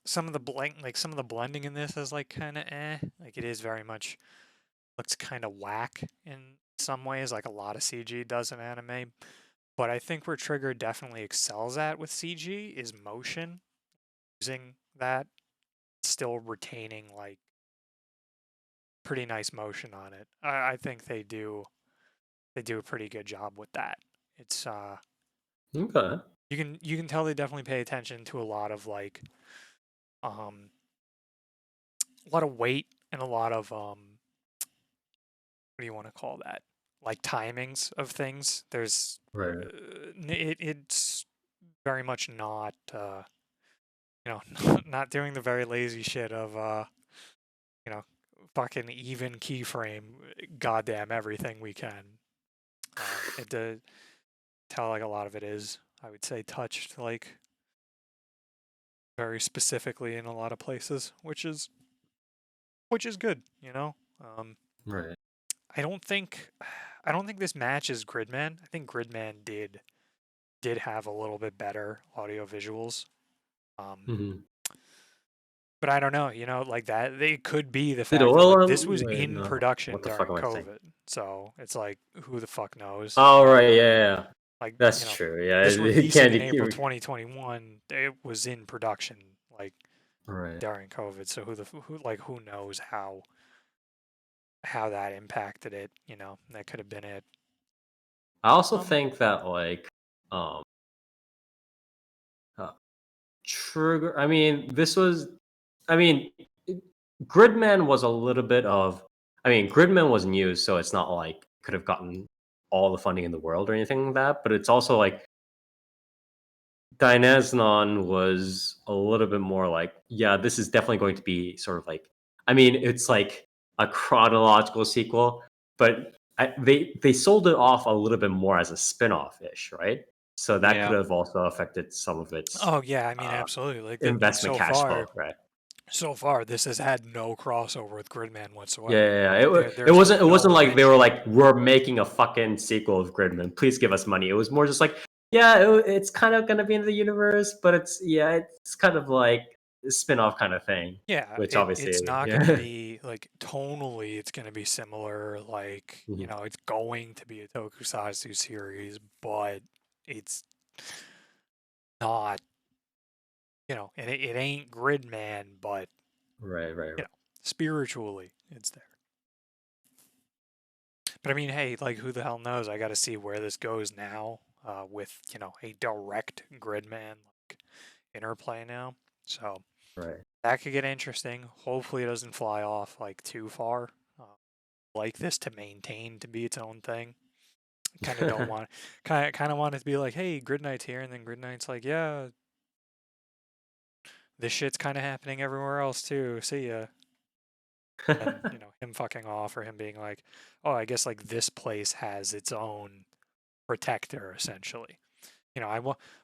C: Some of the blending in this is like kind of like it is very much looks kind of whack in some ways, like a lot of CG does in anime. But I think where Trigger definitely excels at with CG is motion. using that, still retaining like pretty nice motion on it. I think they do a pretty good job with that. It's
A: Okay.
C: you can tell they definitely pay attention to a lot of like a lot of weight and a lot of what do you want to call that? Like timings of things. There's
A: Right.
C: it's very much not not doing the very lazy shit of fucking even keyframe goddamn everything we can. It did tell like a lot of it is, I would say, touched like very specifically in a lot of places, which is good,
A: Right.
C: I don't think this matches Gridman. I think Gridman did have a little bit better audio visuals.
A: Mhm.
C: But I don't know, like that. They could be the
A: Did
C: fact that like,
A: Oil
C: this was
A: wait,
C: in
A: no.
C: production
A: What the fuck
C: during
A: am I saying?
C: COVID, so it's like who the fuck knows?
A: Oh right, yeah.
C: Like
A: That's true. Yeah,
C: this
A: it
C: releasing
A: can't.
C: in April 2021, it was in production like
A: Right.
C: during COVID. So who knows how that impacted it? That could have been it.
A: I also think that like um Trigger. I mean, this was. I mean, Gridman was a little bit of. I mean, Gridman was new, so it's not like could have gotten all the funding in the world or anything like that. But it's also like Dynazenon was a little bit more like, yeah, this is definitely going to be sort of like. I mean, it's like a chronological sequel, but they sold it off a little bit more as a spin-off ish, right? So that could
B: Yeah.
A: have also affected some of its
C: Oh yeah, I mean absolutely. Like
A: investment cash flow, right?
C: So far, this has had no crossover with Gridman whatsoever.
A: Yeah. It
C: There's
A: wasn't. It
C: no
A: wasn't like they were
C: mention.
A: like, we're making a fucking sequel of Gridman. Please give us money. It was more just like, yeah, it's kind of gonna be in the universe, but it's kind of like a spin-off kind of thing.
C: Yeah,
A: Which obviously,
C: it's not going to
A: yeah.
C: be like tonally. It's going to be similar. Like
A: Mhm.
C: it's going to be a Tokusatsu series, but it's not. And it ain't Gridman, but
A: Right.
C: spiritually, it's there. But I mean, hey, like who the hell knows? I got to see where this goes now with a direct Gridman like interplay now. So
A: Right.
C: that could get interesting. Hopefully, it doesn't fly off like too far. Like this to maintain to be its own thing. Kind of don't want, kind of want it to be like, hey, Grid Knight's here, and then Grid Knight's like, yeah, this shit's kind of happening everywhere else too. See ya. And him fucking off, or him being like, oh, I guess like this place has its own protector essentially.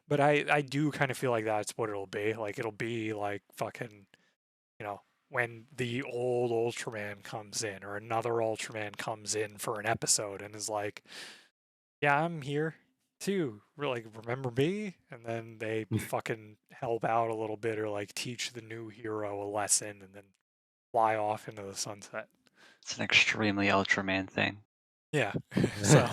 C: But I do kind of feel like that's what it'll be. Like it'll be like fucking, when the old Ultraman comes in or another Ultraman comes in for an episode and is like, yeah, I'm here too. Like, remember me? And then they fucking help out a little bit or like teach the new hero a lesson and then fly off into the sunset.
B: It's an extremely Ultraman thing.
C: Yeah. So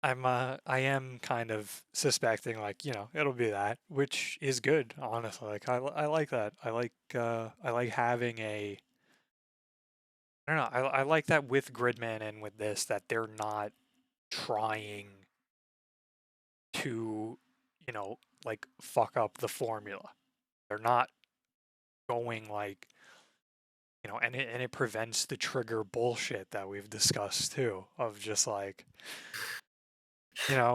C: I am kind of suspecting like, it'll be that, which is good, honestly. Like I like that. I like having a I don't know. I like that with Gridman and with this that they're not trying to, like fuck up the formula. They're not going like, and it prevents the trigger bullshit that we've discussed too of just like,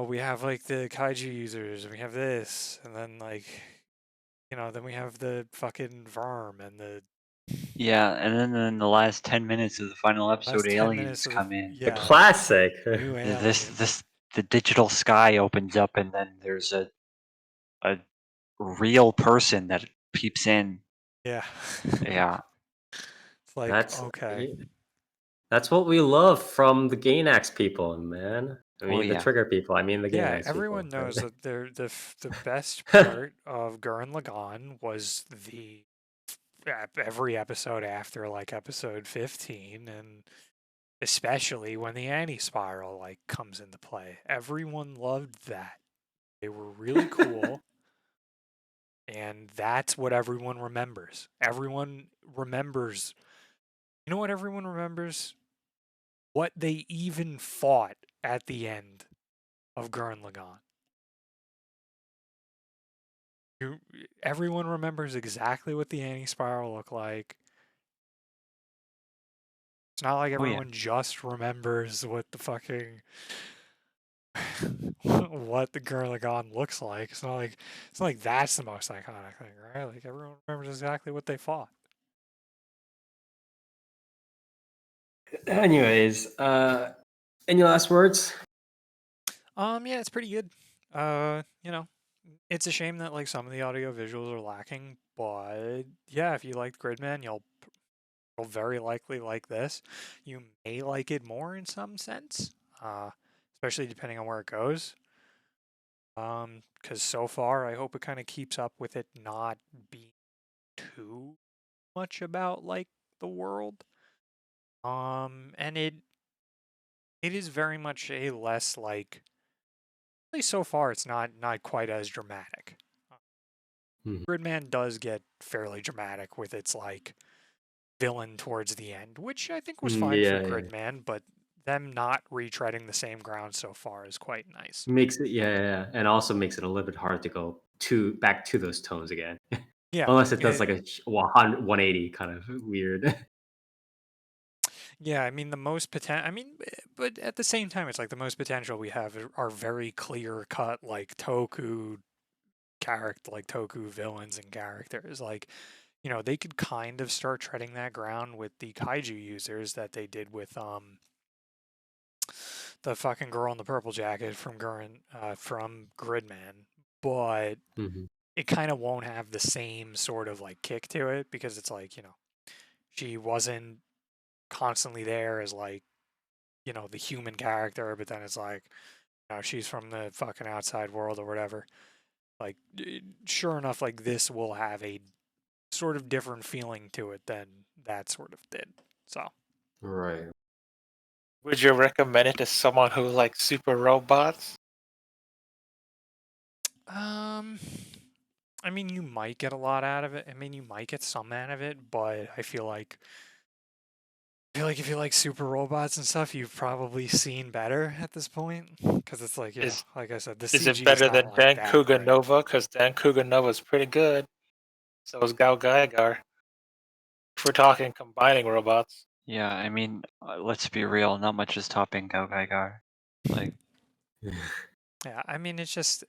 C: we have like the kaiju users and we have this and then like, then we have the fucking Verm and the
B: Yeah, and then in the last 10 minutes of the final episode,
C: last 10
B: aliens
C: minutes of
B: come in.
A: The
C: yeah,
A: classic.
C: new aliens.
B: The digital sky opens up, and then there's a real person that peeps in.
C: Yeah.
B: Yeah,
C: It's like,
A: That's
C: okay.
A: that's what we love from the Gainax people, man. I mean, the
B: yeah.
A: Trigger people. I mean, the
C: Yeah,
A: Gainax
C: everyone
A: people.
C: knows
A: Right?
C: that the best part of Gurren Lagann was the every episode after like episode 15 and especially when the anti-spiral like comes into play. Everyone loved that. They were really cool. And that's what everyone remembers. Everyone remembers. You know what everyone remembers? What they even fought at the end of Gurren Lagann. Everyone remembers exactly what the anti-spiral looked like. It's not like
B: Oh, yeah.
C: everyone just remembers what the fucking what the Gurren Lagann looks like. It's not like that's the most iconic thing, right? Like everyone remembers exactly what they fought.
A: Anyways, any last words?
C: Yeah, it's pretty good. You know, it's a shame that like some of the audio visuals are lacking, but yeah, if you liked Gridman, you'll very likely like this. You may like it more in some sense, especially depending on where it goes. Because so far, I hope it kind of keeps up with it not being too much about like the world. And it is very much a less like. At least so far, it's not quite as dramatic.
A: Mhm.
C: Gridman does get fairly dramatic with its like villain towards the end, which I think was fine for
A: Yeah,
C: Gridman, but them not retreading the same ground so far is quite nice.
A: makes it and also makes it a little bit hard to go back to those tones again,
C: Yeah,
A: unless it does like a 180 kind of weird.
C: yeah. I mean, the most potential. I mean, but at the same time, it's like the most potential we have are very clear cut, like Toku character, like Toku villains and characters. Like, you know, they could kind of start treading that ground with the kaiju users that they did with the fucking girl in the purple jacket from Gridman, but
A: Mhm.
C: it kind of won't have the same sort of like kick to it because it's like, you know, she wasn't constantly there as like, you know, the human character, but then it's like, you know, she's from the fucking outside world or whatever. Like, sure enough, like this will have a sort of different feeling to it than that sort of did. So,
A: Right.
D: Would you recommend it to someone who likes super robots?
C: um, I mean, you might get a lot out of it. I mean, you might get some out of it, but I feel like if you like super robots and stuff, you've probably seen better at this point. Because it's like, you know,
D: Is
C: like I said, the
D: is it
C: CG is
D: better than
C: not like
D: Dan
C: that
D: Kuga
C: great.
D: Nova? Because Dan Kuga Nova is pretty good. So is Gao Gaigar. If we're talking combining robots.
B: Yeah, I mean, let's be real. Not much is topping Gaigar. Like,
C: Yeah, I mean, it's just.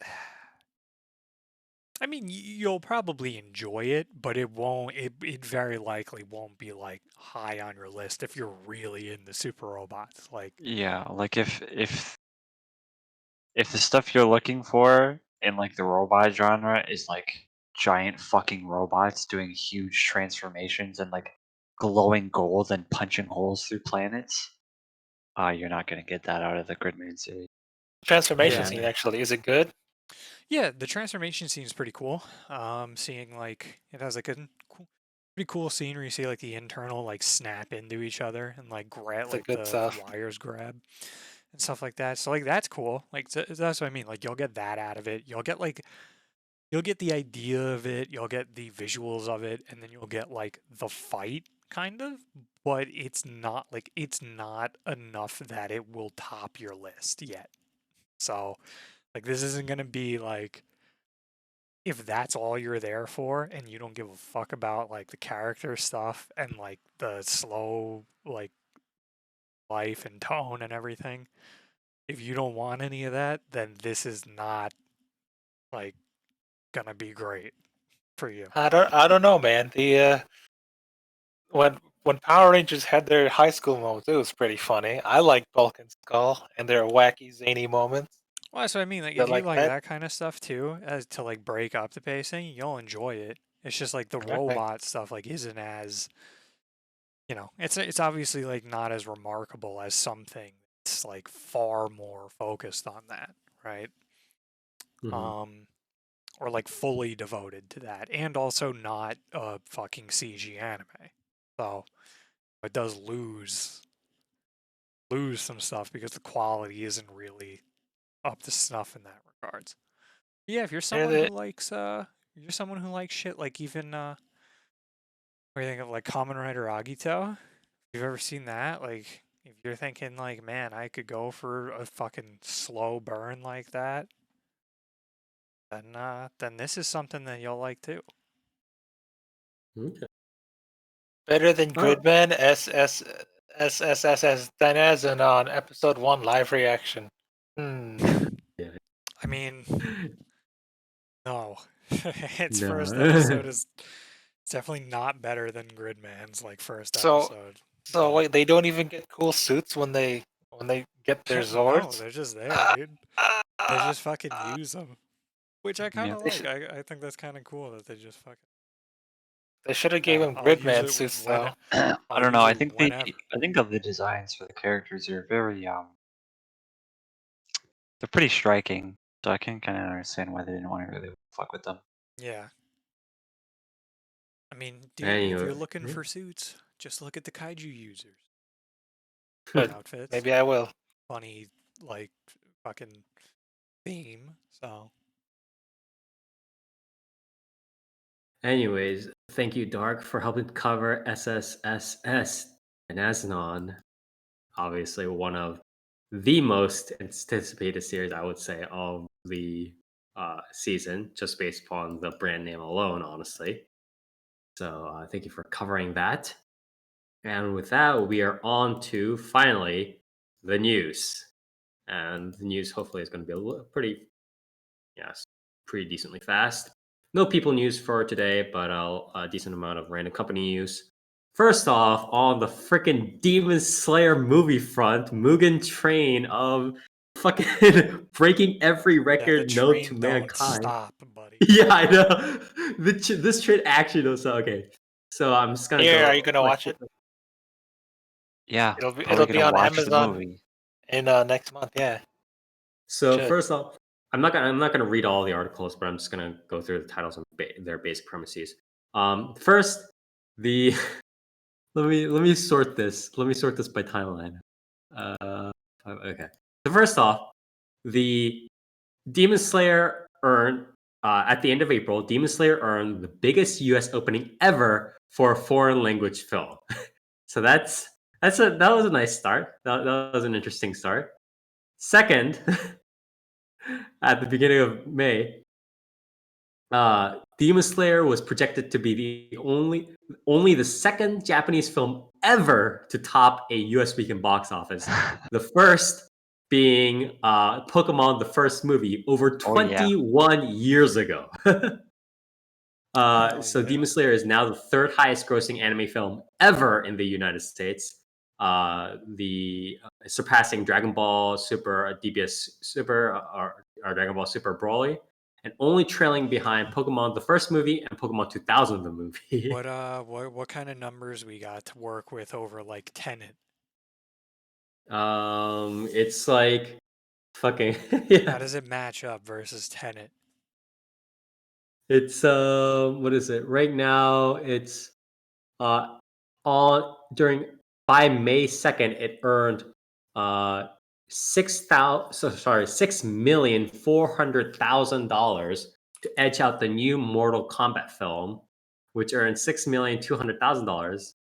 C: I mean, you'll probably enjoy it, but it won't. It very likely won't be like high on your list if you're really into super robots. Like,
B: yeah, like if the stuff you're looking for in like the robot genre is like giant fucking robots doing huge transformations and like glowing gold and punching holes through planets, you're not gonna get that out of the Gridman series.
D: Transformation
C: yeah,
D: scene, actually. Is it good?
C: yeah, the transformation seems pretty cool. Seeing like it has like a pretty cool scene where you see like the internal like snap into each other and like grab
D: It's the
C: like
D: good
C: the
D: stuff.
C: wires grab and stuff like that. So like that's cool. Like that's what I mean. Like you'll get that out of it. You'll get the idea of it, you'll get the visuals of it, and then you'll get like the fight kind of, but it's not enough that it will top your list yet. So, like this isn't going to be like if that's all you're there for and you don't give a fuck about like the character stuff and like the slow like life and tone and everything. If you don't want any of that, then this is not like going to be great for you.
D: I don't know, man. The when Power Rangers had their high school moments, it was pretty funny. I liked Bulk and Skull and their wacky zany moments.
C: Well, that's what I mean. Like,
D: But
C: if you
D: like
C: like
D: that,
C: that kind of stuff too, as to like break up the pacing, you'll enjoy it. It's just like the
D: okay.
C: robot stuff, like, isn't as it's obviously like not as remarkable as something that's like far more focused on that, right?
A: Mhm.
C: Um, or like fully devoted to that, and also not a fucking CG anime. So it does lose some stuff because the quality isn't really up to snuff in that regards. Yeah, if you're
D: Yeah,
C: someone who likes you're someone who likes shit like even what do you think of like Kamen Rider Agito? You've ever seen that? Like if you're thinking like, man, I could go for a fucking slow burn like that, then this is something that you'll like too.
A: Okay.
D: Better than
A: Oh.
D: Gridman, SSSS.Dynazenon episode 1 live reaction.
A: Yeah.
C: I mean, no. Its
A: No.
C: first episode is definitely not better than Gridman's like first
D: So-
C: episode.
D: So
C: but-
D: wait, they don't even get cool suits when they get their
C: No,
D: Zords?
C: they're just there, dude. They just fucking use them, which I kind of
B: Yeah.
C: like. I think that's kind of cool that they just fucking.
D: They should have gave him
C: I'll use
D: Gridman
C: it
D: suits
C: when-
D: though.
B: I
C: I'll
B: don't know.
C: use
B: I
C: it
B: think
C: whenever.
B: I think of the designs for the characters are very they're pretty striking. So I can kind of understand why they didn't want to really fuck with them.
C: Yeah. I mean, dude, if
A: Anyway,
C: you're looking
A: yeah.
C: for suits, just look at the kaiju users.
D: Good.
C: Outfits.
D: Maybe I will.
C: Funny, like, fucking theme. So,
A: Anyways, thank you, Dark, for helping cover SSSS.Dynazenon. Obviously, one of the most anticipated series, I would say, of the season, just based upon the brand name alone, honestly. So, thank you for covering that. And with that, we are on to finally the news. And the news hopefully is going to be pretty decently fast. No people news for today, but a decent amount of random company news. First off, on the freaking Demon Slayer movie front, Mugen Train of fucking breaking every
C: yeah, the
A: record known to
C: train don't
A: mankind.
C: stop, buddy.
A: Yeah, I know. This train actually knows. So, okay, so I'm just gonna
D: Here,
A: go.
D: are you gonna watch it?
B: Yeah,
D: It'll be
B: probably
D: it'll be
B: gonna
D: on
B: watch the
D: Amazon
B: movie.
D: in next month. Yeah.
A: So
D: Should.
A: first off, I'm not gonna read all the articles, but I'm just gonna go through the titles and their basic premises. First, the let me sort this. Let me sort this by timeline. Okay. So first off, the Demon Slayer earned at the end of April. Demon Slayer earned the biggest U.S. opening ever for a foreign language film. So that was a nice start. That was an interesting start. Second, at the beginning of May, Demon Slayer was projected to be the only the second Japanese film ever to top a U.S. weekend box office. The first being Pokemon, the first movie, over
B: Oh, yeah.
A: 21 years ago. So
C: yeah.
A: Demon Slayer is now the third highest grossing anime film ever in the United States. The surpassing Dragon Ball Super DBS Super or Dragon Ball Super Broly, and only trailing behind Pokemon the first movie and Pokemon 2000 the movie.
C: What kind of numbers we got to work with over like Tenet?
A: It's like fucking
C: How
A: yeah.
C: does it match up versus Tenet?
A: It's what is it? Right now it's on during by May 2nd it earned $6,400,000 to edge out the new Mortal Kombat film, which earned $6,200,000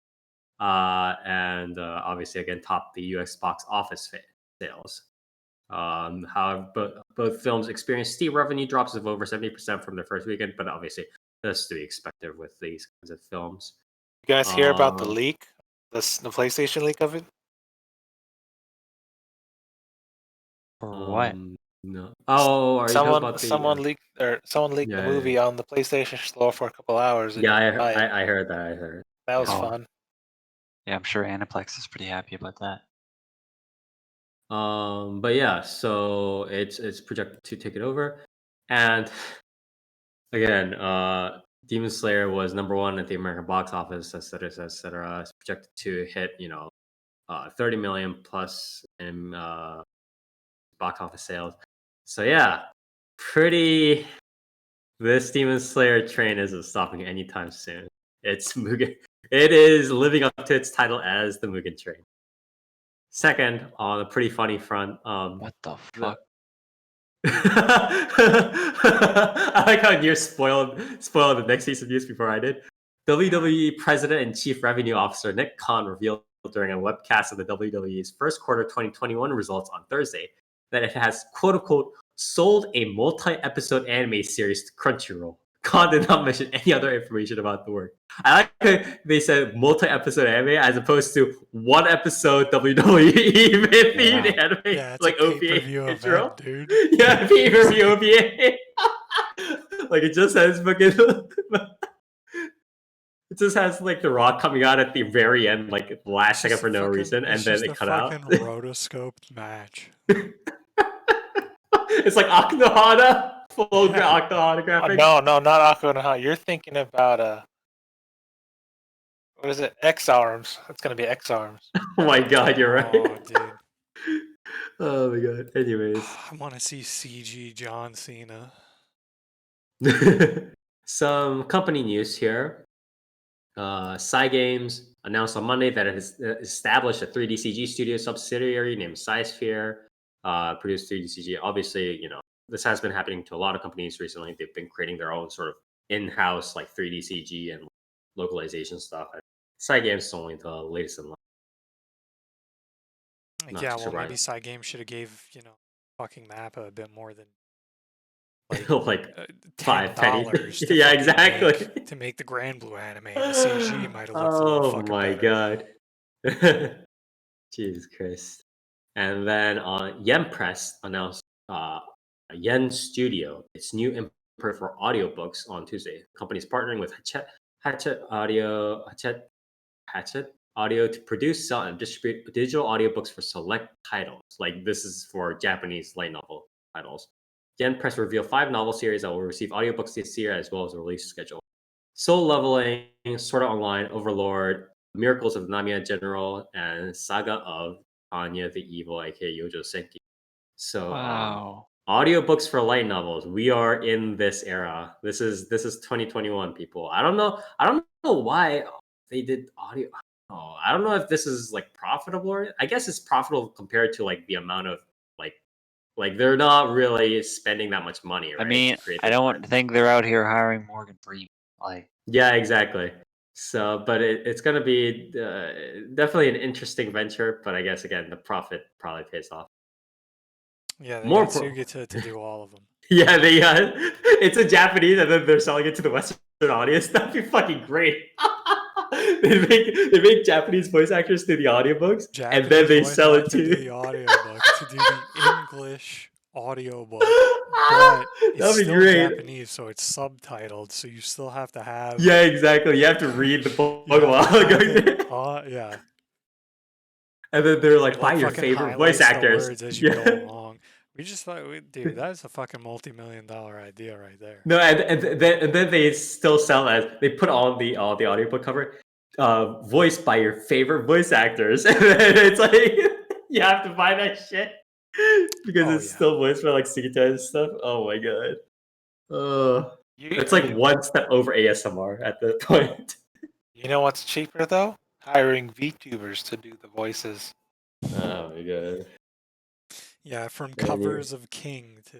A: and obviously again topped the US box office sales. However, both films experienced steep revenue drops of over 70% from their first weekend, but obviously that's to be expected with these kinds of films.
D: You guys hear about the
A: Um,
D: leak? The PlayStation leak of it?
B: For what?
A: No. Oh, are you talking about the?
D: Someone leaked the
A: yeah,
D: movie on the PlayStation Store for a couple hours. And
A: Yeah,
D: you can buy it.
A: I heard that. I heard.
D: That was
B: Oh.
D: fun.
B: Yeah, I'm sure Aniplex is pretty happy about that.
A: But yeah, so it's projected to take it over, and again, Demon Slayer was number one at the American box office, etc., etc. It's projected to hit 30 million plus in box office sales. So yeah, pretty. This Demon Slayer train isn't stopping anytime soon. It's Mugen. It is living up to its title as the Mugen train. Second, on a pretty funny front,
B: What the fuck?
A: I like how Nier spoiled the next season news before I did. WWE President and Chief Revenue Officer Nick Khan revealed during a webcast of the WWE's first quarter 2021 results on Thursday that it has quote unquote sold a multi-episode anime series to Crunchyroll. Khan did not mention any other information about the work. I like how they said multi-episode anime as opposed to one episode WWE themed anime,
C: Yeah, it's
A: like
C: a
A: OVA
C: pay-per-view
A: intro.
C: event, dude.
A: Yeah, pay-per-view OVA. Like it just has fucking. It just has like The Rock coming out at the very end, like the last second for no reason, and then it cut out.
C: It's just a fucking rotoscoped match.
A: It's like Akinohana, full Akinohana
D: Oh,
A: graphics.
D: no, not Akinohana. You're thinking about what is it? X Arms. It's gonna be X Arms.
A: Oh my god, you're right.
C: Oh, dude.
A: Oh my god. Anyways.
C: I want to see CG John Cena.
A: Some company news here. Cygames announced on Monday that it has established a 3D CG studio subsidiary named Cysphere. Produced 3D CG. Obviously, this has been happening to a lot of companies recently. They've been creating their own sort of in-house like 3D CG and localization stuff. Cygames is only the latest in line. Not
C: Yeah,
A: too
C: well,
A: surprising.
C: maybe Cygames should have gave fucking Mappa a bit more than
A: like
C: $10
A: pennies.
C: to
A: Yeah,
C: fucking
A: exactly.
C: to make the Grand Blue anime. The CG might have looked a little
A: Oh
C: fucking
A: my
C: better.
A: god. Jesus Christ. And then Yen Press announced Yen Studio, its new imprint for audiobooks on Tuesday. The company is partnering with Hatchet Audio to produce, sell, and distribute digital audiobooks for select titles. Like this is for Japanese light novel titles. Yen Press revealed 5 novel series that will receive audiobooks this year as well as a release schedule. Soul Leveling, Sword Art Online, Overlord, Miracles of Namiya General, and Saga of Anya the Evil, aka Yojo Senki. So
B: Wow.
A: audiobooks for light novels. We are in this era. This is 2021, people. I don't know why they did audio. I don't know if this is like profitable or I guess it's profitable compared to like the amount of like they're not really spending that much money, right?
B: I mean,
A: to create
B: I
A: this
B: don't think they're out here hiring Morgan Freeman. Like,
A: Yeah, exactly. So, but it's going to be definitely an interesting venture. But I guess again, the profit probably pays off.
C: Yeah, they
A: More
C: got
A: pro-
C: Suga to do all of them.
A: Yeah, it's a Japanese, and then they're selling it to the Western audience. That'd be fucking great. they make Japanese voice actors do the audiobooks, and then they
C: voice
A: sell it
C: actor do
A: to
C: the audiobooks, to do the English audiobook, but it's
A: That'd be
C: still
A: great.
C: Japanese, so it's subtitled. So you still have to have.
A: Yeah, exactly. You have to read the book
C: You have
A: while
C: to have
A: going
C: it,
A: there.
C: yeah.
A: And then they're like,
C: It,
A: buy your
C: fucking
A: favorite voice
C: highlights the
A: actors.
C: words as you go along. We just thought, dude, that's a fucking multi-million-dollar idea right there.
A: No, and then they still sell as they put on the audiobook cover, voiced by your favorite voice actors, and then it's like you have to buy that shit because it's still voiced by like Sugita and stuff. Oh my god, it's like one step over ASMR at that point.
D: You know what's cheaper though? Hiring VTubers to do the voices.
A: Oh my god.
C: Yeah, from covers of King to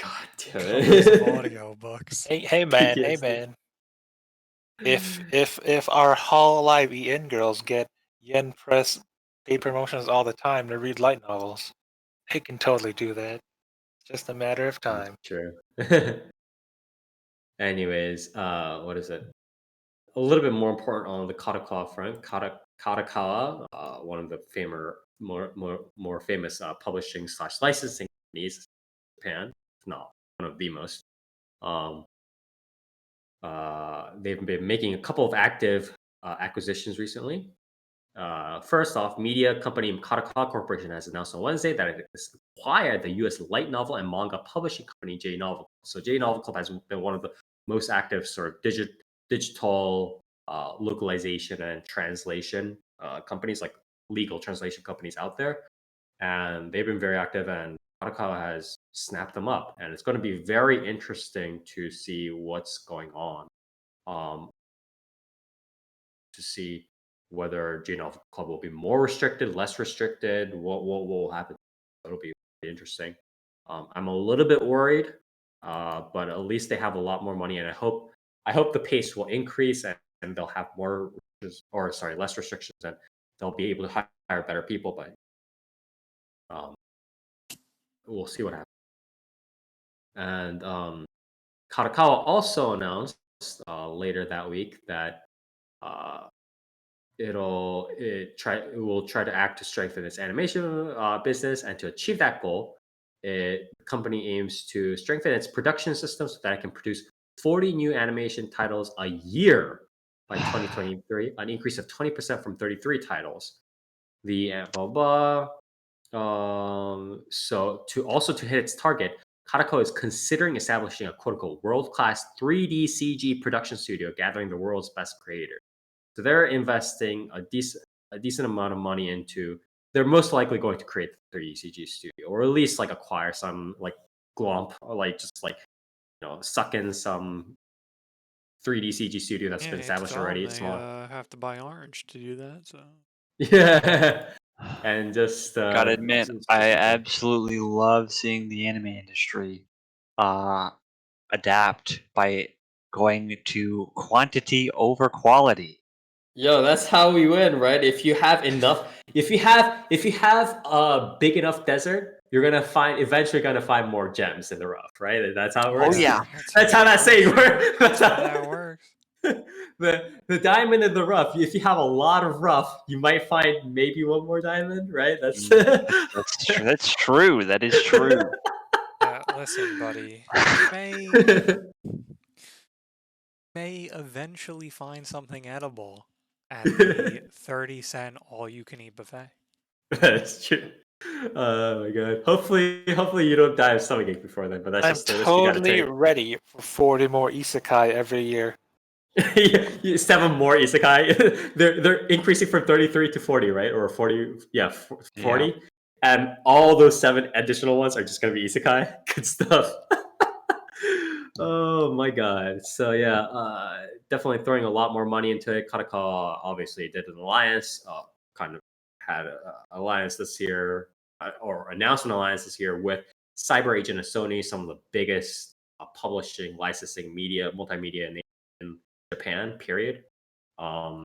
A: God damn
C: covers of
A: it.
C: audiobooks.
D: Hey man. If our Hall Alive EN girls get Yen Press paid promotions all the time to read light novels, they can totally do that. It's just a matter of time.
A: True. Anyways, what is it? A little bit more important on the Kadokawa front. Kadokawa, one of the more famous publishing / licensing companies in Japan, if not one of the most. They've been making a couple of active acquisitions recently. First off, media company Kadokawa Corporation has announced on Wednesday that it has acquired the U.S. light novel and manga publishing company J Novel. So J Novel Club has been one of the most active sort of digital localization and translation companies, like legal translation companies out there, and they've been very active. And Kadokawa has snapped them up, and it's going to be very interesting to see what's going on. To see whether J Novel Club will be more restricted, less restricted, what will happen. It'll be interesting. I'm a little bit worried, but at least they have a lot more money, and I hope the pace will increase and they'll have less restrictions, and they'll be able to hire better people. But we'll see what happens. And Kadokawa also announced later that week that it will try to act to strengthen its animation business, and to achieve that goal, the company aims to strengthen its production system so that it can produce 40 new animation titles a year by 2023, an increase of 20% from 33 titles. The blah blah. So to hit its target, Kadokawa is considering establishing a quote-unquote world-class 3D CG production studio gathering the world's best creators. So they're investing a decent amount of money into. They're most likely going to create the 3D CG studio, or at least like acquire some like glomp, or like just like suck in some 3D CG studio that's been established already. It's small.
C: Have to buy Orange to do that. So
A: yeah, and just
B: Gotta admit, I absolutely love seeing the anime industry adapt by going to quantity over quality.
A: Yo, that's how we win, right? If you have a big enough desert, you're eventually gonna find more gems in the rough, right? That's how it works.
B: Oh yeah,
A: that's how that saying works.
C: That's how that works.
A: The diamond in the rough. If you have a lot of rough, you might find maybe one more diamond, right?
B: that's true. That is true.
C: Yeah, listen, buddy. May eventually find something edible at the 30-cent all-you-can-eat buffet.
A: That's true. Oh my god. Hopefully you don't die of stomachache before then. But that's
D: I'm
A: just the risk you gotta
D: totally
A: take.
D: ready for 40 more isekai every year.
A: 7 more isekai. they're increasing from 33 to 40, right? Or 40. Yeah, 40.
B: Yeah.
A: And all those 7 additional ones are just gonna be isekai. Good stuff. Oh my god. So yeah, definitely throwing a lot more money into it. Kadokawa obviously did an alliance, kind of had an alliance this year, or announced an alliance this year with Cyber Agent and Sony, some of the biggest publishing, licensing, multimedia in Japan, period. And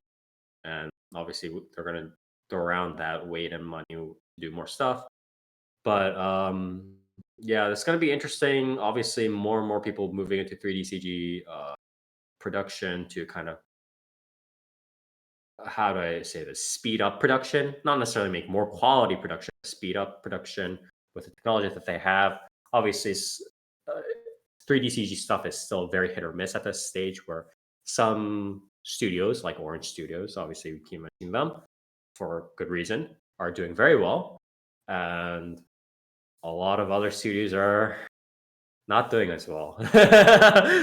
A: obviously they're gonna throw around that weight and money to do more stuff. But yeah, it's going to be interesting. Obviously, more and more people moving into 3D CG production to kind of, how do I say this, speed up production. Not necessarily make more quality production, speed up production with the technology that they have. Obviously, 3D CG stuff is still very hit or miss at this stage, where some studios, like Orange Studios, obviously we keep mentioning them for good reason, are doing very well. And a lot of other studios are not doing as well,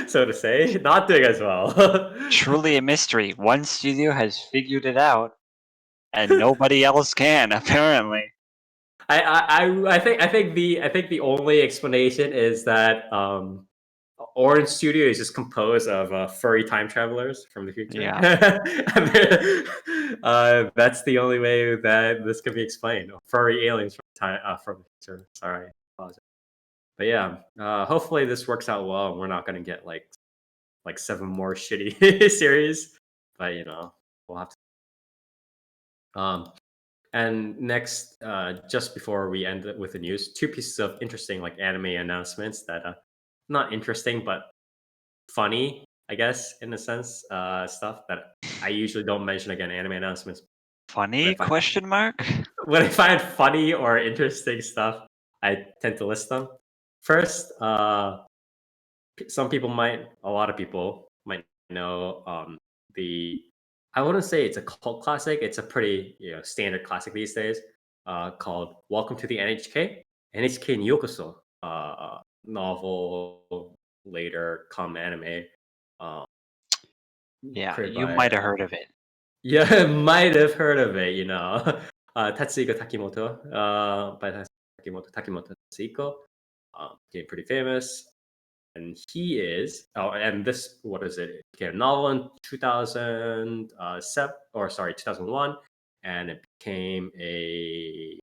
A: so to say, not doing as well.
B: Truly a mystery. One studio has figured it out, and nobody else can, apparently.
A: I think the only explanation is that Orange Studio is just composed of furry time travelers from the future.
B: Yeah.
A: That's the only way that this can be explained. Furry aliens from the future. Sorry, I apologize. But yeah, hopefully this works out well, and we're not gonna get like 7 more shitty series. But we'll have to. And next, just before we end with the news, 2 pieces of interesting like anime announcements that not interesting but funny, I guess, in a sense, stuff that I usually don't mention again. Anime announcements.
B: Funny? Question mark?
A: When I find funny or interesting stuff, I tend to list them. First, a lot of people might know I wouldn't say it's a cult classic. It's a pretty standard classic these days, called Welcome to the NHK. NHK ni Yokoso, novel, later come anime.
B: Yeah, you might have heard of it.
A: Yeah, might have heard of it, Tatsuhiko Takimoto, by Takimoto Tatsuhiko, became pretty famous. And he is, and this, what is it? It became a novel in 2001, and it became an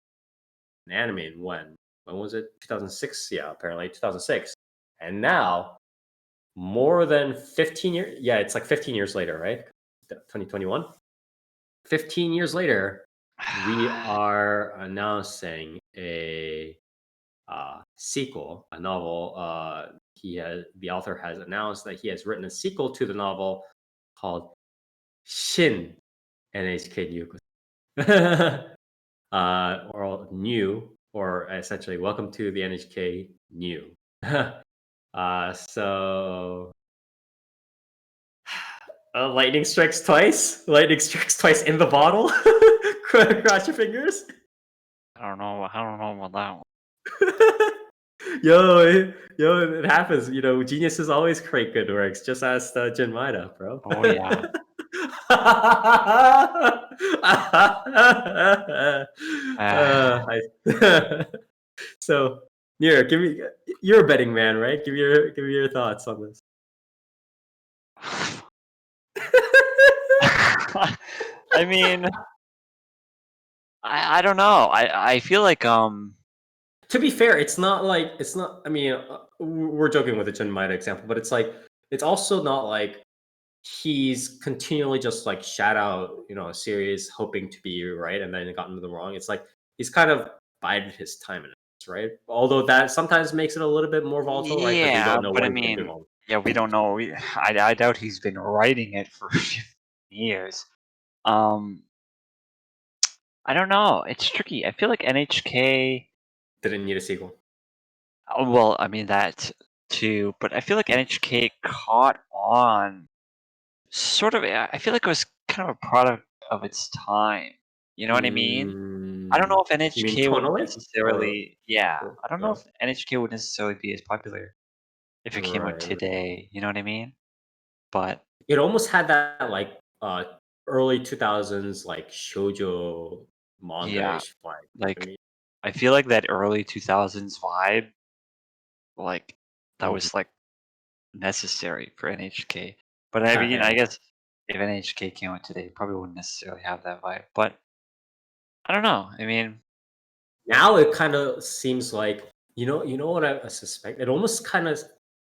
A: anime in when? when was it? 2006. Yeah, apparently 2006. And now, more than 15 years. Yeah, it's like 15 years later, right? 2021. 15 years later, we are announcing a sequel, a novel. The author has announced that he has written a sequel to the novel called Shin NHK New. Or new, or essentially welcome to the NHK New. So lightning strikes twice. Lightning strikes twice in the bottle. Cross your fingers.
B: I don't know about that one.
A: It happens. Geniuses always create good works. Just ask Jin Maeda, bro.
B: Oh yeah.
A: So, Nira, you're a betting man, right? Give me your thoughts on this.
B: I mean, I don't know. I feel like
A: To be fair, it's not. I mean, we're joking with the Jin Maeda example, but it's also not like he's continually just like shout out, a series hoping to be right, and then it got into the wrong. It's like he's kind of bided his time in it, right? Although that sometimes makes it a little bit more volatile, right? Because we
B: yeah,
A: don't know
B: but
A: what
B: I
A: he's been
B: mean,
A: doing.
B: yeah, we don't know. I doubt he's been writing it for 15 years. I don't know. It's tricky. I feel like NHK.
A: Didn't need a sequel.
B: Well, I mean that too, but I feel like NHK caught on. Sort of. I feel like it was kind of a product of its time. You know what I mean? I don't know if
A: You mean
B: NHK would
A: tonally?
B: necessarily. Yeah, I don't know
A: No.
B: if NHK would necessarily be as popular if it came out
A: Right.
B: today. You know what I mean? But
A: It almost had that like early 2000s like shoujo
B: yeah,
A: manga-ish vibe. I
B: like
A: mean,
B: I feel like that early 2000s vibe, like that
A: Mhm.
B: was like necessary for NHK. But I mean, I guess if NHK came out today, it probably wouldn't necessarily have that vibe. But I don't know. I mean,
A: Now it kind of seems like you know what I suspect. It almost kind of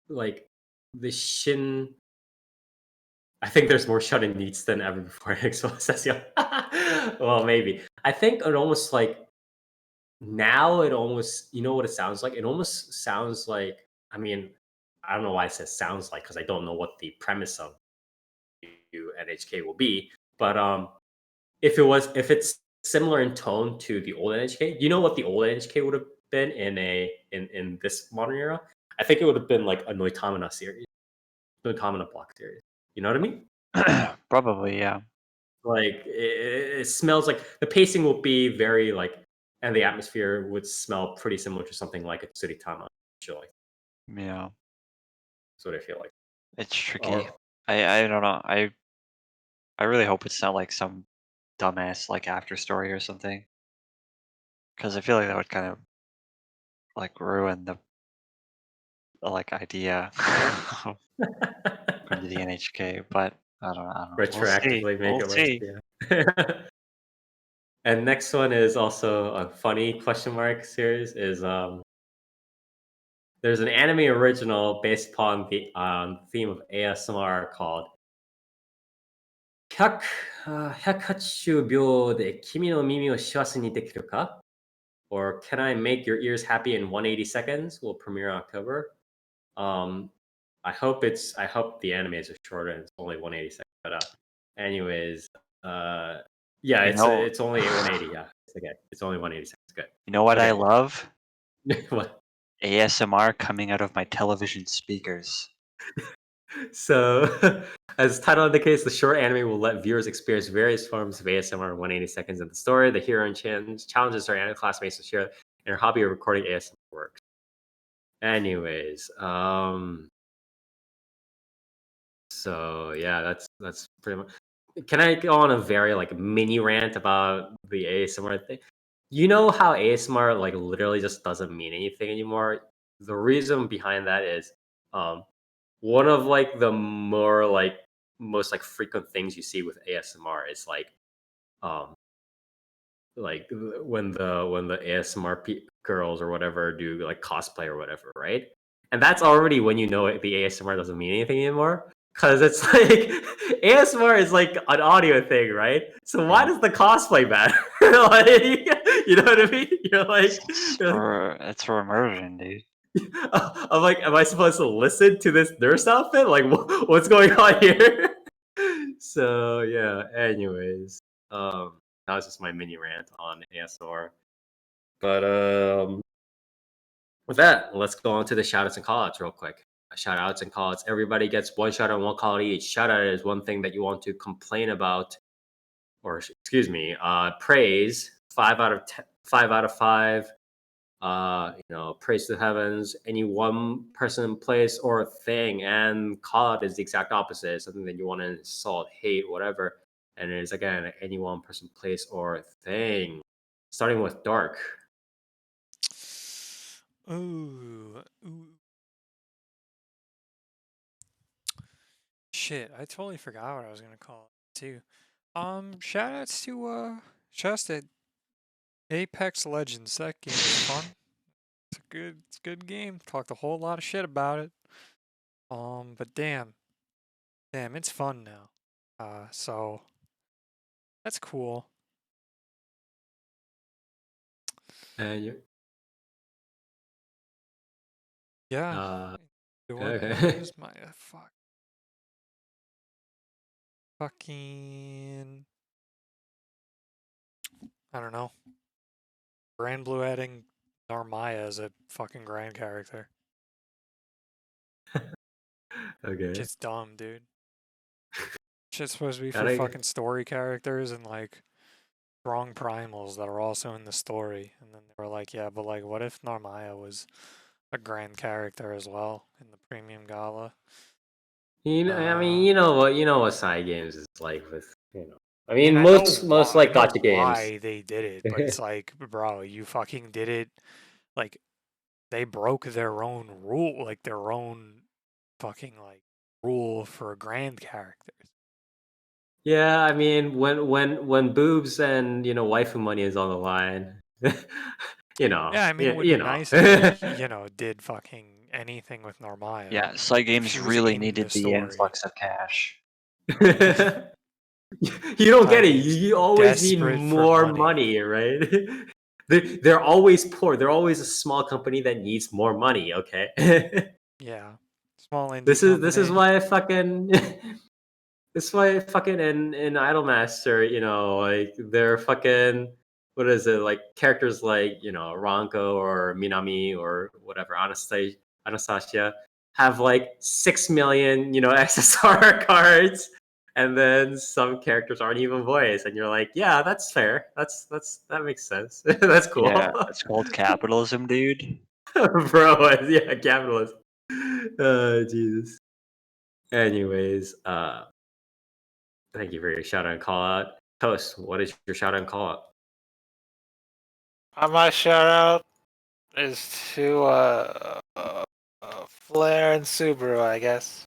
A: like the Shin. I think there's more shut-in needs than ever before. Exo. Well, maybe. I think it almost like now it almost what it sounds like. It almost sounds like. I mean, I don't know why I said sounds like because I don't know what the premise of NHK will be. But if it's similar in tone to the old NHK, you know what the old NHK would have been in this modern era? I think it would have been like a Noitamina series, Noitamina block series. You know what I mean?
B: probably yeah.
A: Like it smells like the pacing will be very like, and the atmosphere would smell pretty similar to something like a Tsuritama. Actually,
B: Yeah,
A: that's what I feel like.
B: it's tricky.
A: Or
B: I don't know. I really hope it's not like some dumbass like after story or something, because I feel like that would kind of like ruin the like idea of going to the NHK. But I don't know. I don't know. We'll see.
A: retroactively make
B: We'll
A: it worse.
B: see.
A: Yeah. And next one is also a funny question mark series. Is there's an anime original based upon the theme of ASMR called 100 180秒で君の耳を幸せにできるか? Or Can I Make Your Ears Happy in 180 Seconds? Will premiere in October. I hope the animes are shorter and it's only 180 seconds. But anyways, yeah,
B: You know,
A: it's only 180. Yeah, it's okay. It's only 180 seconds. Good.
B: you know what I
A: Okay.
B: love?
A: What?
B: ASMR coming out of my television speakers.
A: So, as title indicates, the short anime will let viewers experience various forms of ASMR in 180 seconds of the story. The hero challenges her anime classmates to share in her hobby of recording ASMR works. Anyways, so yeah, that's pretty much. Can I go on a very like mini rant about the ASMR thing? You know how ASMR like literally just doesn't mean anything anymore? The reason behind that is one of like the more like most like frequent things you see with ASMR is um like when the ASMR girls or whatever do like cosplay or whatever, right? And that's already when you know the ASMR doesn't mean anything anymore. Because it's like ASMR is like an audio thing, right? So why does the cosplay matter? Like, you know what I mean?
B: It's for immersion, dude.
A: I'm like, am I supposed to listen to this nurse outfit? Like, what's going on here? So yeah. Anyways, that was just my mini rant on ASMR. But with that, let's go on to the shoutouts and callouts real quick. Shoutouts and callouts. Everybody gets one shout out and one call out each. Shout out is one thing that you want to complain about, or excuse me, praise. 5 out of 5. Praise to the heavens. Any one person, place, or thing, and call out is the exact opposite. Something that you want to insult, hate, whatever. And it is again any one person, place, or thing. Starting with Dark.
C: Ooh. Shit, I totally forgot what I was gonna call it too. Shoutouts to Apex Legends. That game is fun. It's a good game. Talked a whole lot of shit about it. But damn, it's fun now. So that's cool.
A: And
C: Yeah. What
A: okay.
C: is my fucking I don't know. Grand Blue adding Narmaya as a fucking grand character.
A: Okay.
C: Shit's dumb, dude. Shit's supposed to be for
A: Gotta-
C: fucking story characters and like strong primals that are also in the story. And then they were like, yeah, but like what if Narmaya was a grand character as well in the premium gala?
A: I mean, you know what side games is like with, I
C: I
A: mean,
C: I
A: most
C: know
A: like
C: I know
A: gotcha games.
C: why they did it, but it's like, bro, you fucking did it. Like, they broke their own rule, like their own fucking like rule for grand characters.
A: Yeah, I mean, when boobs and waifu money is on the line,
C: Yeah, I mean, it would be nice if they, did fucking anything with Narmaya.
B: Yeah, side
C: if
B: games
C: she was
B: really
C: in
B: needed the
C: story.
B: influx of cash.
A: You don't get it.
C: Games
A: You always need
C: desperate for
A: more
C: money.
A: money, right? They're always poor. They're always a small company that needs more money. Okay.
C: Yeah, small indie
A: This is
C: company.
A: why I fucking this is why I fucking in Idolmaster, like they're fucking what is it, like characters like Ranko or Minami or whatever Anastasia have like 6 million SSR cards, and then some characters aren't even voiced, and you're like, yeah, that's fair. That makes sense. That's cool.
B: Yeah, it's called capitalism, dude.
A: Bro, yeah, capitalist. Jesus. Anyways, thank you for your shout out and call out. Toast, what is your shout out and call out?
D: My shout out is to Flair and Subaru, I guess.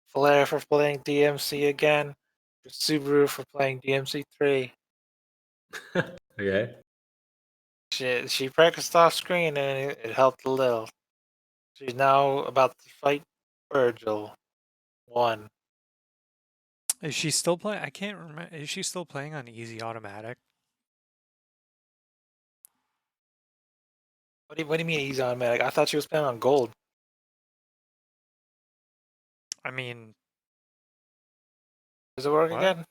D: Flair for playing DMC again. Subaru for playing DMC 3.
A: Okay.
D: She practiced off screen and it helped a little. She's now about to fight Virgil. 1.
C: Is she still playing? I can't remember. Is she still playing on easy automatic?
D: What do you mean he's automatic? I thought she was playing on gold.
C: I mean,
D: Does it work
C: what?
D: again?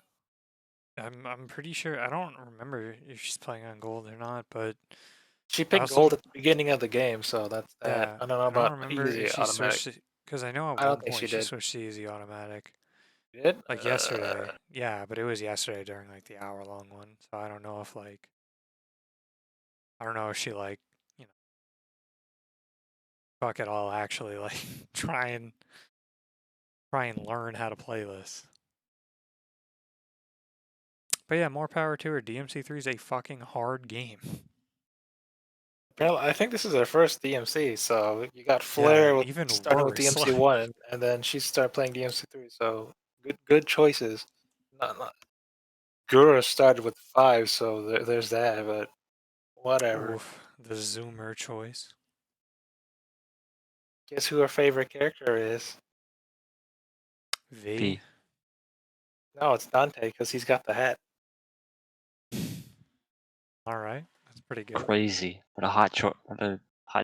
C: I'm pretty sure. I don't remember if she's playing on gold or not, but
D: She picked gold at the beginning of the game, so that's that.
C: yeah,
D: I don't know about
C: remember
D: easy
C: if she
D: automatic.
C: switched because I know at
D: I don't
C: one
D: think
C: point
D: she
C: she
D: did.
C: switched to easy automatic.
D: You did?
C: Like yesterday. Yeah, but it was yesterday during like the hour-long one. So I don't know if she like, fuck it all actually like try and learn how to play this. But yeah, more power to her. DMC3 is a fucking hard game.
D: I think this is her first DMC, so you got Flair
C: Yeah, even
D: starting with
C: worse,
D: DMC 1, and then she started playing DMC 3, so good choices. Not Gura started with 5, so there's that. But whatever.
C: Oof, the Zoomer choice.
D: Guess who her favorite character is?
C: V.
B: V.
D: No, it's Dante because he's got the hat.
C: All right, that's pretty good.
B: Crazy. What a hot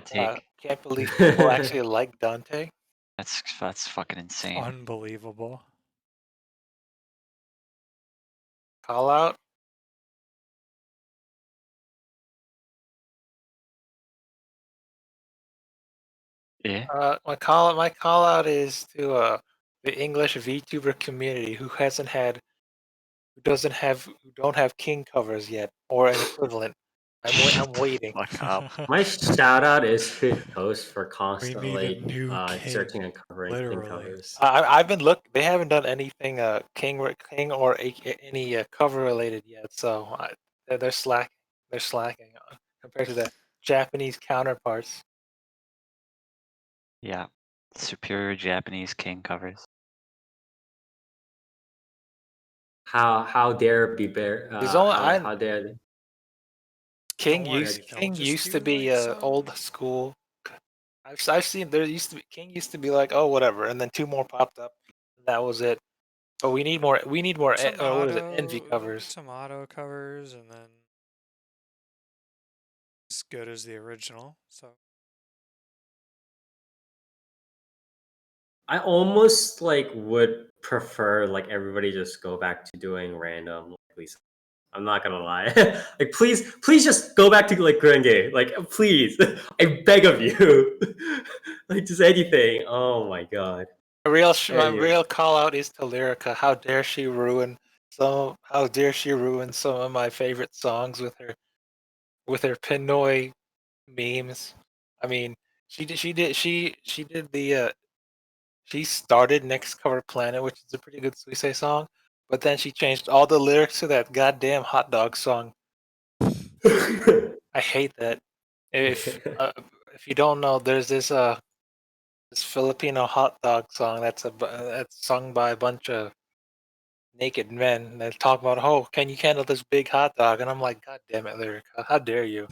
B: take.
D: Can't believe people actually like Dante.
B: That's fucking insane.
C: Unbelievable.
D: Call out.
B: Yeah.
D: My call out is to the English VTuber community who don't have king covers yet or an equivalent. I'm waiting.
B: Fuck up.
A: My shout out is to Toast for
C: We need a
A: constantly
C: new king.
A: searching and covering king
C: Literally.
A: covers.
D: I've been They haven't done anything king or any cover related yet, so they're slacking. They're slacking compared to the Japanese counterparts.
B: Yeah. Superior Japanese king covers.
A: How dare be bear?
D: There's only
A: How dare they?
C: Don't worry, Phil,
D: King
C: just
D: used
C: do
D: to be
C: like some-
D: old school. I've seen King used to be like, oh, whatever, and then 2 more popped up. That was it. But we need more. We need more.
C: some
D: What is it?
C: auto,
D: Envy covers.
C: some auto covers, and then as good as the original. So
A: I almost like would prefer like everybody just go back to doing random like Lisa. I'm not gonna lie. Like please just go back to like Grenge. Like please. I beg of you. Like just anything. Oh my god.
D: My
A: Anyway.
D: real call out is to Lyrica. How dare she ruin some of my favorite songs with her Pinoy memes. I mean, she did the she started Next Cover Planet, which is a pretty good Suisei song, but then she changed all the lyrics to that goddamn hot dog song. I hate that. If you don't know, there's this Filipino hot dog song that's sung by a bunch of naked men that talk about, oh, can you handle this big hot dog? And I'm like, God damn it, Lyrica, how dare you?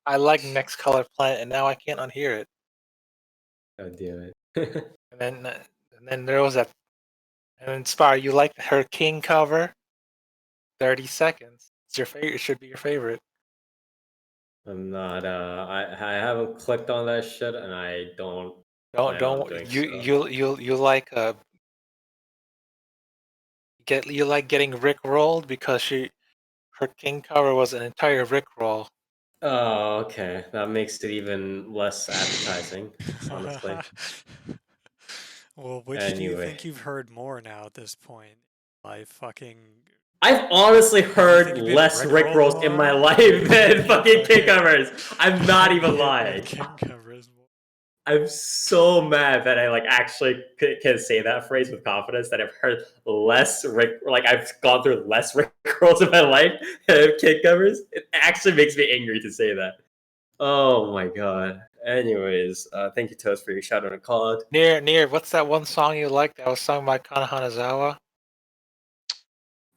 D: I like Next Color Planet, and now I can't unhear it.
A: God damn it.
D: And then there was that. And then Spire, you like her King cover? 30 seconds. It's your favorite. It should be your favorite.
A: I'm not I haven't clicked on that shit and I don't
D: Don't
A: plan on
D: don't
A: doing
D: you
A: so.
D: you like you like getting Rick rolled because her King cover was an entire Rick roll.
A: Oh, okay. That makes it even less appetizing, honestly.
C: Well, which do you
A: Anyway.
C: think you've heard more now at this point? Like fucking.
A: I've honestly
C: You think
A: heard
C: you've been
A: less
C: Rickrolled
A: Rickrolls in my
C: more?
A: life than fucking king covers. I'm not even lying.
C: King covers.
A: I'm so mad that I like actually can say that phrase with confidence that I've heard less I've gone through less Rickrolls in my life than king covers. It actually makes me angry to say that. Oh my god. Anyways, thank you Toast for your shout out and call out.
D: Near, what's that one song you like that was sung by Kana Hanazawa?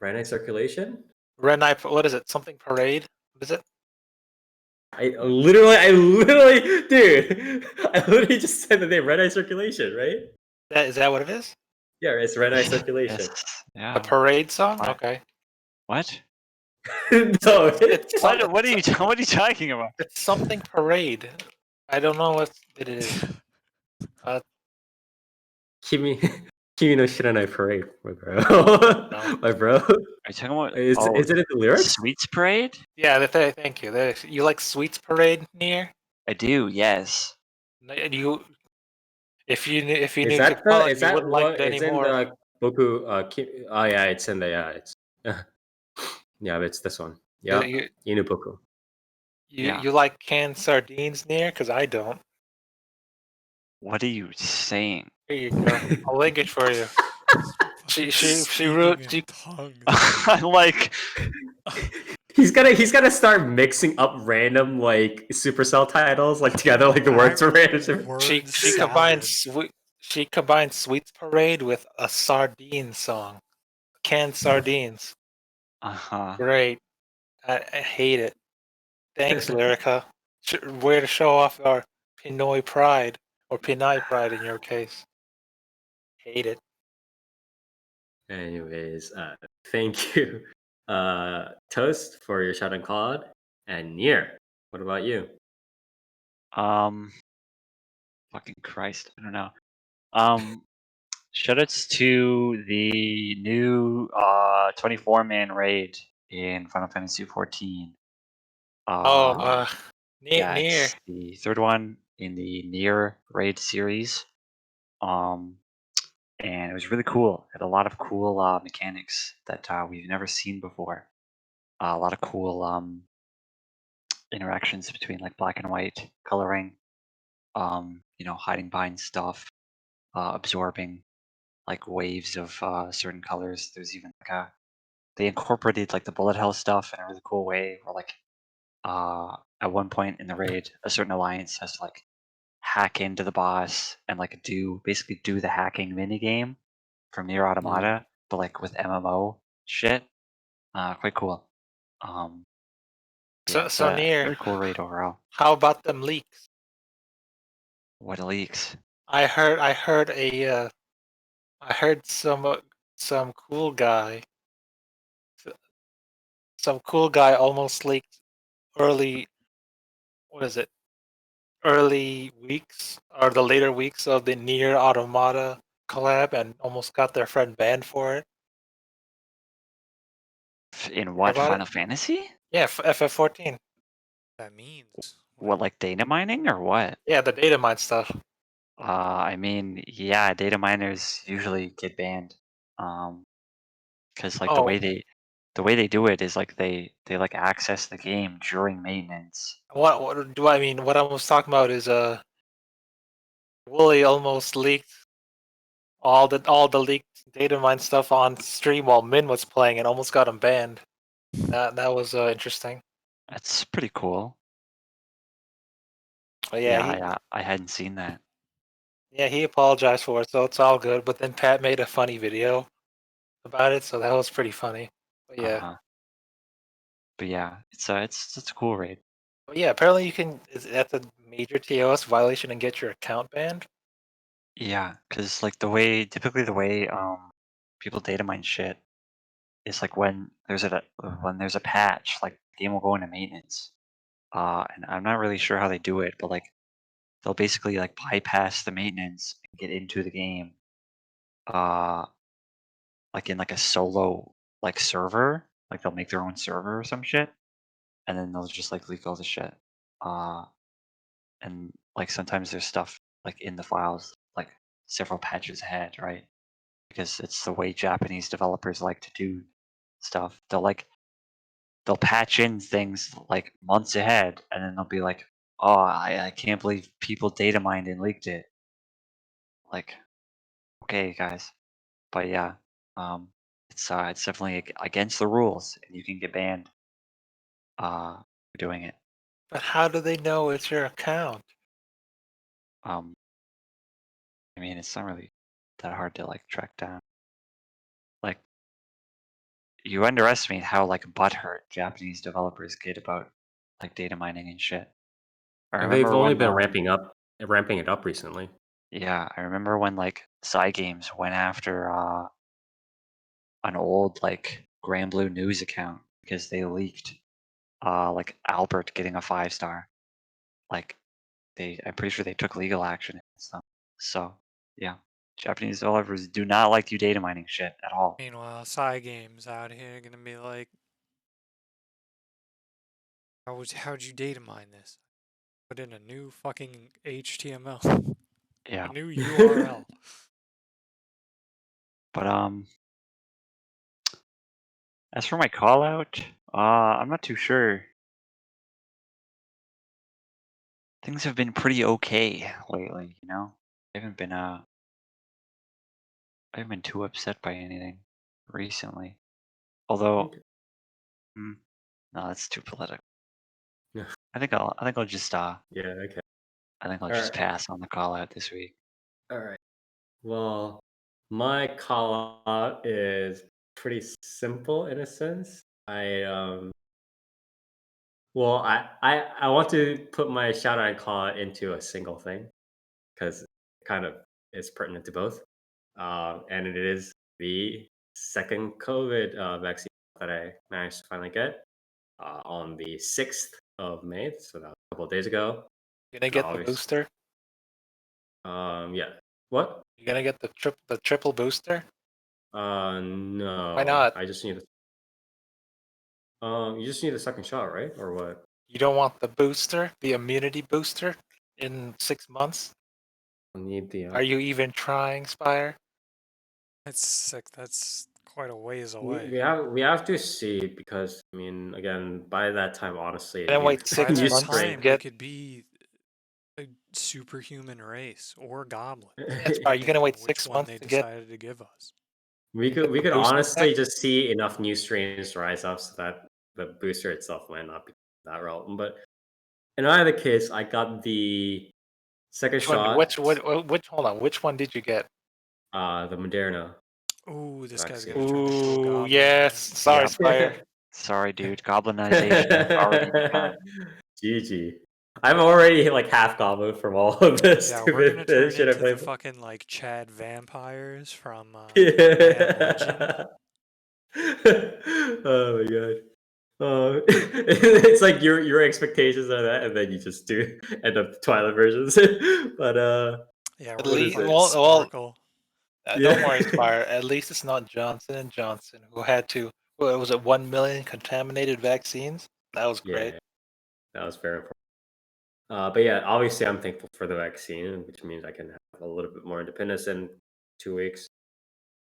A: Red Eye Circulation?
D: Red Night, what is it? Something Parade? What is it?
A: I literally, dude, I literally just said the name Red Eye Circulation, right?
D: Is that what it is?
A: Yeah, it's Red Eye Circulation.
B: Yes. Yeah.
D: A parade song?
B: What?
D: Okay.
B: What?
A: No,
B: What are you talking about?
D: It's something Parade. I don't know what it is.
A: Kimi no Shiranai Parade, my bro.
D: No.
A: My bro.
B: Are you talking about?
A: Is it in the lyrics?
B: Sweets Parade?
D: Yeah, thank you. You like Sweets Parade, Near?
B: I do. Yes.
D: If you knew
A: Is
D: Japan,
A: that
D: you wouldn't like it
A: it's in
D: anymore.
A: the Boku oh yeah, it's in the it's yeah, it's this one. Yeah. Inuboku.
D: You like canned sardines, Near? Because I don't.
B: What are you saying?
D: Here you go. I'll link it for you. She wrote.
B: I like.
A: He's gonna start mixing up random like Supercell titles like together like the words are random.
D: She combined Sweets Parade with a sardine song, canned sardines. Great. I hate it. Thanks, Lyrica. Way to show off our Pinoy pride, or Pinay pride in your case. Hate it.
A: Anyways, thank you, Toast, for your shout and call out. And Nier, what about you?
B: Fucking Christ, I don't know. Shoutouts to the new 24-man raid in Final Fantasy 14. Yeah,
D: Near.
B: it's the third one in the Nier raid series. And it was really cool. It had a lot of cool mechanics that we've never seen before. A lot of cool interactions between like black and white coloring. Hiding behind stuff, absorbing like waves of certain colors. There's even like they incorporated like the bullet hell stuff in a really cool way. Where like at one point in the raid, a certain alliance has to like hack into the boss and like basically do the hacking mini game from Nier Automata, but like with MMO shit. Quite cool.
D: So,
B: Yeah, it's
D: so
B: a
D: Near,
B: very cool raid overall.
D: how about them leaks?
B: What leaks?
D: I heard some cool guy, almost leaked early. What is it? Early weeks or the later weeks of the Nier Automata collab, and almost got their friend banned for it.
B: In what,
D: about it?
B: Final Fantasy?
D: Yeah, FF14.
C: That means
B: What, like data mining or what?
D: Yeah, the data mine stuff.
B: I mean, yeah, data miners usually get banned. Because like the
D: Oh,
B: way they do it is like they like access the game during maintenance.
D: what do I mean? What I was talking about is Wooly almost leaked all the leaked data mine stuff on stream while Min was playing and almost got him banned. That was interesting.
B: That's pretty cool.
D: But
B: Yeah, I hadn't seen that.
D: he apologized for it, so it's all good. But then Pat made a funny video about it, so that was pretty funny. But yeah,
B: But yeah, it's a cool raid.
D: apparently you can. That's a major TOS violation and get your account banned.
B: Yeah, because like typically the way people data mine shit is like when there's a patch, like the game will go into maintenance. And I'm not really sure how they do it, but like they'll basically like bypass the maintenance and get into the game. Like in like a solo like server, like they'll make their own server or some shit, and then they'll just like leak all the shit. Uh, and like sometimes there's stuff like in the files like several patches ahead, right? Because it's the way Japanese developers like to do stuff. They'll patch in things like months ahead, and then they'll be like, "Oh, I can't believe people data mined and leaked it." Like, okay, guys, but yeah, it's definitely against the rules, and you can get banned for doing it.
D: But how do they know it's your account?
B: I mean, it's not really that hard to like track down. Like, you underestimate how like butthurt Japanese developers get about like data mining and shit. I
A: And they've
B: remember
A: only
B: when
A: been ramping it up recently.
B: yeah, I remember when like Games went after an old like Grand Blue News account because they leaked like Albert getting a 5-star. Like I'm pretty sure they took legal action and stuff. So yeah, Japanese developers do not like you data mining shit at all.
C: Meanwhile, Games out here gonna be like, how'd you data mine this? Put in a new fucking HTML,
B: Yeah,
C: a new URL.
B: but as for my call out, I'm not too sure. Things have been pretty okay lately, you know. I haven't been too upset by anything recently. Although,
A: Okay.
B: no, that's too political.
A: Yeah.
B: I think I'll just
A: Yeah. Okay.
B: just pass on the call out this week.
A: All right. Well, my call out is pretty simple in a sense. Well, I want to put my shout out and call out into a single thing because it kind of is pertinent to both. And it is the second COVID vaccine that I managed to finally get on the 6th of May. So that was a couple of days ago.
D: You gonna get the
A: Obviously,
D: booster?
A: yeah. What?
D: You gonna get the triple booster?
A: No.
D: Why not?
A: I just need. You just need a second shot, right? Or what?
D: You don't want the booster, the immunity booster, in 6 months?
A: I need the.
D: Are you even trying, Spire?
C: It's sick. That's quite a ways
A: We,
C: away.
A: we have to see because I mean again by that time honestly
D: And wait
C: By
D: 6
C: that
D: months to
C: time, we
D: get.
C: could be a superhuman race or goblin.
D: Yes, are you gonna wait
C: Which
D: 6
C: one
D: months
C: they
D: to get?
C: decided to give us?
A: we
D: get
A: could
D: the booster
A: honestly
D: pack?
A: just see enough new strains rise up so that the booster itself might not be that relevant. But in either case, I got the second
D: Which one?
A: shot.
D: Which? Hold on. Which one did you get?
A: The Moderna
C: Ooh, this guy's
A: vaccine.
C: gonna turn into a
D: Ooh,
C: goblin.
D: yes. Sorry,
B: Yep.
D: Spire.
B: Sorry, dude. Goblinization has already begun.
A: GG. I'm already like half goblin from all of this
C: Yeah, we're gonna
A: stupid
C: turn
A: shit I
C: into the
A: played.
C: fucking like Chad vampires from I Am Legend.
A: Oh my god. It's like your expectations are that, and then you just do end up Twilight versions. But
C: Yeah,
D: At
C: we're gonna
D: least,
C: fucking
A: it?
C: sparkle.
D: don't worry,
A: Yeah.
D: Spire. At least it's not Johnson and Johnson who had to. What was it? 1 million contaminated vaccines. That was great.
A: Yeah, that was very important. But yeah, obviously I'm thankful for the vaccine, which means I can have a little bit more independence in 2 weeks.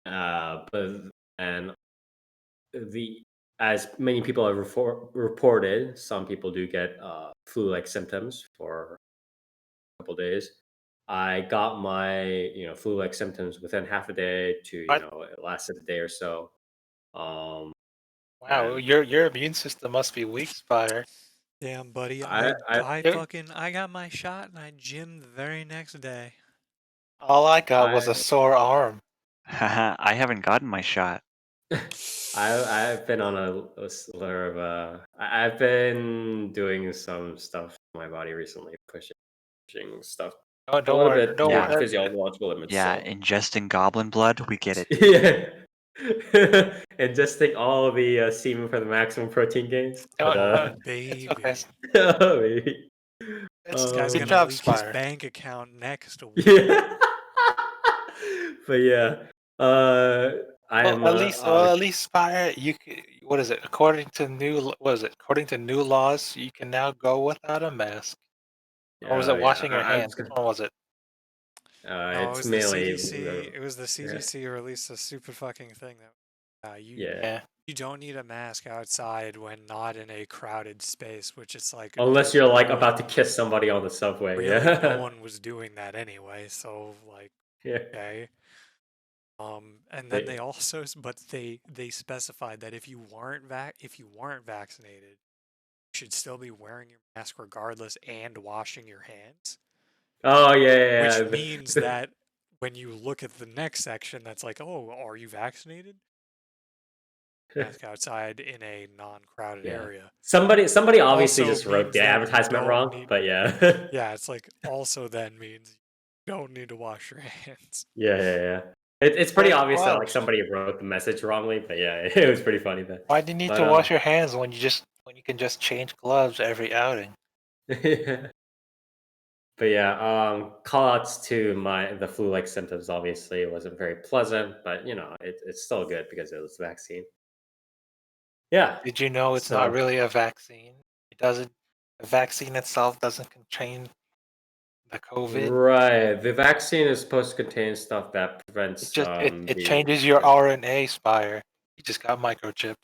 A: But and the as many people have reported, some people do get flu-like symptoms for a couple days. I got my flu-like symptoms within half a day to
D: What?
A: it lasted a day or so. Um,
D: Wow,
A: and
D: your immune system must be weak, Spire.
C: Damn, buddy,
A: I
C: I
D: You-
C: got my shot and I gymmed the very next day.
D: All I got was
A: I
D: a sore arm.
B: I haven't gotten my shot.
A: I've been on a slur of I've been doing some stuff to my body recently, pushing stuff
D: Oh,
A: a
D: don't
A: little
D: worry.
A: bit
D: Don't
B: Yeah.
A: beyond
D: worry.
A: physiological limits.
B: Yeah,
A: So
B: ingesting goblin blood, we get it.
A: yeah, and just take all the semen for the maximum protein gains. But
C: Oh,
D: It's okay.
C: baby.
A: oh, maybe.
C: This guy's
D: Good
C: gonna
D: job,
C: leak his
D: Spire.
C: bank account next week.
A: Yeah. But yeah, I am.
D: At least Spire, you what is it? According to what is it? According to new laws, you can now go without a mask. Or was it
A: Yeah.
D: washing your hands? Which one was it?
C: No, it
A: It's
C: was the
A: mainly.
C: CDC. It was the CDC released a super fucking thing that
A: Yeah.
D: Yeah.
C: you don't need a mask outside when not in a crowded space, which it's like
A: Unless you're like
C: no
A: about to
C: one-
A: kiss somebody on the subway.
C: really
A: Yeah.
C: no one was doing that anyway. So like
A: Yeah.
C: okay. And then
A: But-
C: they also, but they specified that if you weren't vaccinated, you should still be wearing your mask regardless and washing your hands.
A: Oh yeah.
C: Which means that when you look at the next section, that's like, oh, are you vaccinated? Mask outside in a non-crowded
A: Yeah.
C: area.
A: Somebody obviously
C: Also
A: just wrote
C: means
A: the
C: that you
A: advertisement
C: don't
A: wrong,
C: need-
A: but yeah.
C: Yeah, it's like also then means you don't need to wash your hands.
A: Yeah. It's pretty
D: Wear
A: obvious that like
D: gloves.
A: somebody wrote the message wrongly, but yeah, it was pretty funny then.
D: Why do you need
A: But,
D: to wash your hands when you can just change gloves every outing?
A: But yeah, call outs to the flu-like symptoms. Obviously, it wasn't very pleasant, but it's still good because it was a vaccine. Yeah.
D: Did you know it's not really a vaccine? The vaccine itself doesn't contain the COVID.
A: Right. The vaccine is supposed to contain stuff that prevents.
D: It changes your RNA, Spire. You just got microchipped.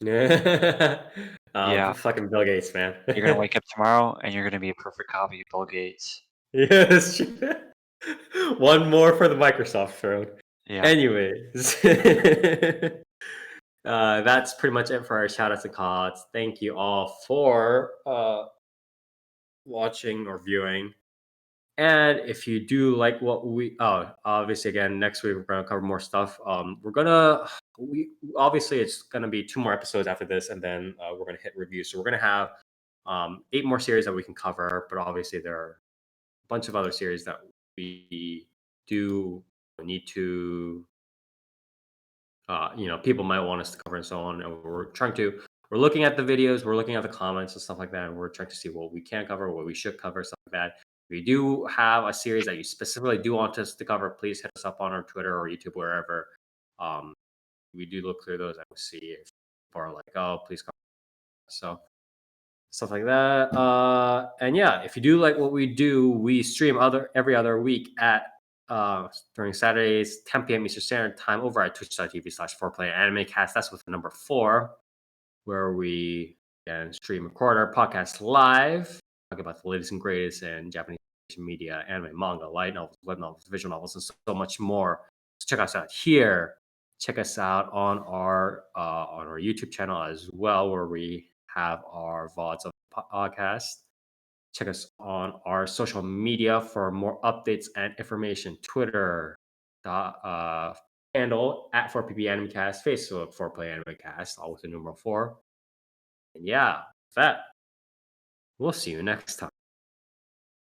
B: Yeah.
A: Fucking Bill Gates, man.
B: You're gonna wake up tomorrow and you're gonna be a perfect copy of Bill Gates.
A: Yeah, that's true. One more for the Microsoft throne.
B: Yeah.
A: Anyways, that's pretty much it for our shoutouts and callouts. Thank you all for watching or viewing. And if you do like what we, obviously again next week we're gonna cover more stuff. Obviously it's gonna be 2 more episodes after this, and then we're gonna hit review. So we're gonna have 8 more series that we can cover, but obviously there are a bunch of other series that we do need to, people might want us to cover and so on. And we're looking at the videos, we're looking at the comments and stuff like that, and we're trying to see what we can cover, what we should cover, stuff like that. If you do have a series that you specifically do want us to cover, please hit us up on our Twitter or YouTube, wherever. We do look through those and see if people are like, oh, please cover. So stuff like that. And yeah, if you do like what we do, we stream every other week at during Saturdays, 10 p.m. Eastern Standard Time over at twitch.tv/4PlayerAnimecast. That's with the number 4, where we can stream, record our podcast live, talk about the latest and greatest in Japanese media, anime, manga, light novels, web novels, visual novels, and so much more. So check us out here. Check us out on our YouTube channel as well, where we have our VODs of the podcast. Check us on our social media for more updates and information. Twitter handle at 4PlayerAnimecast, Facebook 4PlayerAnimecast, all with the numeral 4. And yeah, with that, we'll see you next time.